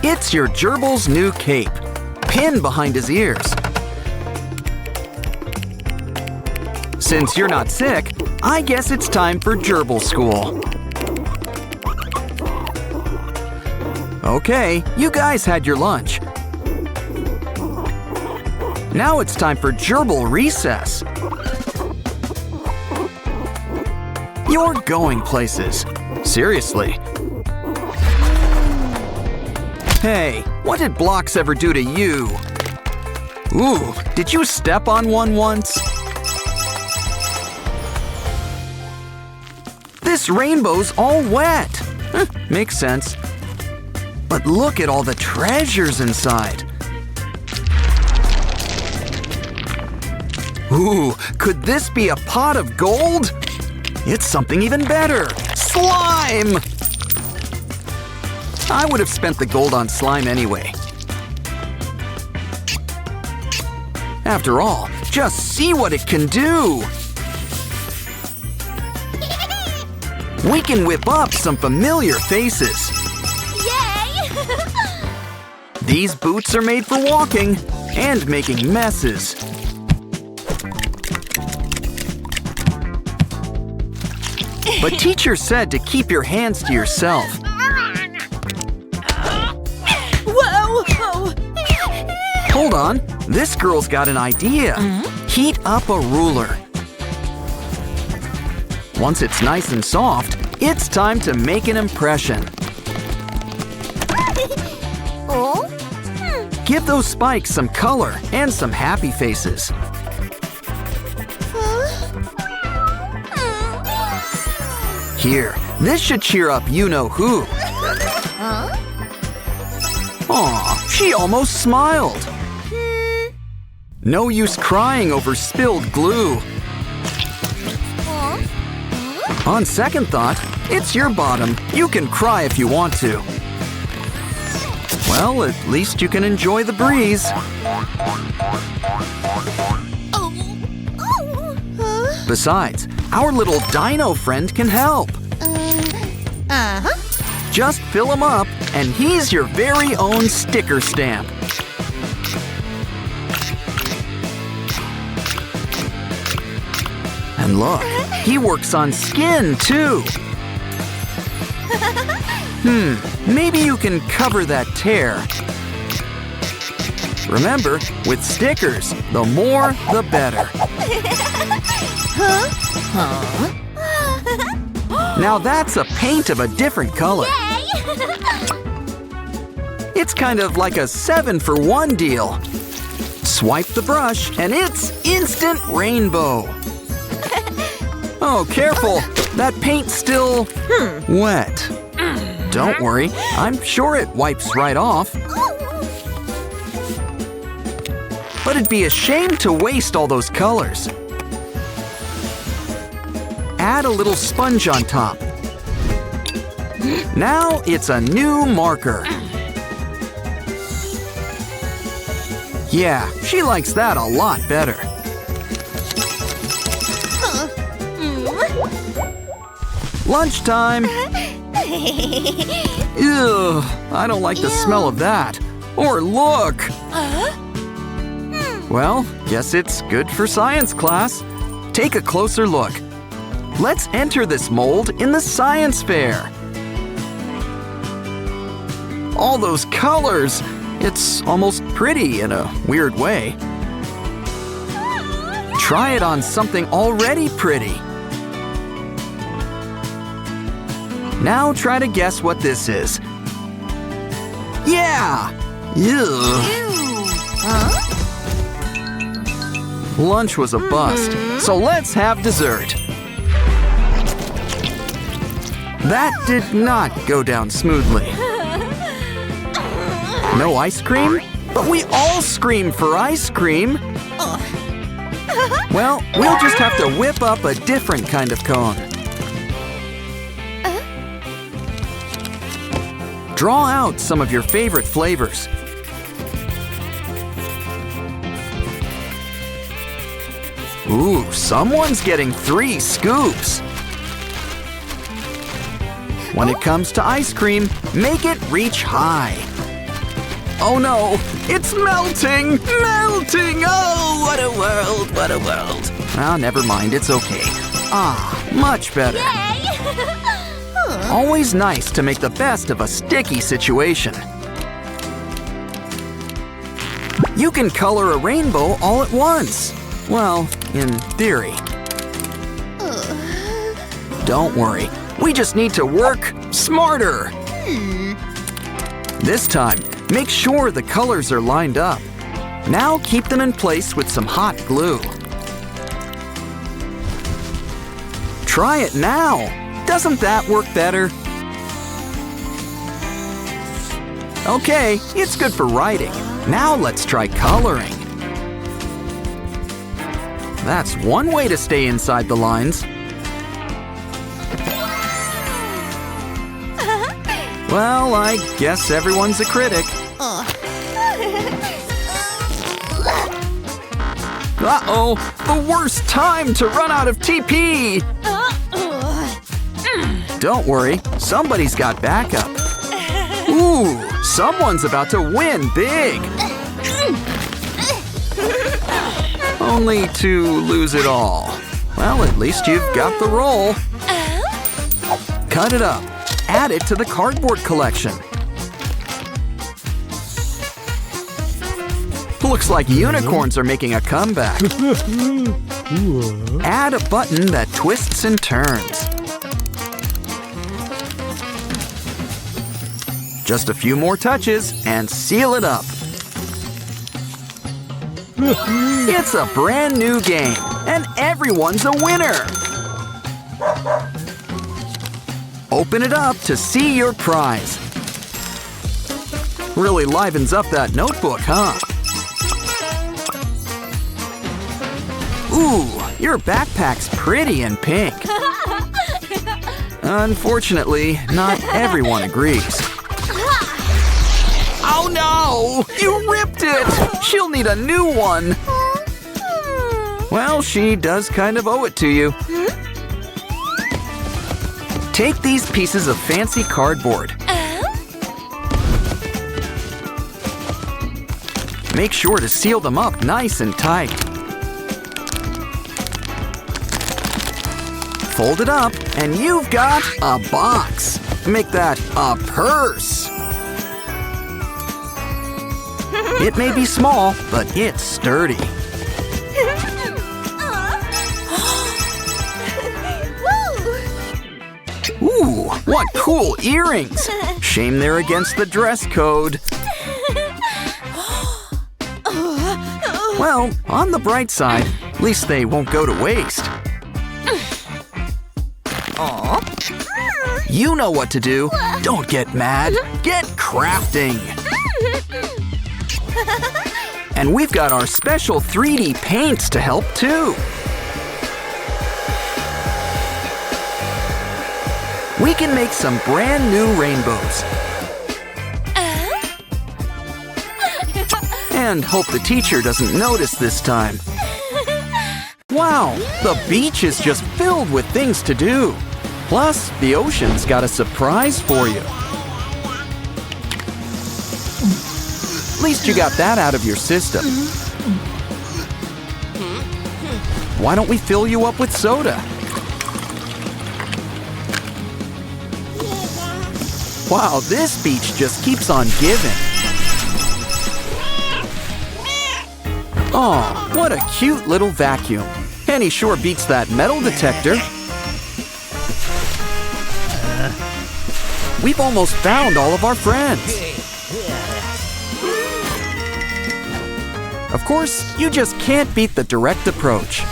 It's your gerbil's new cape. Pin behind his ears. Since you're not sick, I guess it's time for gerbil school. Okay, you guys had your lunch. Now it's time for gerbil recess. You're going places. Seriously. Hey, what did blocks ever do to you? Ooh, did you step on one once? This rainbow's all wet. Makes sense. But look at all the treasures inside. Ooh, could this be a pot of gold? It's something even better. Slime! I would have spent the gold on slime anyway. After all, just see what it can do. We can whip up some familiar faces. Yay! These boots are made for walking and making messes. But teacher said to keep your hands to yourself. Whoa! Hold on, this girl's got an idea. Heat up a ruler. Once it's nice and soft, it's time to make an impression. Oh? Give those spikes some color and some happy faces. Here, this should cheer up you-know-who. Aw, she almost smiled. No use crying over spilled glue. On second thought, it's your bottom. You can cry if you want to. Well, at least you can enjoy the breeze. Besides, our little dino friend can help. Just fill him up, and he's your very own sticker stamp. And look, he works on skin, too. Maybe you can cover that tear. Remember, with stickers, the more, the better. Now that's a paint of a different color. It's kind of like a 7-for-1 deal. Swipe the brush, and it's instant rainbow. Oh, careful! That paint's still wet. Don't worry, I'm sure it wipes right off. But it'd be a shame to waste all those colors. Add a little sponge on top. Now it's a new marker. Yeah, she likes that a lot better. Lunchtime! Ew, I don't like the smell of that. Or look! Well, guess it's good for science class. Take a closer look. Let's enter this mold in the science fair. All those colors! It's almost pretty in a weird way. Try it on something already pretty. Now try to guess what this is. Yeah! Ew. Lunch was a bust, so let's have dessert. That did not go down smoothly. No ice cream? But we all scream for ice cream. Well, we'll just have to whip up a different kind of cone. Draw out some of your favorite flavors. Ooh, someone's getting 3 scoops. When it comes to ice cream, make it reach high. Oh no, it's melting! Melting! Oh, what a world, what a world. Ah, never mind, it's okay. Ah, much better. Yay! Always nice to make the best of a sticky situation. You can color a rainbow all at once. Well, in theory. Don't worry, we just need to work smarter. This time, make sure the colors are lined up. Now keep them in place with some hot glue. Try it now. Doesn't that work better? Okay, it's good for writing. Now let's try coloring. That's one way to stay inside the lines. Well, I guess everyone's a critic. Uh-oh, the worst time to run out of TP! Don't worry, somebody's got backup. Ooh, someone's about to win big! Only to lose it all. Well, at least you've got the roll. Cut it up. Add it to the cardboard collection. Looks like unicorns are making a comeback. Add a button that twists and turns. Just a few more touches and seal it up. It's a brand new game, and everyone's a winner. Open it up to see your prize. Really livens up that notebook, huh? Ooh, your backpack's pretty and pink. Unfortunately, not everyone agrees. Oh no! You ripped it! She'll need a new one. Well, she does kind of owe it to you. Take these pieces of fancy cardboard. Make sure to seal them up nice and tight. Fold it up, and you've got a box. Make that a purse. It may be small, but it's sturdy. Ooh, what cool earrings! Shame they're against the dress code. Well, on the bright side, at least they won't go to waste. You know what to do. Don't get mad. Get crafting. And we've got our special 3D paints to help too. We can make some brand new rainbows. And hope the teacher doesn't notice this time. Wow, the beach is just filled with things to do. Plus, the ocean's got a surprise for you. At least you got that out of your system. Why don't we fill you up with soda? Wow, this beach just keeps on giving. Aw, what a cute little vacuum. And he sure beats that metal detector. We've almost found all of our friends. Of course, you just can't beat the direct approach.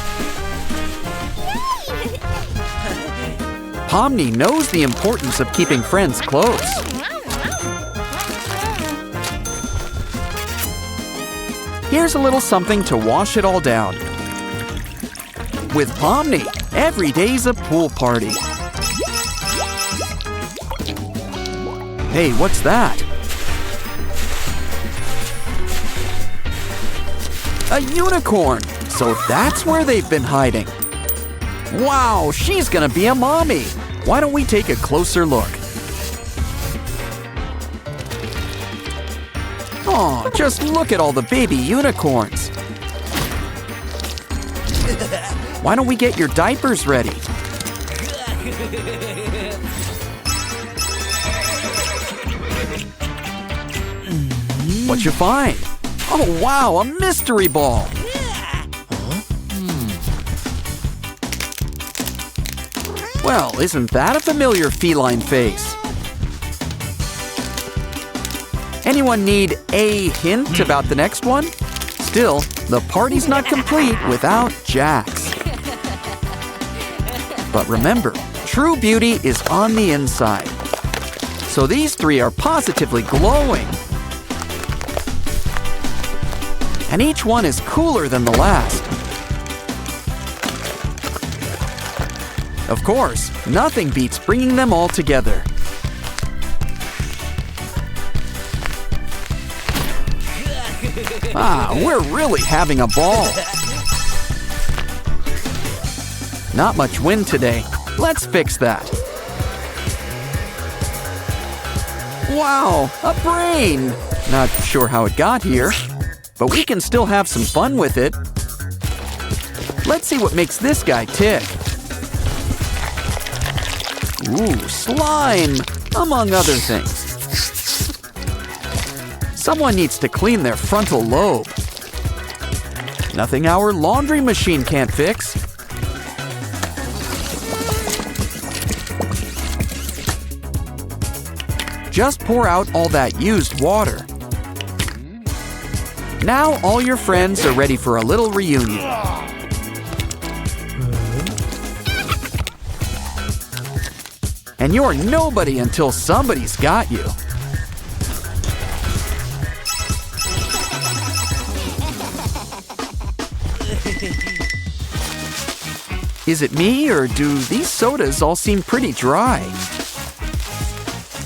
Pomni knows the importance of keeping friends close. Here's a little something to wash it all down. With Pomni, every day's a pool party. Hey, what's that? A unicorn! So that's where they've been hiding. Wow, she's gonna be a mommy! Why don't we take a closer look? Aw, just look at all the baby unicorns. Why don't we get your diapers ready? What'd you find? Oh wow, a mystery ball! Well, isn't that a familiar feline face? Anyone need a hint about the next one? Still, the party's not complete without Jax. But remember, true beauty is on the inside. So these three are positively glowing. And each one is cooler than the last. Of course, nothing beats bringing them all together. Ah, we're really having a ball. Not much wind today. Let's fix that. Wow, a brain! Not sure how it got here, but we can still have some fun with it. Let's see what makes this guy tick. Ooh, slime, among other things. Someone needs to clean their frontal lobe. Nothing our laundry machine can't fix. Just pour out all that used water. Now all your friends are ready for a little reunion. And you're nobody until somebody's got you. Is it me, or do these sodas all seem pretty dry?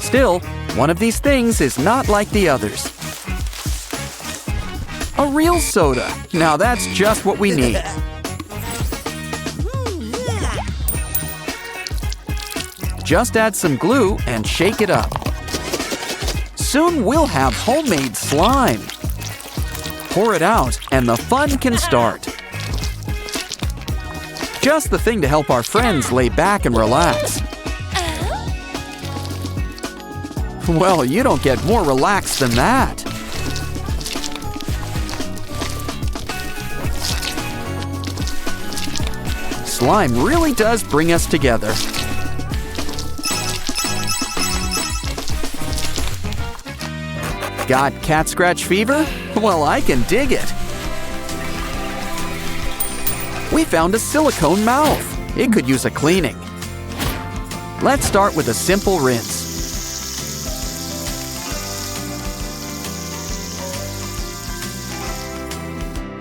Still, one of these things is not like the others. A real soda. Now that's just what we need. Just add some glue and shake it up. Soon we'll have homemade slime. Pour it out and the fun can start. Just the thing to help our friends lay back and relax. Well, you don't get more relaxed than that. Slime really does bring us together. Got cat scratch fever? Well, I can dig it. We found a silicone mouth. It could use a cleaning. Let's start with a simple rinse.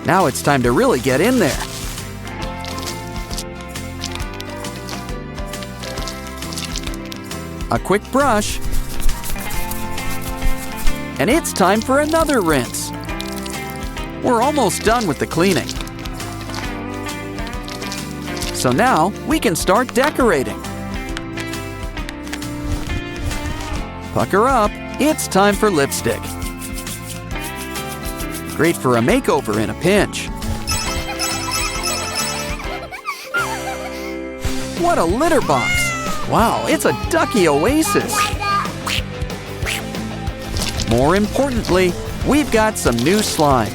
Now it's time to really get in there. A quick brush. And it's time for another rinse. We're almost done with the cleaning. So now we can start decorating. Pucker up, it's time for lipstick. Great for a makeover in a pinch. What a litter box! Wow, it's a ducky oasis. More importantly, we've got some new slime.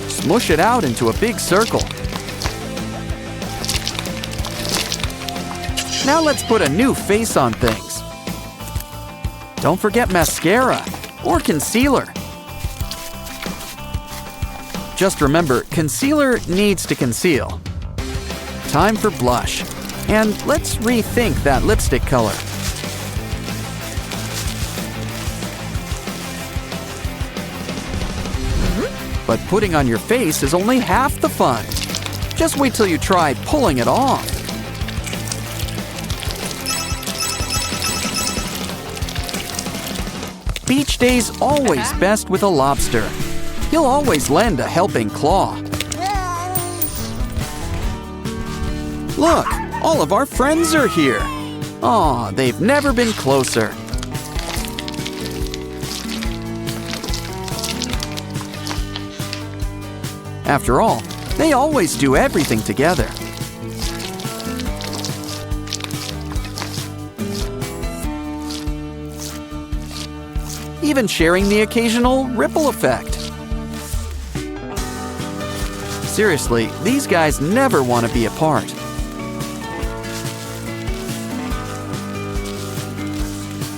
Smush it out into a big circle. Now let's put a new face on things. Don't forget mascara or concealer. Just remember, concealer needs to conceal. Time for blush. And let's rethink that lipstick color. But putting on your face is only half the fun. Just wait till you try pulling it off. Beach day's always best with a lobster. He'll always lend a helping claw. Look, all of our friends are here. Aw, they've never been closer. After all, they always do everything together. Even sharing the occasional ripple effect. Seriously, these guys never want to be apart.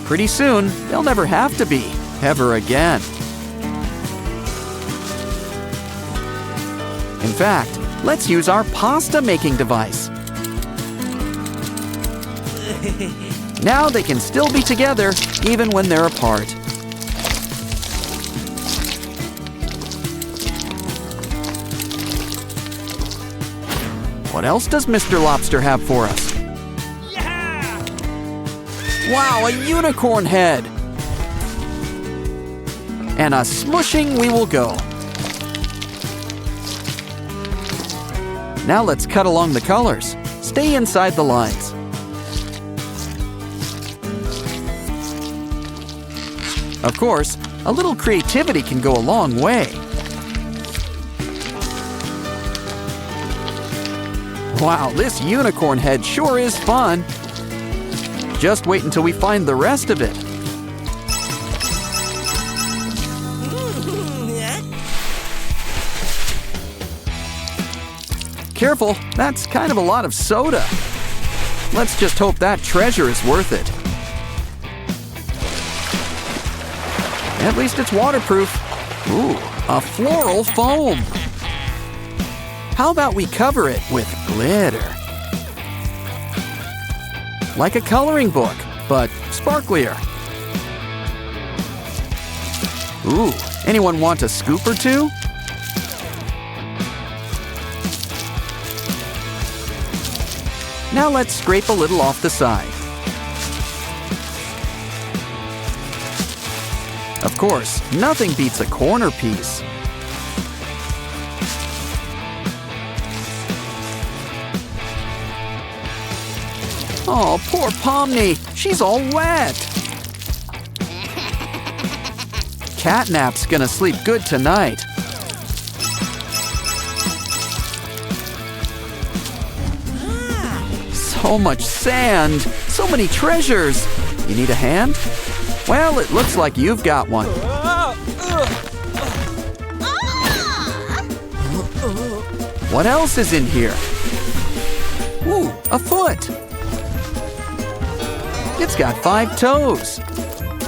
Pretty soon, they'll never have to be, ever again. In fact, let's use our pasta making device. Now they can still be together, even when they're apart. What else does Mr. Lobster have for us? Yeah! Wow, a unicorn head! And a smushing we will go. Now let's cut along the colors. Stay inside the lines. Of course, a little creativity can go a long way. Wow, this unicorn head sure is fun. Just wait until we find the rest of it. Careful, that's kind of a lot of soda. Let's just hope that treasure is worth it. At least it's waterproof. Ooh, a floral foam. How about we cover it with glitter? Like a coloring book, but sparklier. Ooh, anyone want a scoop or two? Now let's scrape a little off the side. Of course, nothing beats a corner piece. Oh, poor Pomni, she's all wet. Catnap's gonna sleep good tonight. So much sand, so many treasures. You need a hand? Well, it looks like you've got one. What else is in here? Ooh, a foot. It's got 5 toes,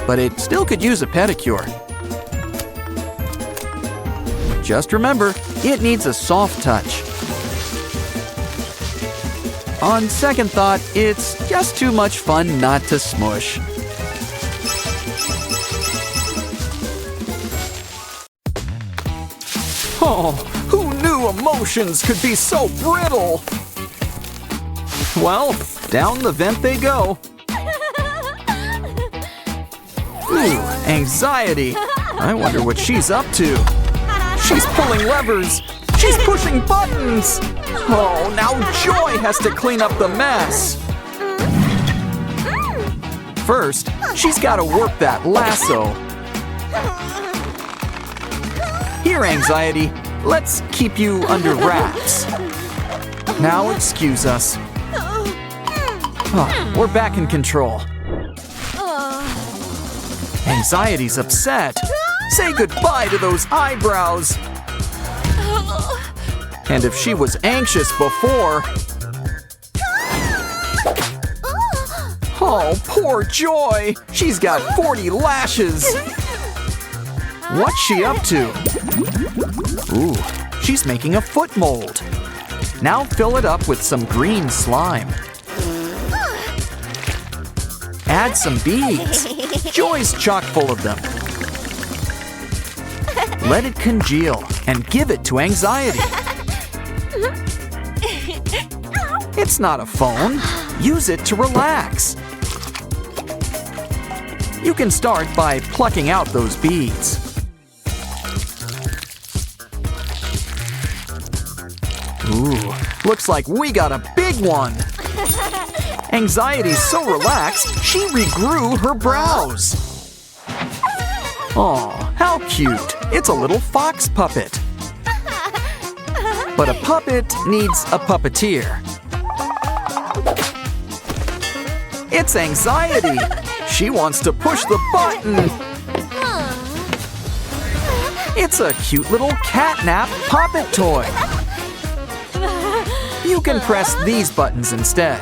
but it still could use a pedicure. Just remember, it needs a soft touch. On second thought, it's just too much fun not to smush. Oh, who knew emotions could be so brittle? Well, down the vent they go. Ooh, anxiety. I wonder what she's up to. She's pulling levers. She's pushing buttons. Oh, now Joy has to clean up the mess. First, she's got to work that lasso. Here, Anxiety, let's keep you under wraps. Now excuse us. Oh, we're back in control. Anxiety's upset. Say goodbye to those eyebrows. And if she was anxious before... Oh, poor Joy! She's got 40 lashes! What's she up to? Ooh, she's making a foot mold. Now fill it up with some green slime. Add some beads. Joy's chock full of them. Let it congeal and give it to Anxiety. It's not a phone. Use it to relax. You can start by plucking out those beads. Ooh, looks like we got a big one. Anxiety's so relaxed, she regrew her brows. Aw, how cute. It's a little fox puppet. But a puppet needs a puppeteer. It's Anxiety. She wants to push the button. It's a cute little catnap puppet toy. You can press these buttons instead.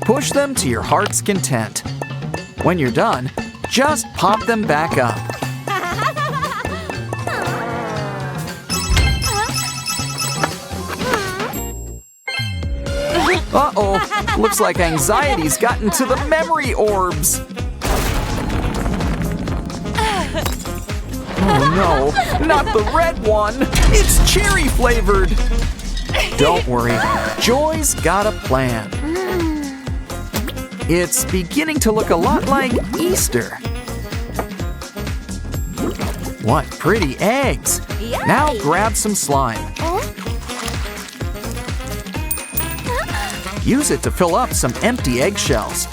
Push them to your heart's content. When you're done, just pop them back up. Uh-oh, looks like Anxiety's gotten to the memory orbs. Oh no, not the red one. It's cherry flavored. Don't worry, Joy's got a plan. It's beginning to look a lot like Easter. What pretty eggs. Now grab some slime. Use it to fill up some empty eggshells.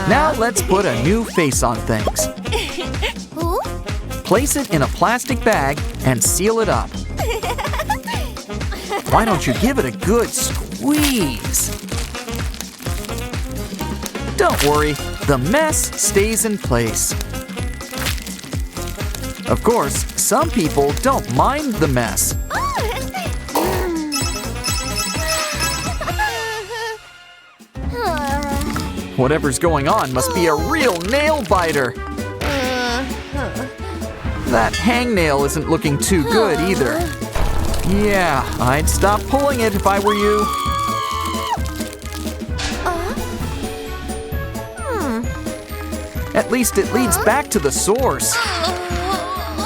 Now let's put a new face on things. Place it in a plastic bag and seal it up. Why don't you give it a good squeeze? Don't worry, the mess stays in place. Of course, some people don't mind the mess. Whatever's going on must be a real nail biter. That hangnail isn't looking too good either. Yeah, I'd stop pulling it if I were you. At least it leads back to the source.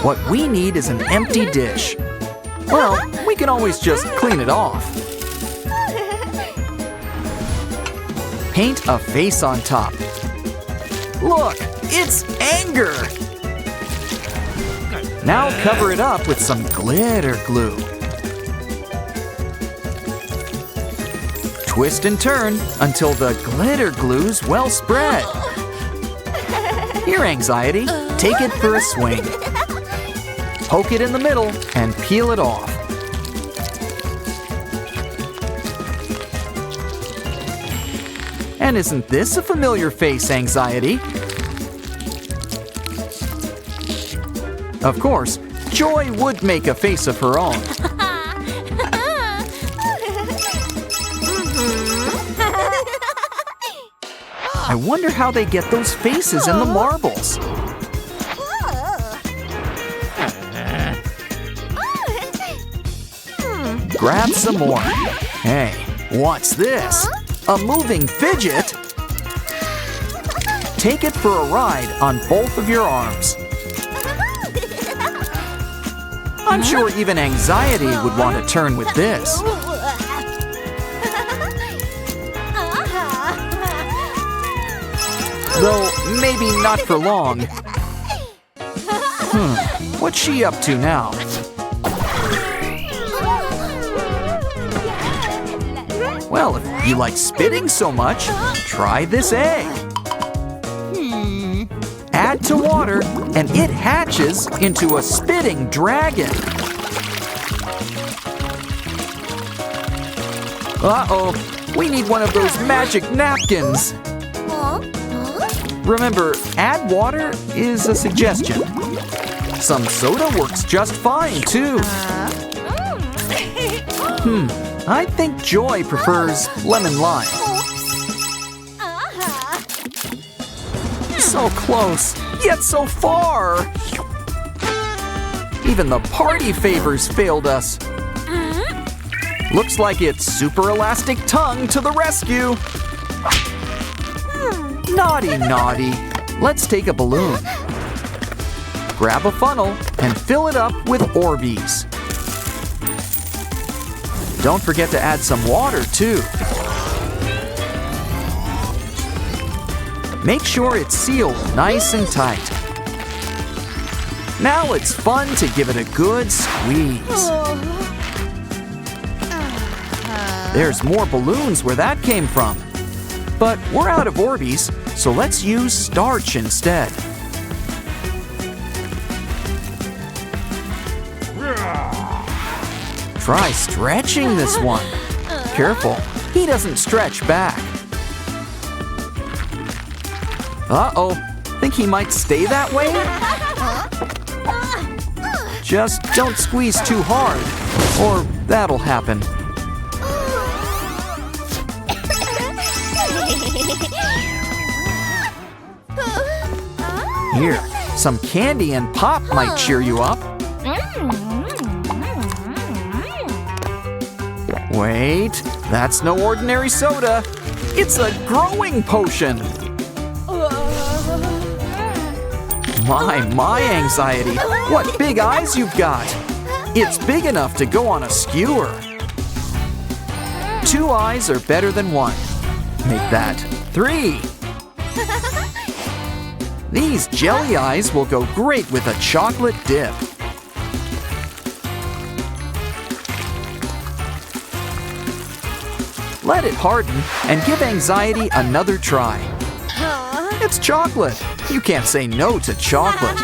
What we need is an empty dish. Well, we can always just clean it off. Paint a face on top. Look, it's anger. Now cover it up with some glitter glue. Twist and turn until the glitter glue's well spread. Here, Anxiety, take it for a swing. Poke it in the middle and peel it off. And isn't this a familiar face, Anxiety? Of course, Joy would make a face of her own. I wonder how they get those faces in the marbles. Grab some more. Hey, what's this? A moving fidget? Take it for a ride on both of your arms. I'm sure even Anxiety would want to turn with this. Though, maybe not for long. What's she up to now? Well, if you like spitting so much, try this egg. Add to water, and it hatches into a spitting dragon. Uh-oh, we need one of those magic napkins. Remember, add water is a suggestion. Some soda works just fine, too. I think Joy prefers lemon lime. So close, yet so far. Even the party favors failed us. Looks like it's Super Elastic Tongue to the rescue. Naughty, naughty. Let's take a balloon. Grab a funnel and fill it up with Orbeez. Don't forget to add some water, too. Make sure it's sealed nice and tight. Now it's fun to give it a good squeeze. There's more balloons where that came from. But we're out of Orbeez, so let's use starch instead. Try stretching this one. Careful, he doesn't stretch back. Uh-oh, think he might stay that way? Just don't squeeze too hard, or that'll happen. Here, some candy and pop might cheer you up. Wait, that's no ordinary soda. It's a growing potion. My anxiety. What big eyes you've got. It's big enough to go on a skewer. 2 eyes are better than 1. Make that 3. These jelly eyes will go great with a chocolate dip. Let it harden and give anxiety another try. It's chocolate. You can't say no to chocolate.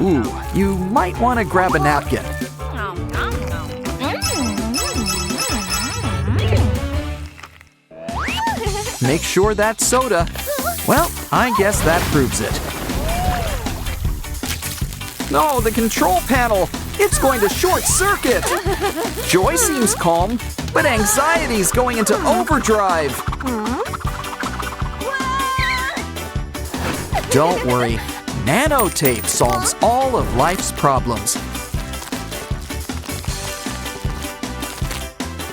Ooh, you might want to grab a napkin. Make sure that's soda. Well, I guess that proves it. No, the control panel! It's going to short circuit! Joy seems calm, but anxiety's going into overdrive. Don't worry, nanotape solves all of life's problems.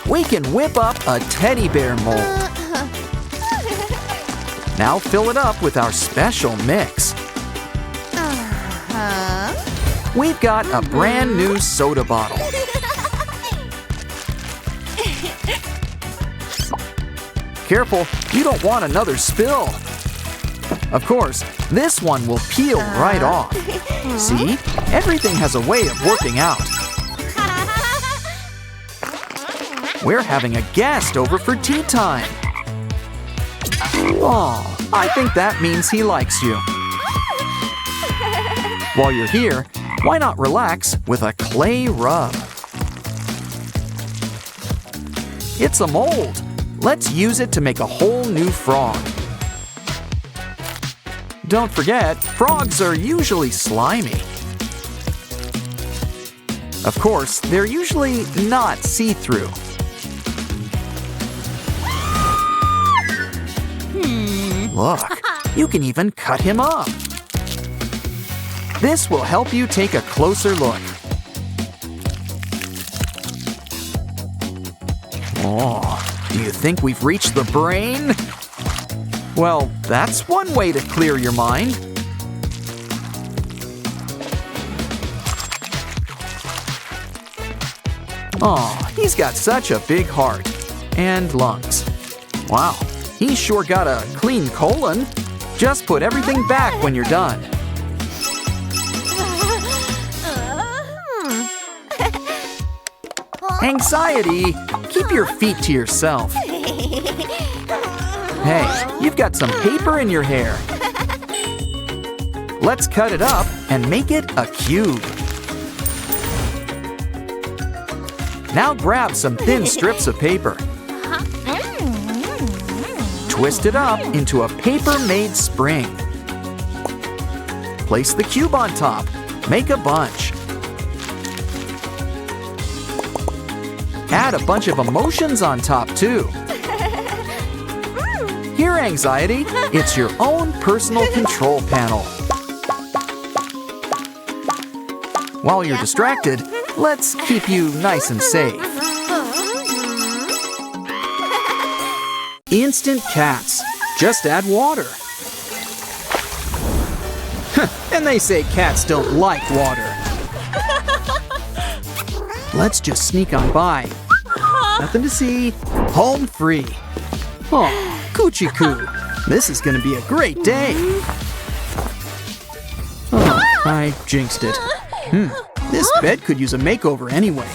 We can whip up a teddy bear mold. Now fill it up with our special mix. We've got a brand new soda bottle. Careful, you don't want another spill. Of course, this one will peel right off. See? Everything has a way of working out. We're having a guest over for tea time. Oh, I think that means he likes you. While you're here, why not relax with a clay rub? It's a mold. Let's use it to make a whole new frog. Don't forget, frogs are usually slimy. Of course, they're usually not see-through. Look, you can even cut him up. This will help you take a closer look. Oh, do you think we've reached the brain? Well, that's one way to clear your mind. Oh, he's got such a big heart. And lungs. Wow, he's sure got a clean colon. Just put everything back when you're done. Anxiety, keep your feet to yourself. Hey, you've got some paper in your hair. Let's cut it up and make it a cube. Now grab some thin strips of paper. Twist it up into a paper-made spring. Place the cube on top. Make a bunch. Add a bunch of emotions on top, too. Here, Anxiety, it's your own personal control panel. While you're distracted, let's keep you nice and safe. Instant cats. Just add water. And they say cats don't like water. Let's just sneak on by. Nothing to see. Home free. Oh, coochie coo. This is gonna be a great day. Oh, I jinxed it. This bed could use a makeover anyway.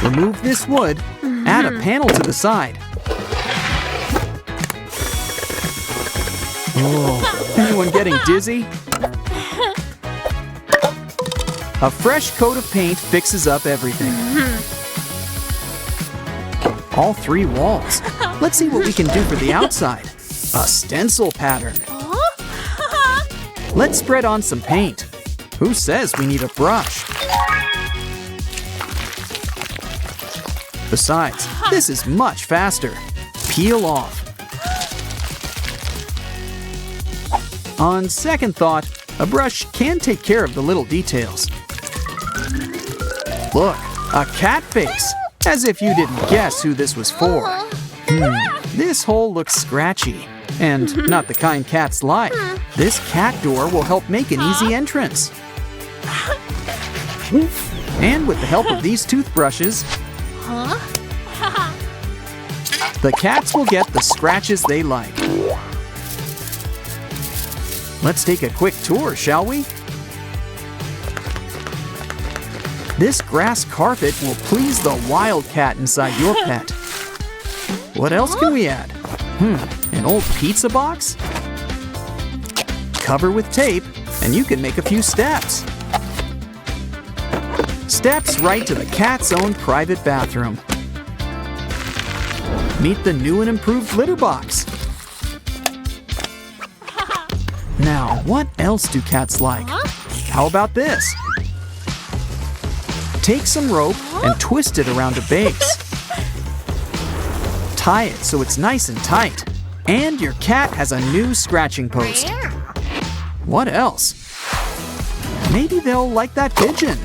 Remove this wood. Add a panel to the side. Oh, anyone getting dizzy? A fresh coat of paint fixes up everything. All 3 walls. Let's see what we can do for the outside. A stencil pattern. Let's spread on some paint. Who says we need a brush? Besides, this is much faster. Peel off. On second thought, a brush can take care of the little details. Look, a cat face. As if you didn't guess who this was for. This hole looks scratchy, and not the kind cats like. This cat door will help make an easy entrance. And with the help of these toothbrushes, the cats will get the scratches they like. Let's take a quick tour, shall we? This grass carpet will please the wildcat inside your pet. What else can we add? An old pizza box? Cover with tape, and you can make a few steps. Steps right to the cat's own private bathroom. Meet the new and improved litter box. Now, what else do cats like? How about this? Take some rope and twist it around a base. Tie it so it's nice and tight. And your cat has a new scratching post. What else? Maybe they'll like that pigeon.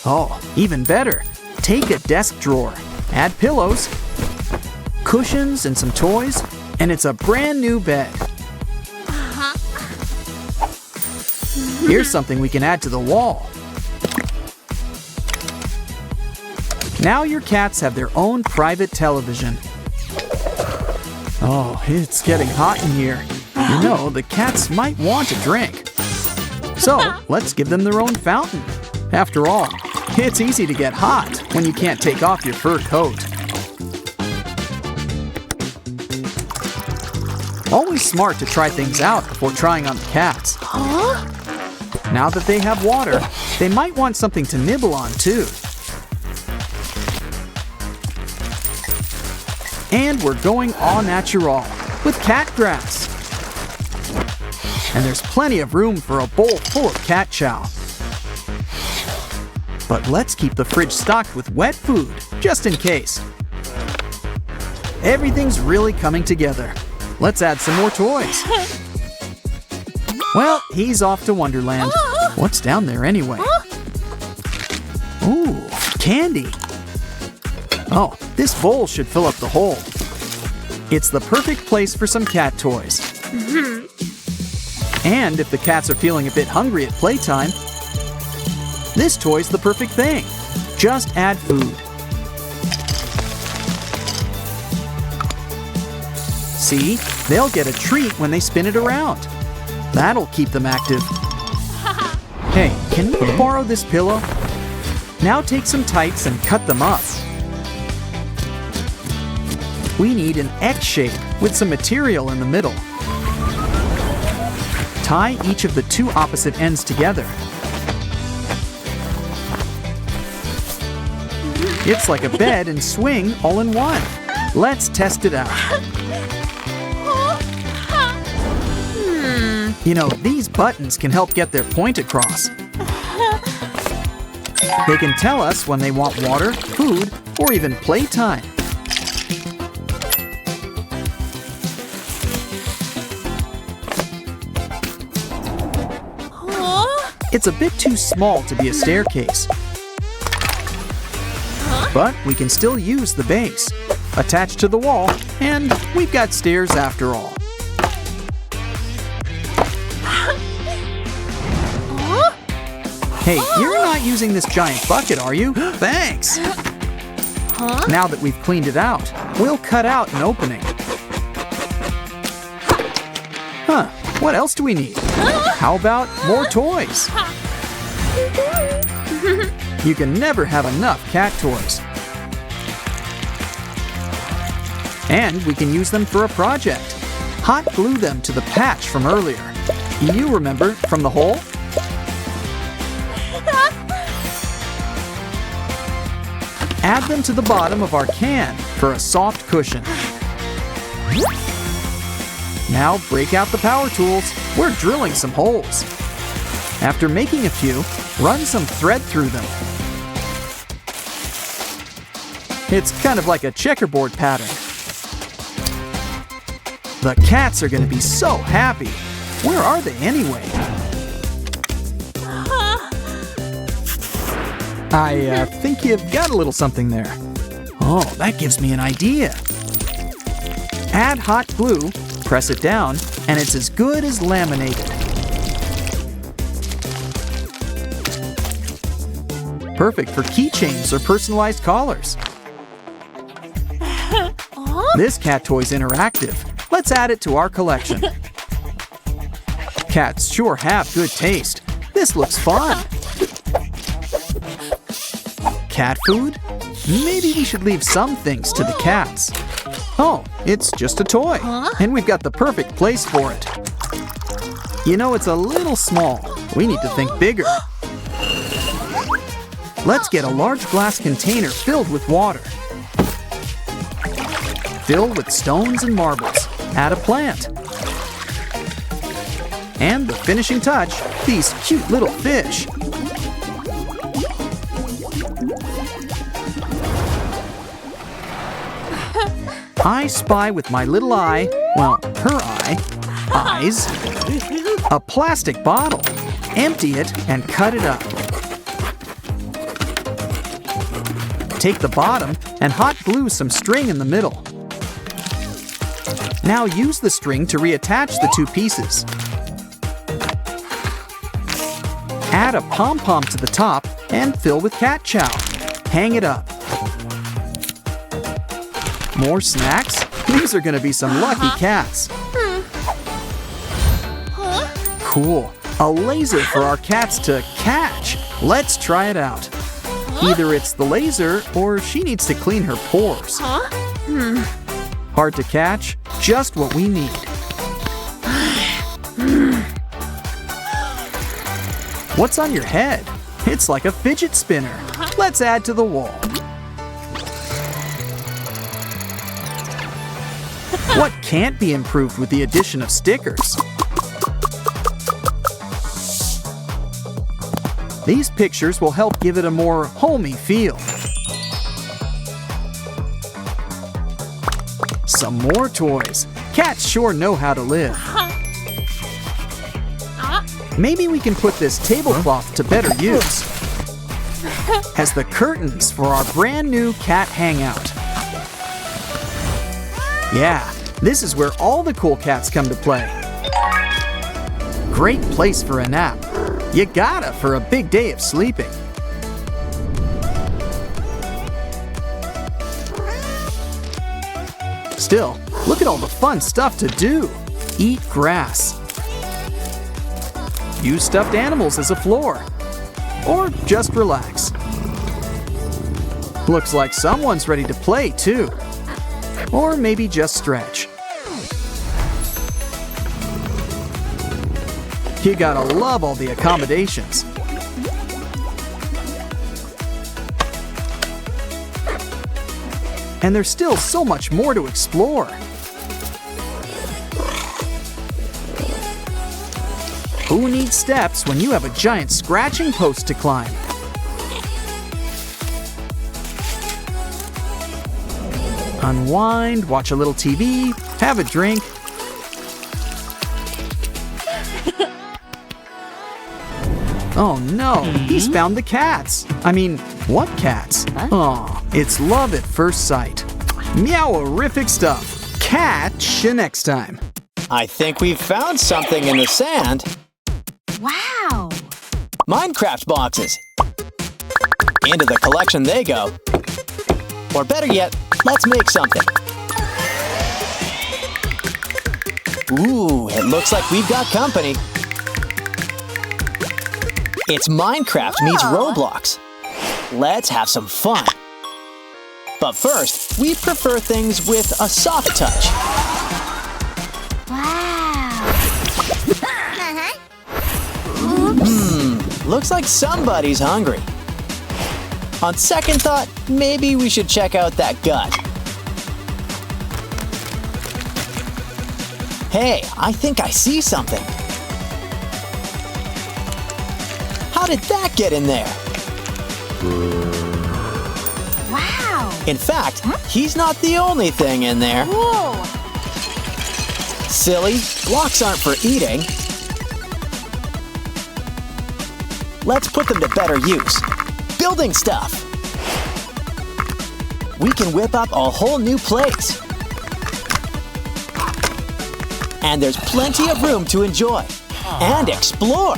Oh, even better. Take a desk drawer, add pillows, cushions, and some toys, and it's a brand new bed. Here's something we can add to the wall. Now your cats have their own private television. Oh, it's getting hot in here. You know, the cats might want a drink. So, let's give them their own fountain. After all, it's easy to get hot when you can't take off your fur coat. Always smart to try things out before trying on the cats. Now that they have water, they might want something to nibble on too. And we're going au natural with cat grass. And there's plenty of room for a bowl full of cat chow. But let's keep the fridge stocked with wet food, just in case. Everything's really coming together. Let's add some more toys. Well, he's off to Wonderland. What's down there anyway? Ooh, candy. Oh, this bowl should fill up the hole. It's the perfect place for some cat toys. And if the cats are feeling a bit hungry at playtime, this toy's the perfect thing. Just add food. See, they'll get a treat when they spin it around. That'll keep them active. Hey, can you borrow this pillow? Now take some tights and cut them up. We need an X shape with some material in the middle. Tie each of the two opposite ends together. It's like a bed and swing all in one. Let's test it out. You know, these buttons can help get their point across. They can tell us when they want water, food, or even playtime. It's a bit too small to be a staircase. But we can still use the base. Attached to the wall, and we've got stairs after all. Hey, you're not using this giant bucket, are you? Thanks! Now that we've cleaned it out, we'll cut out an opening. Huh, what else do we need? How about more toys? You can never have enough cat toys. And we can use them for a project. Hot glue them to the patch from earlier. You remember from the hole? Add them to the bottom of our can for a soft cushion. Now break out the power tools. We're drilling some holes. After making a few, run some thread through them. It's kind of like a checkerboard pattern. The cats are going to be so happy. Where are they anyway? I think you've got a little something there. Oh, that gives me an idea. Add hot glue, press it down, and it's as good as laminated. Perfect for keychains or personalized collars. This cat toy's interactive. Let's add it to our collection. Cats sure have good taste. This looks fun. Cat food? Maybe we should leave some things to the cats. Oh, it's just a toy. And we've got the perfect place for it. You know, it's a little small. We need to think bigger. Let's get a large glass container filled with water. Fill with stones and marbles. Add a plant. And the finishing touch, these cute little fish. I spy with my little eye, well, her eyes, a plastic bottle. Empty it and cut it up. Take the bottom and hot glue some string in the middle. Now use the string to reattach the two pieces. Add a pom-pom to the top and fill with cat chow. Hang it up. More snacks? These are gonna be some lucky cats. Cool, a laser for our cats to catch. Let's try it out. Either it's the laser or she needs to clean her pores. Hard to catch? Just what we need. What's on your head? It's like a fidget spinner. Let's add to the wall. What can't be improved with the addition of stickers? These pictures will help give it a more homey feel. Some more toys. Cats sure know how to live. Maybe we can put this tablecloth to better use as the curtains for our brand new cat hangout. Yeah, this is where all the cool cats come to play. Great place for a nap. You gotta for a big day of sleeping. Still, look at all the fun stuff to do. Eat grass. Use stuffed animals as a floor. Or just relax. Looks like someone's ready to play too. Or maybe just stretch. You gotta love all the accommodations. And there's still so much more to explore. Who needs steps when you have a giant scratching post to climb? Unwind, watch a little TV, have a drink. Oh no, he's found the cats. I mean, what cats? Oh, it's love at first sight. Meow-orific stuff. Catch you next time. I think we've found something in the sand. Wow! Minecraft boxes. Into the collection they go. Or better yet, let's make something. Ooh, it looks like we've got company. It's Minecraft meets Roblox. Let's have some fun. But first, we prefer things with a soft touch. Wow! Looks like somebody's hungry. On second thought, maybe we should check out that gut. Hey, I think I see something. How did that get in there? Wow! In fact, he's not the only thing in there. Whoa! Silly, blocks aren't for eating. Let's put them to better use. Building stuff. We can whip up a whole new place. And there's plenty of room to enjoy and explore.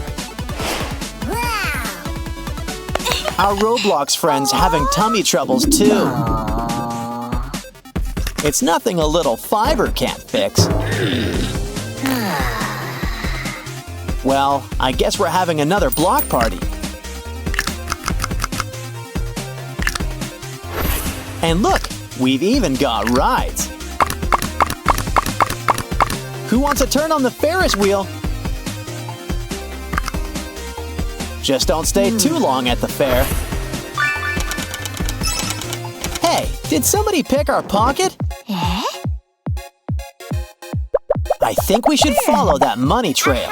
Our Roblox friend's having tummy troubles too. It's nothing a little fiber can't fix. Well, I guess we're having another block party. And look, we've even got rides. Who wants a turn on the Ferris wheel? Just don't stay too long at the fair. Hey, did somebody pick our pocket? Eh? I think we should follow that money trail.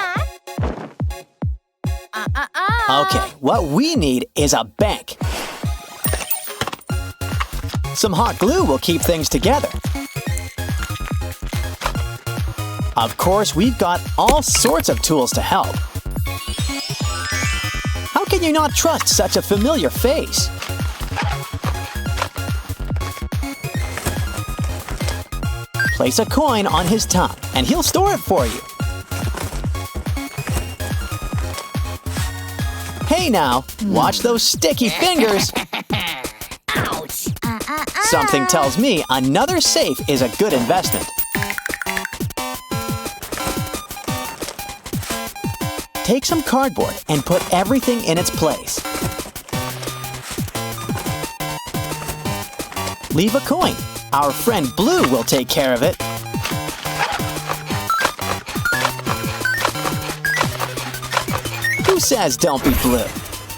Okay, what we need is a bank. Some hot glue will keep things together. Of course, we've got all sorts of tools to help. How can you not trust such a familiar face? Place a coin on his tongue, and he'll store it for you. Hey now, watch those sticky fingers. Something tells me another safe is a good investment. Take some cardboard and put everything in its place. Leave a coin. Our friend Blue will take care of it. Who says don't be Blue?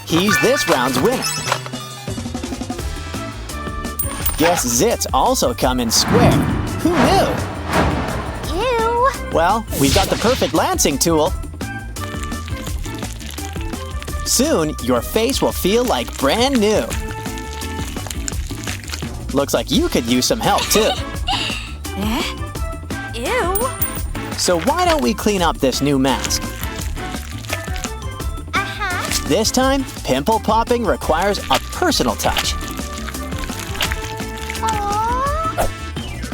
He's this round's winner. Guess zits also come in square. Who knew? Ew! Well, we've got the perfect lancing tool. Soon, your face will feel like brand new. Looks like you could use some help too. Ew! So why don't we clean up this new mask? This time, pimple popping requires a personal touch.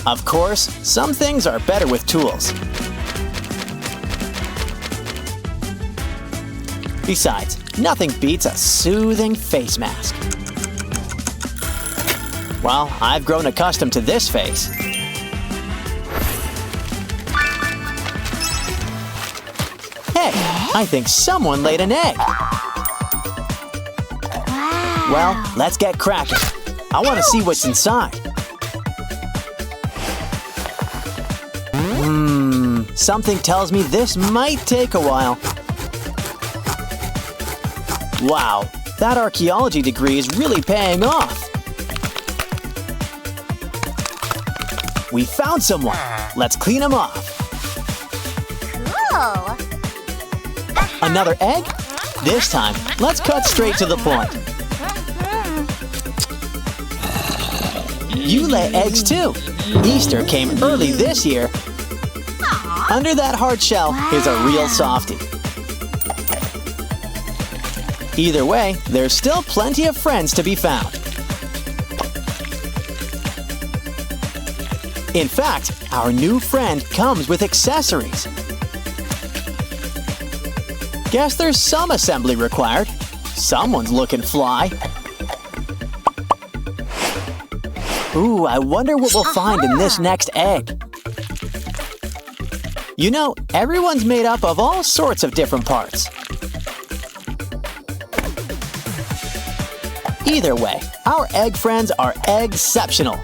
Of course, some things are better with tools. Besides, nothing beats a soothing face mask. Well, I've grown accustomed to this face. Hey, I think someone laid an egg. Wow! Well, let's get cracking. I want to see what's inside. Something tells me this might take a while. Wow, that archaeology degree is really paying off. We found someone. Let's clean him off. Cool. Another egg? This time, let's cut straight to the point. You lay eggs too. Easter came early this year. Under that hard shell is a real softie. Either way, there's still plenty of friends to be found. In fact, our new friend comes with accessories. Guess there's some assembly required. Someone's looking fly. Ooh, I wonder what we'll find in this next egg. You know, everyone's made up of all sorts of different parts. Either way, our egg friends are exceptional.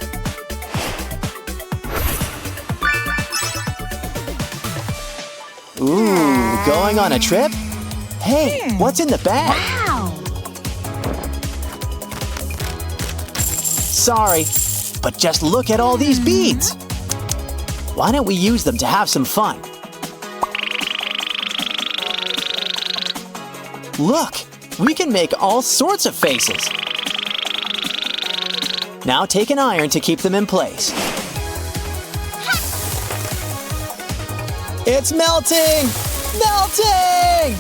Ooh, going on a trip? Hey, what's in the bag? Wow. Sorry, but just look at all these beads. Why don't we use them to have some fun? Look, we can make all sorts of faces. Now take an iron to keep them in place. It's melting! Melting!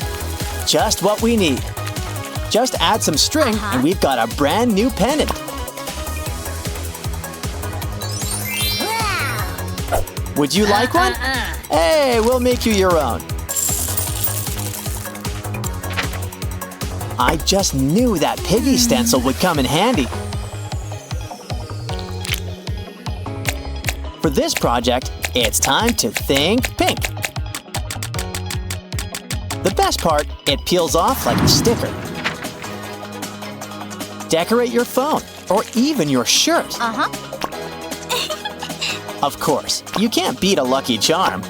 Just what we need. Just add some string and we've got a brand new pendant. Would you like one? Hey, we'll make you your own. I just knew that piggy stencil would come in handy. For this project, it's time to think pink. The best part, it peels off like a sticker. Decorate your phone or even your shirt. Of course, you can't beat a lucky charm.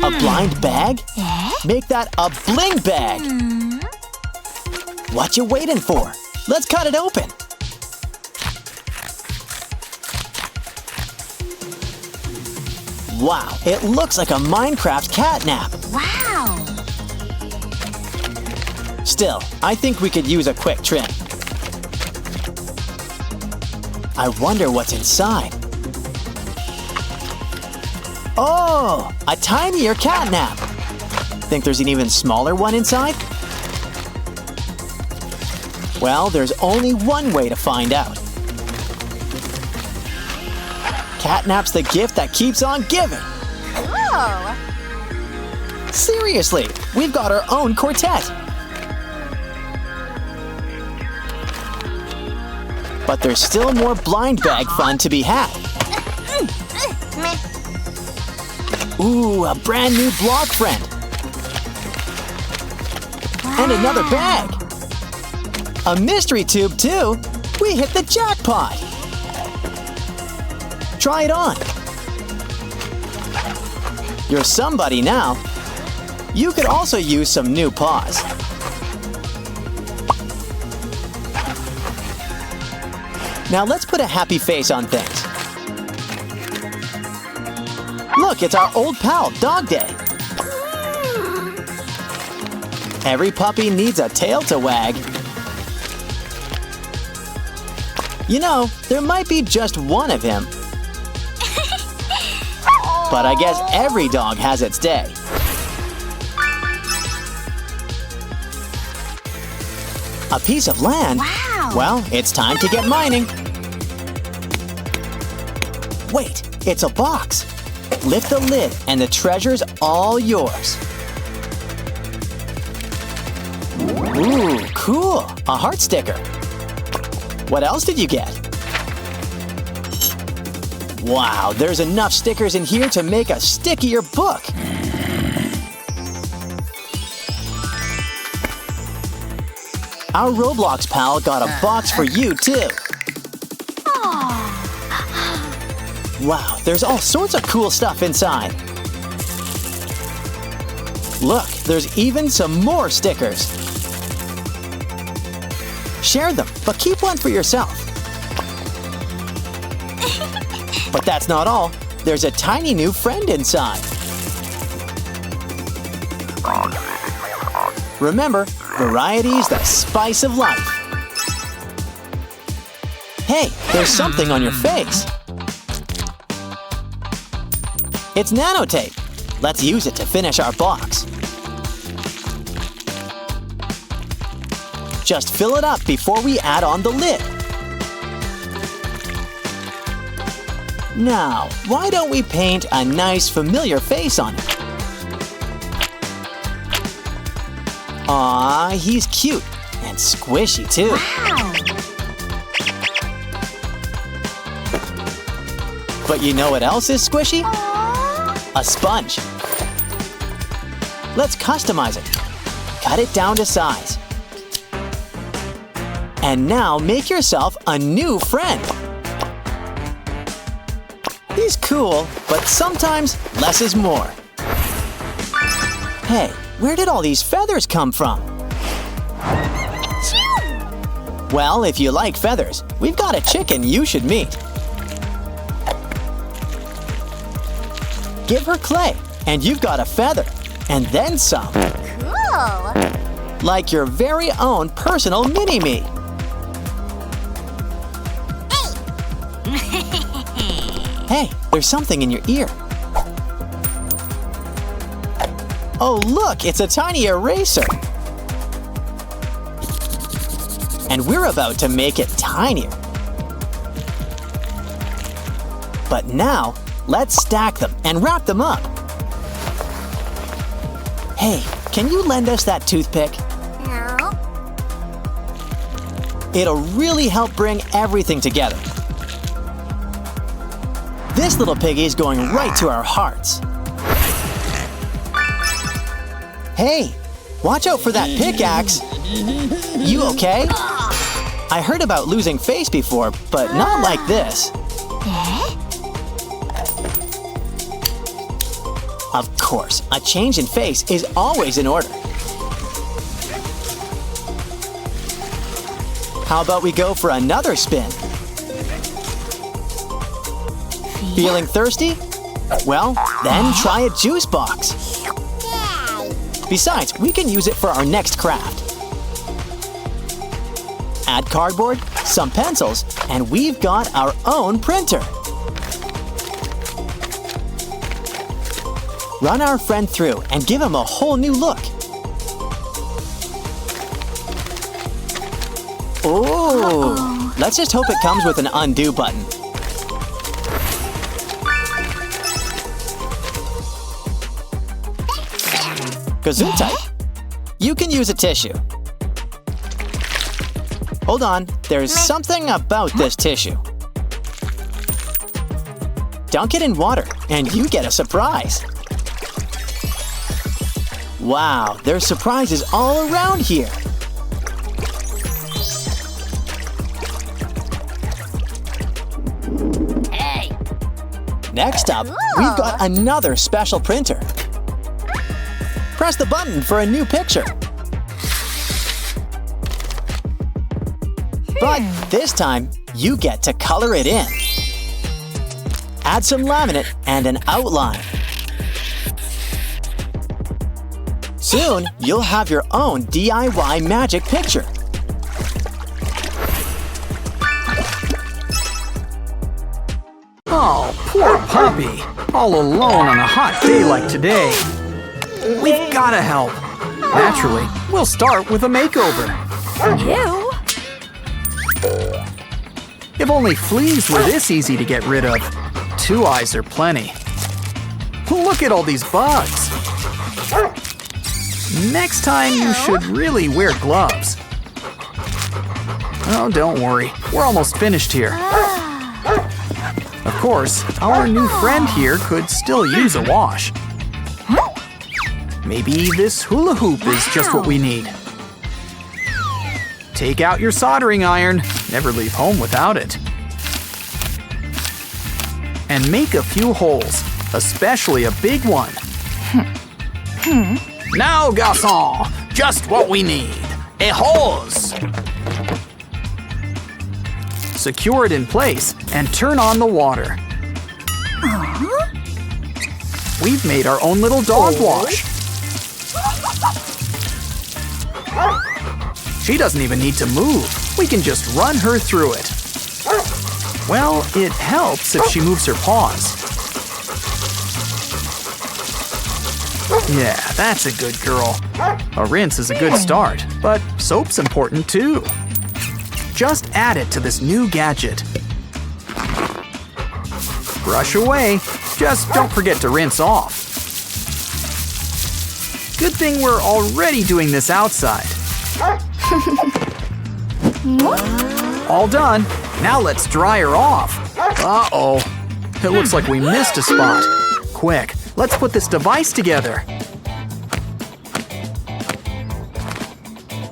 A blind bag? Make that a bling bag. What you waiting for? Let's cut it open. Wow, it looks like a Minecraft catnap. Wow. Still, I think we could use a quick trim. I wonder what's inside. Oh, a tinier catnap. Think there's an even smaller one inside? Well, there's only one way to find out. Catnap's the gift that keeps on giving. Cool. Seriously, we've got our own quartet. But there's still more blind bag fun to be had. Ooh, a brand new block friend. And another bag. A mystery tube too. We hit the jackpot. Try it on. You're somebody now. You could also use some new paws. Now let's put a happy face on things. Look, it's our old pal, Dog Day. Every puppy needs a tail to wag. You know, there might be just one of him. But I guess every dog has its day. A piece of land? Wow. Well, it's time to get mining. Wait, it's a box. Lift the lid and the treasure's all yours. Ooh, cool, a heart sticker. What else did you get? Wow, there's enough stickers in here to make a stickier book. Our Roblox pal got a box for you too. Wow, there's all sorts of cool stuff inside. Look, there's even some more stickers. Share them, but keep one for yourself. But that's not all. There's a tiny new friend inside. Remember, variety's the spice of life. Hey, there's something on your face. It's nanotape. Let's use it to finish our box. Just fill it up before we add on the lid. Now, why don't we paint a nice familiar face on it? Aw, he's cute and squishy too. Wow. But you know what else is squishy? A sponge. Let's customize it. Cut it down to size. And now make yourself a new friend. He's cool, but sometimes less is more. Hey, where did all these feathers come from? Well, if you like feathers, we've got a chicken you should meet. Give her clay, and you've got a feather, and then some. Cool. Like your very own personal mini-me. Hey, there's something in your ear. Oh, look, it's a tiny eraser. And we're about to make it tinier. But now, let's stack them and wrap them up. Hey, can you lend us that toothpick? No. It'll really help bring everything together. This little piggy is going right to our hearts. Hey, watch out for that pickaxe. You okay? I heard about losing face before, but not like this. Of course, a change in face is always in order. How about we go for another spin? Feeling thirsty? Well, then try a juice box. Besides, we can use it for our next craft. Add cardboard, some pencils, and we've got our own printer. Run our friend through and give him a whole new look. Ooh, let's just hope it comes with an undo button. Gesundheit. You can use a tissue. Hold on, there's something about this tissue. Dunk it in water, and you get a surprise. Wow, there's surprises all around here. Hey. Next up, we've got another special printer. Press the button for a new picture. But this time, you get to color it in. Add some laminate and an outline. Soon, you'll have your own DIY magic picture. Oh, poor puppy. All alone on a hot day like today. We've gotta help. Naturally, we'll start with a makeover. Ew. If only fleas were this easy to get rid of. 2 eyes are plenty. Look at all these bugs. Next time you should really wear gloves. Oh, don't worry. We're almost finished here. Of course, our new friend here could still use a wash. Maybe this hula hoop is just what we need. Take out your soldering iron. Never leave home without it. And make a few holes, especially a big one. Now, garçon, just what we need. A hose. Secure it in place and turn on the water. We've made our own little dog wash. She doesn't even need to move. We can just run her through it. Well, it helps if she moves her paws. Yeah, that's a good girl. A rinse is a good start, but soap's important too. Just add it to this new gadget. Brush away. Just don't forget to rinse off. Good thing we're already doing this outside. All done. Now let's dry her off. Uh-oh. It looks like we missed a spot. Quick, let's put this device together.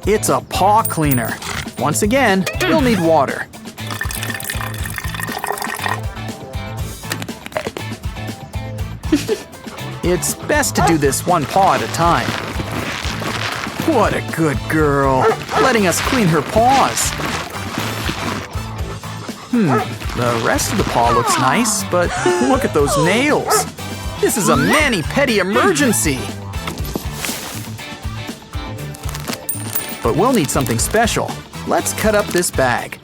It's a paw cleaner. Once again, you'll need water. It's best to do this one paw at a time. What a good girl, letting us clean her paws. The rest of the paw looks nice, but look at those nails. This is a mani-pedi emergency. But we'll need something special. Let's cut up this bag.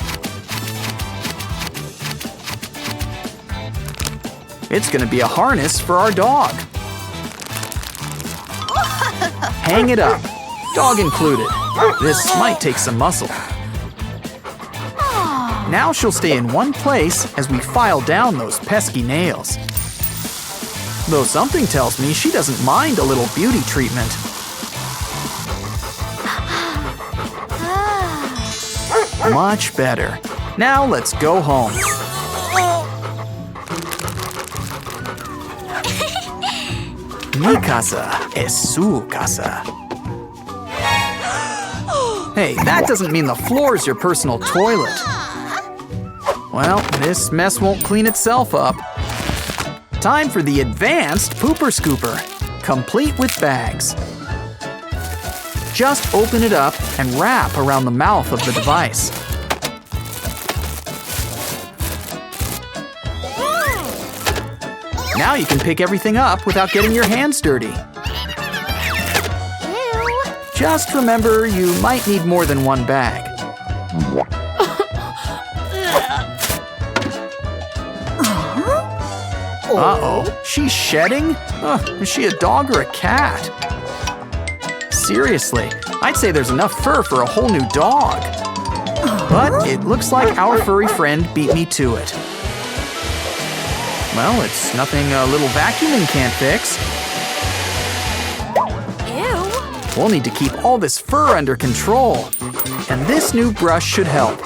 It's gonna be a harness for our dog. Hang it up. Dog included. This might take some muscle. Now she'll stay in one place as we file down those pesky nails. Though something tells me she doesn't mind a little beauty treatment. Much better. Now let's go home. Mi casa es su casa. Hey, that doesn't mean the floor's your personal toilet. Well, this mess won't clean itself up. Time for the advanced pooper scooper, complete with bags. Just open it up and wrap around the mouth of the device. Now you can pick everything up without getting your hands dirty. Just remember, you might need more than one bag. Uh-oh, she's shedding? Is she a dog or a cat? Seriously, I'd say there's enough fur for a whole new dog. But it looks like our furry friend beat me to it. Well, it's nothing a little vacuuming can't fix. Ew. We'll need to keep all this fur under control. And this new brush should help.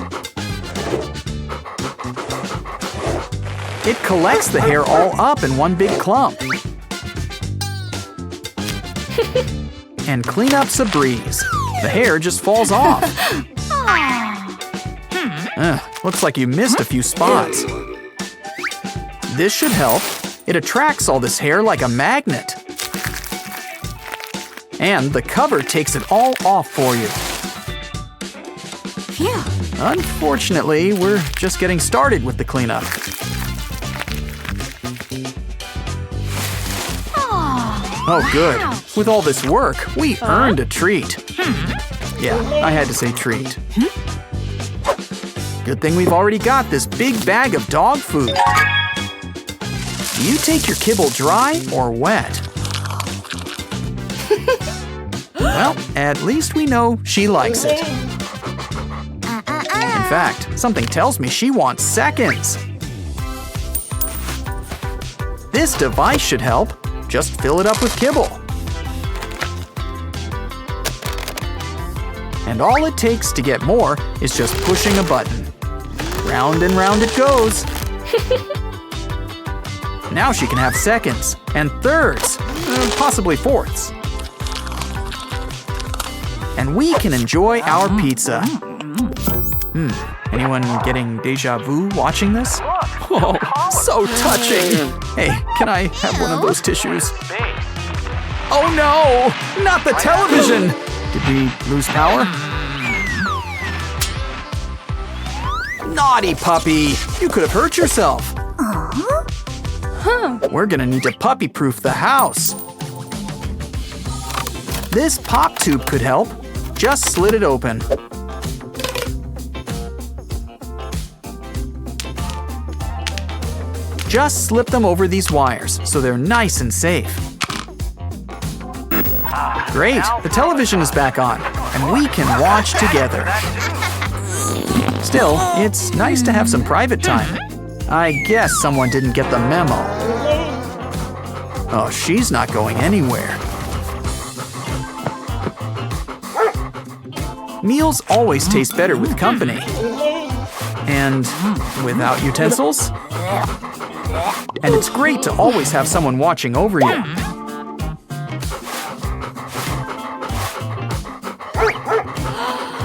It collects the hair all up in one big clump. And cleanup's a breeze. The hair just falls off. Looks like you missed a few spots. This should help. It attracts all this hair like a magnet. And the cover takes it all off for you. Phew. Unfortunately, we're just getting started with the cleanup. Oh, good. With all this work, we earned a treat. Yeah, I had to say treat. Good thing we've already got this big bag of dog food. Do you take your kibble dry or wet? Well, at least we know she likes it. In fact, something tells me she wants seconds. This device should help. Just fill it up with kibble. And all it takes to get more is just pushing a button. Round and round it goes. Now she can have seconds and thirds, possibly fourths. And we can enjoy our pizza. Anyone getting déjà vu watching this? Oh, so touching. Hey, can I have one of those tissues? Oh no! Not the television! Did we lose power? Naughty puppy! You could have hurt yourself. We're gonna need to puppy-proof the house. This pop tube could help. Just slit it open. Just slip them over these wires so they're nice and safe. Great, the television is back on, and we can watch together. Still, it's nice to have some private time. I guess someone didn't get the memo. Oh, she's not going anywhere. Meals always taste better with company. And without utensils? And it's great to always have someone watching over you.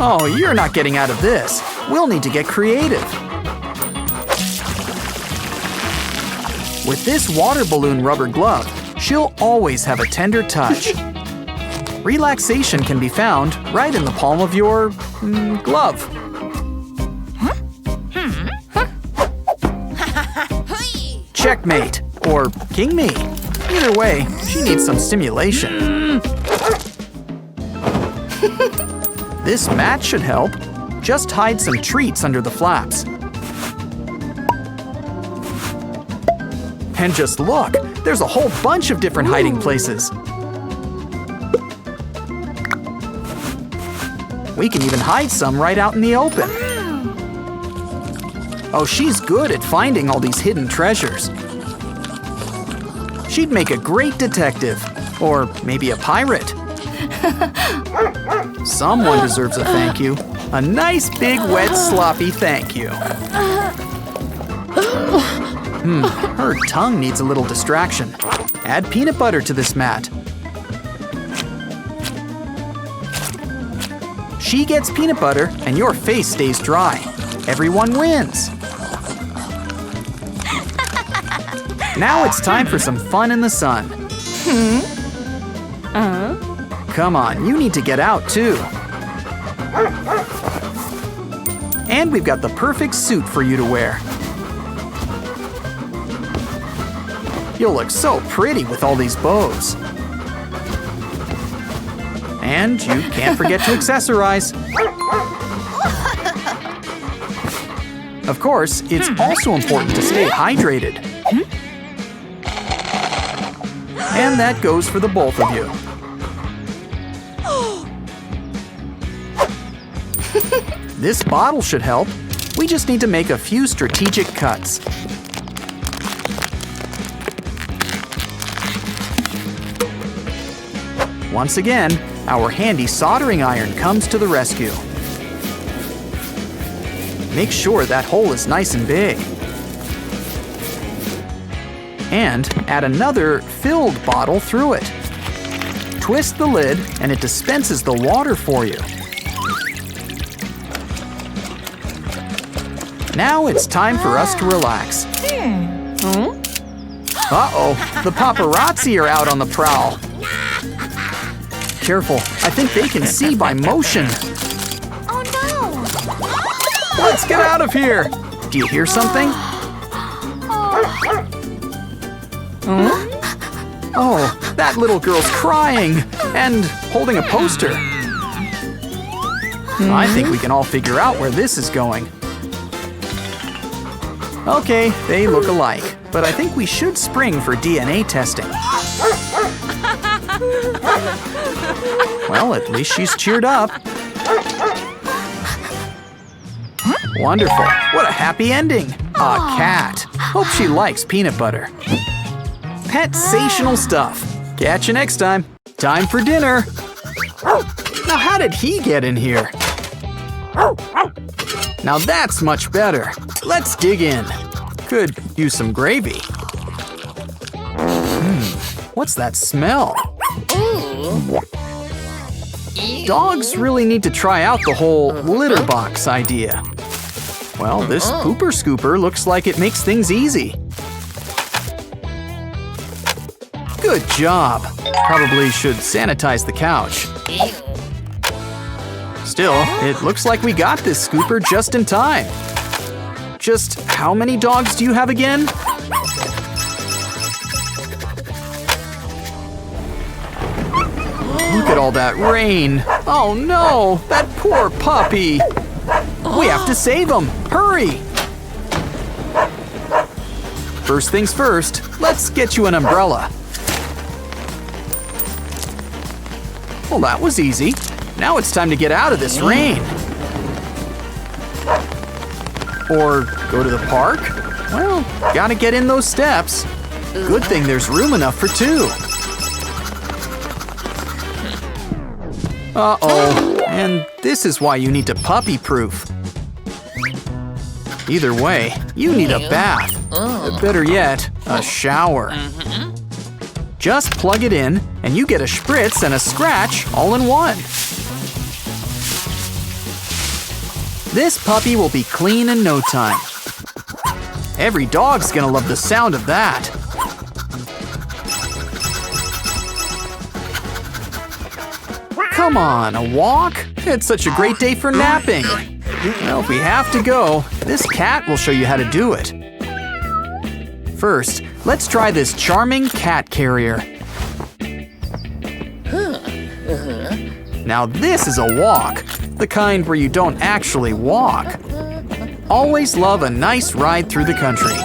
Oh, you're not getting out of this. We'll need to get creative. With this water balloon rubber glove, she'll always have a tender touch. Relaxation can be found right in the palm of your glove. Checkmate, or king me. Either way, she needs some stimulation. This mat should help. Just hide some treats under the flaps. And just look, there's a whole bunch of different hiding places. We can even hide some right out in the open. Oh, she's good at finding all these hidden treasures. She'd make a great detective, or maybe a pirate. Someone deserves a thank you. A nice, big, wet, sloppy thank you. Her tongue needs a little distraction. Add peanut butter to this mat. She gets peanut butter, and your face stays dry. Everyone wins. Now it's time for some fun in the sun. Come on, you need to get out too. And we've got the perfect suit for you to wear. You'll look so pretty with all these bows. And you can't forget to accessorize. Of course, it's also important to stay hydrated. And that goes for the both of you. This bottle should help. We just need to make a few strategic cuts. Once again, our handy soldering iron comes to the rescue. Make sure that hole is nice and big. And add another filled bottle through it. Twist the lid and it dispenses the water for you. Now it's time for us to relax. Uh-oh, the paparazzi are out on the prowl. Careful, I think they can see by motion. Oh no! Let's get out of here! Do you hear something? Oh, that little girl's crying and holding a poster. I think we can all figure out where this is going. Okay, they look alike, but I think we should spring for DNA testing. Well, at least she's cheered up. Wonderful. What a happy ending. A cat. Hope she likes peanut butter. Pet-sational stuff. Catch you next time. Time for dinner. Now, how did he get in here? Now that's much better. Let's dig in. Could use some gravy. What's that smell? Dogs really need to try out the whole litter box idea. Well, this pooper scooper looks like it makes things easy. Good job. Probably should sanitize the couch. Still, it looks like we got this scooper just in time. Just how many dogs do you have again? Look at all that rain. Oh no, that poor puppy. We have to save him. Hurry! First things first, let's get you an umbrella. Well, that was easy. Now it's time to get out of this rain. Or go to the park? Well, gotta get in those steps. Good thing there's room enough for two. Uh-oh, and this is why you need to puppy-proof. Either way, you need a bath. Better yet, a shower. Just plug it in, and you get a spritz and a scratch all in one. This puppy will be clean in no time. Every dog's gonna love the sound of that. Come on, a walk? It's such a great day for napping. Well, if we have to go, this cat will show you how to do it. First, let's try this charming cat carrier. Now this is a walk, the kind where you don't actually walk. Always love a nice ride through the country.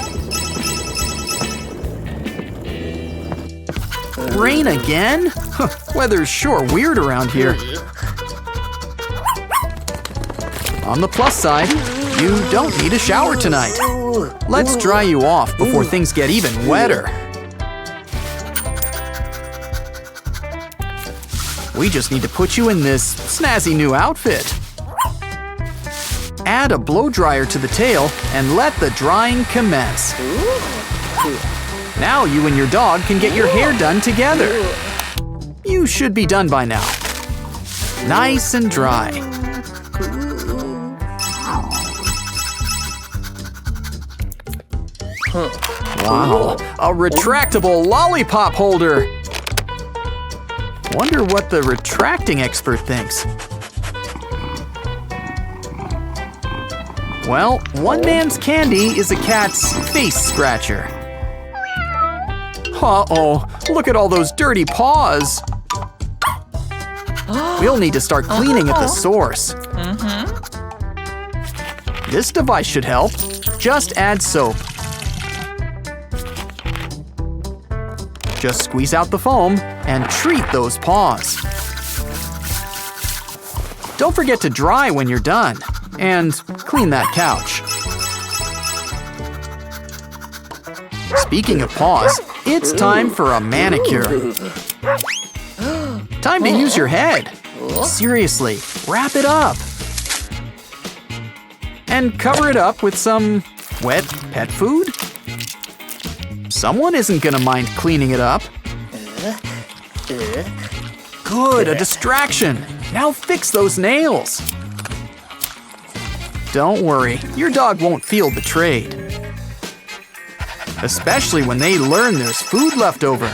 Rain again? Weather's sure weird around here. On the plus side, you don't need a shower tonight. Let's dry you off before things get even wetter. We just need to put you in this snazzy new outfit. Add a blow dryer to the tail and let the drying commence. Now you and your dog can get your hair done together. You should be done by now. Nice and dry. Wow, a retractable lollipop holder. Wonder what the retracting expert thinks. Well, one man's candy is a cat's face scratcher. Uh-oh, look at all those dirty paws. We'll need to start cleaning at the source. This device should help. Just add soap. Just squeeze out the foam and treat those paws. Don't forget to dry when you're done. And clean that couch. Speaking of paws, it's time for a manicure. Time to use your head. Seriously, wrap it up. And cover it up with some wet pet food. Someone isn't gonna mind cleaning it up. Good, a distraction. Now fix those nails. Don't worry, your dog won't feel betrayed. Especially when they learn there's food left over.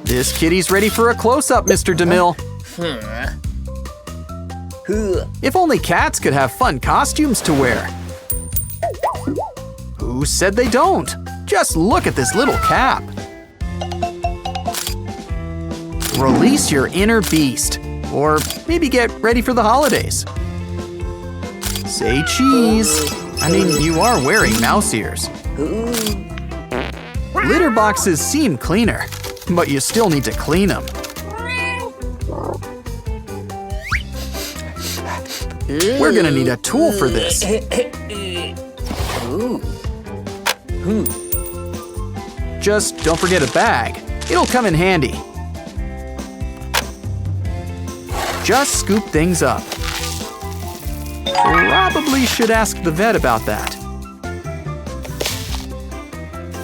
This kitty's ready for a close-up, Mr. DeMille. If only cats could have fun costumes to wear. Who said they don't? Just look at this little cap. Release your inner beast, or maybe get ready for the holidays. Say cheese. I mean, you are wearing mouse ears. Litter boxes seem cleaner, but you still need to clean them. We're gonna need a tool for this. Just don't forget a bag. It'll come in handy. Just scoop things up. Probably should ask the vet about that.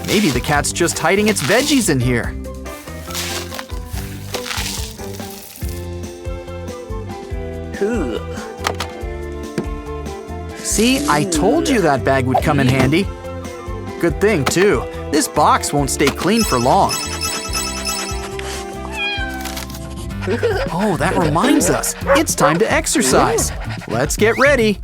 Maybe the cat's just hiding its veggies in here. See, I told you that bag would come in handy. Good thing, too. This box won't stay clean for long. Oh, that reminds us. It's time to exercise. Let's get ready.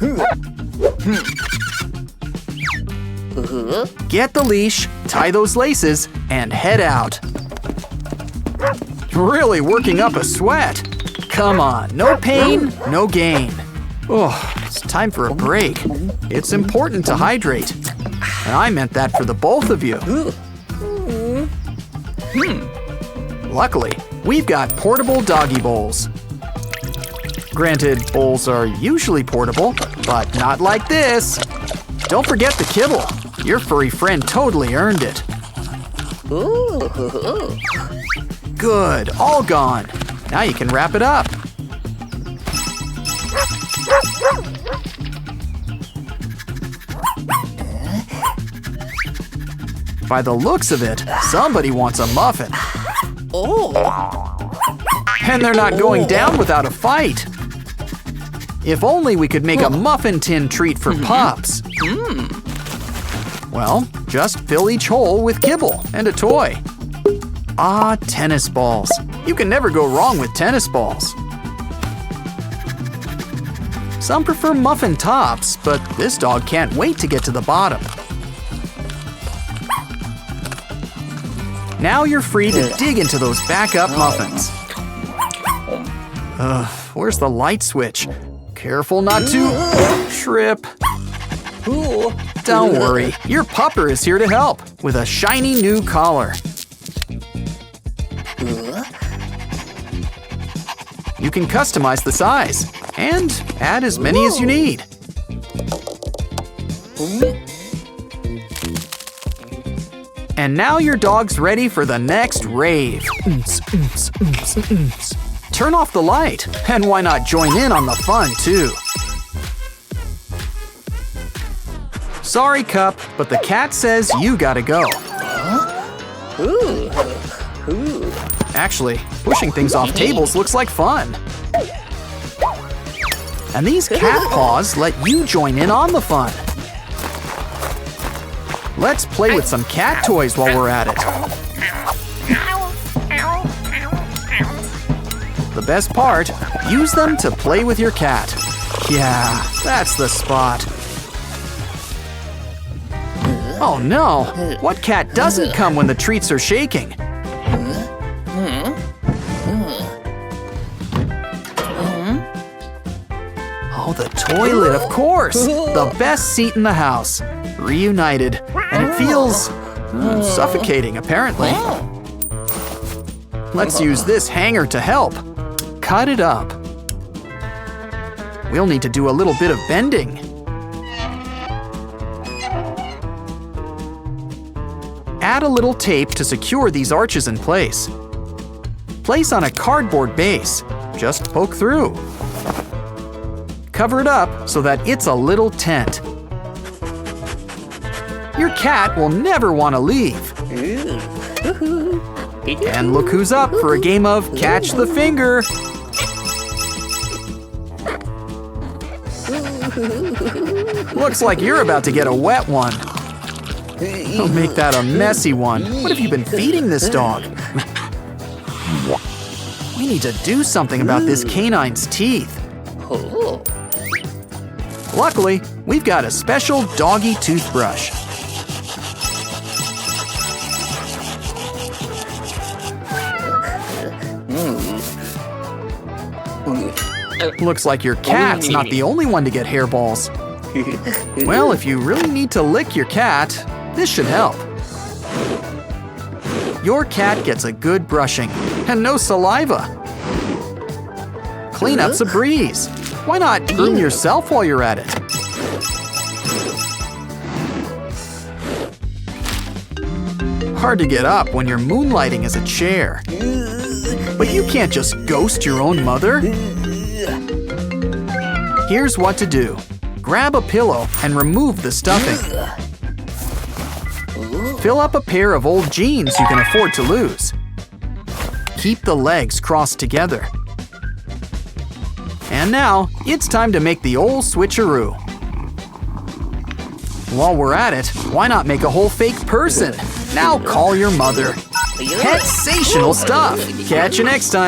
Get the leash, tie those laces, and head out. Really working up a sweat. Come on, no pain, no gain. Oh, it's time for a break. It's important to hydrate. And I meant that for the both of you. Luckily, we've got portable doggy bowls. Granted, bowls are usually portable, but not like this. Don't forget the kibble. Your furry friend totally earned it. Good, all gone. Now you can wrap it up. By the looks of it, somebody wants a muffin. And they're not going down without a fight. If only we could make a muffin tin treat for pups. Well, just fill each hole with kibble and a toy. Ah, tennis balls. You can never go wrong with tennis balls. Some prefer muffin tops, but this dog can't wait to get to the bottom. Now you're free to dig into those backup muffins. Where's the light switch? Careful not to trip. Don't worry, your pupper is here to help with a shiny new collar. You can customize the size and add as many as you need. And now your dog's ready for the next rave. Turn off the light, and why not join in on the fun too? Sorry, Cup, but the cat says you gotta go. Actually, pushing things off tables looks like fun. And these cat paws let you join in on the fun. Let's play with some cat toys while we're at it. The best part, use them to play with your cat. Yeah, that's the spot. Oh no, what cat doesn't come when the treats are shaking? Oh, the toilet, of course! The best seat in the house. Reunited, and it feels suffocating, apparently. Let's use this hanger to help. Cut it up. We'll need to do a little bit of bending. Add a little tape to secure these arches in place. Place on a cardboard base. Just poke through. Cover it up so that it's a little tent. Your cat will never want to leave. And look who's up for a game of Catch the Finger. Looks like you're about to get a wet one. Don't make that a messy one. What have you been feeding this dog? We need to do something about this canine's teeth. Luckily, we've got a special doggy toothbrush. Looks like your cat's not the only one to get hairballs. Well, if you really need to lick your cat, this should help. Your cat gets a good brushing and no saliva. Cleanup's a breeze. Why not groom yourself while you're at it? Hard to get up when you're moonlighting as a chair. But you can't just ghost your own mother. Here's what to do. Grab a pillow and remove the stuffing. Fill up a pair of old jeans you can afford to lose. Keep the legs crossed together. And now, it's time to make the old switcheroo. While we're at it, why not make a whole fake person? Now call your mother. Sensational stuff. Catch you next time.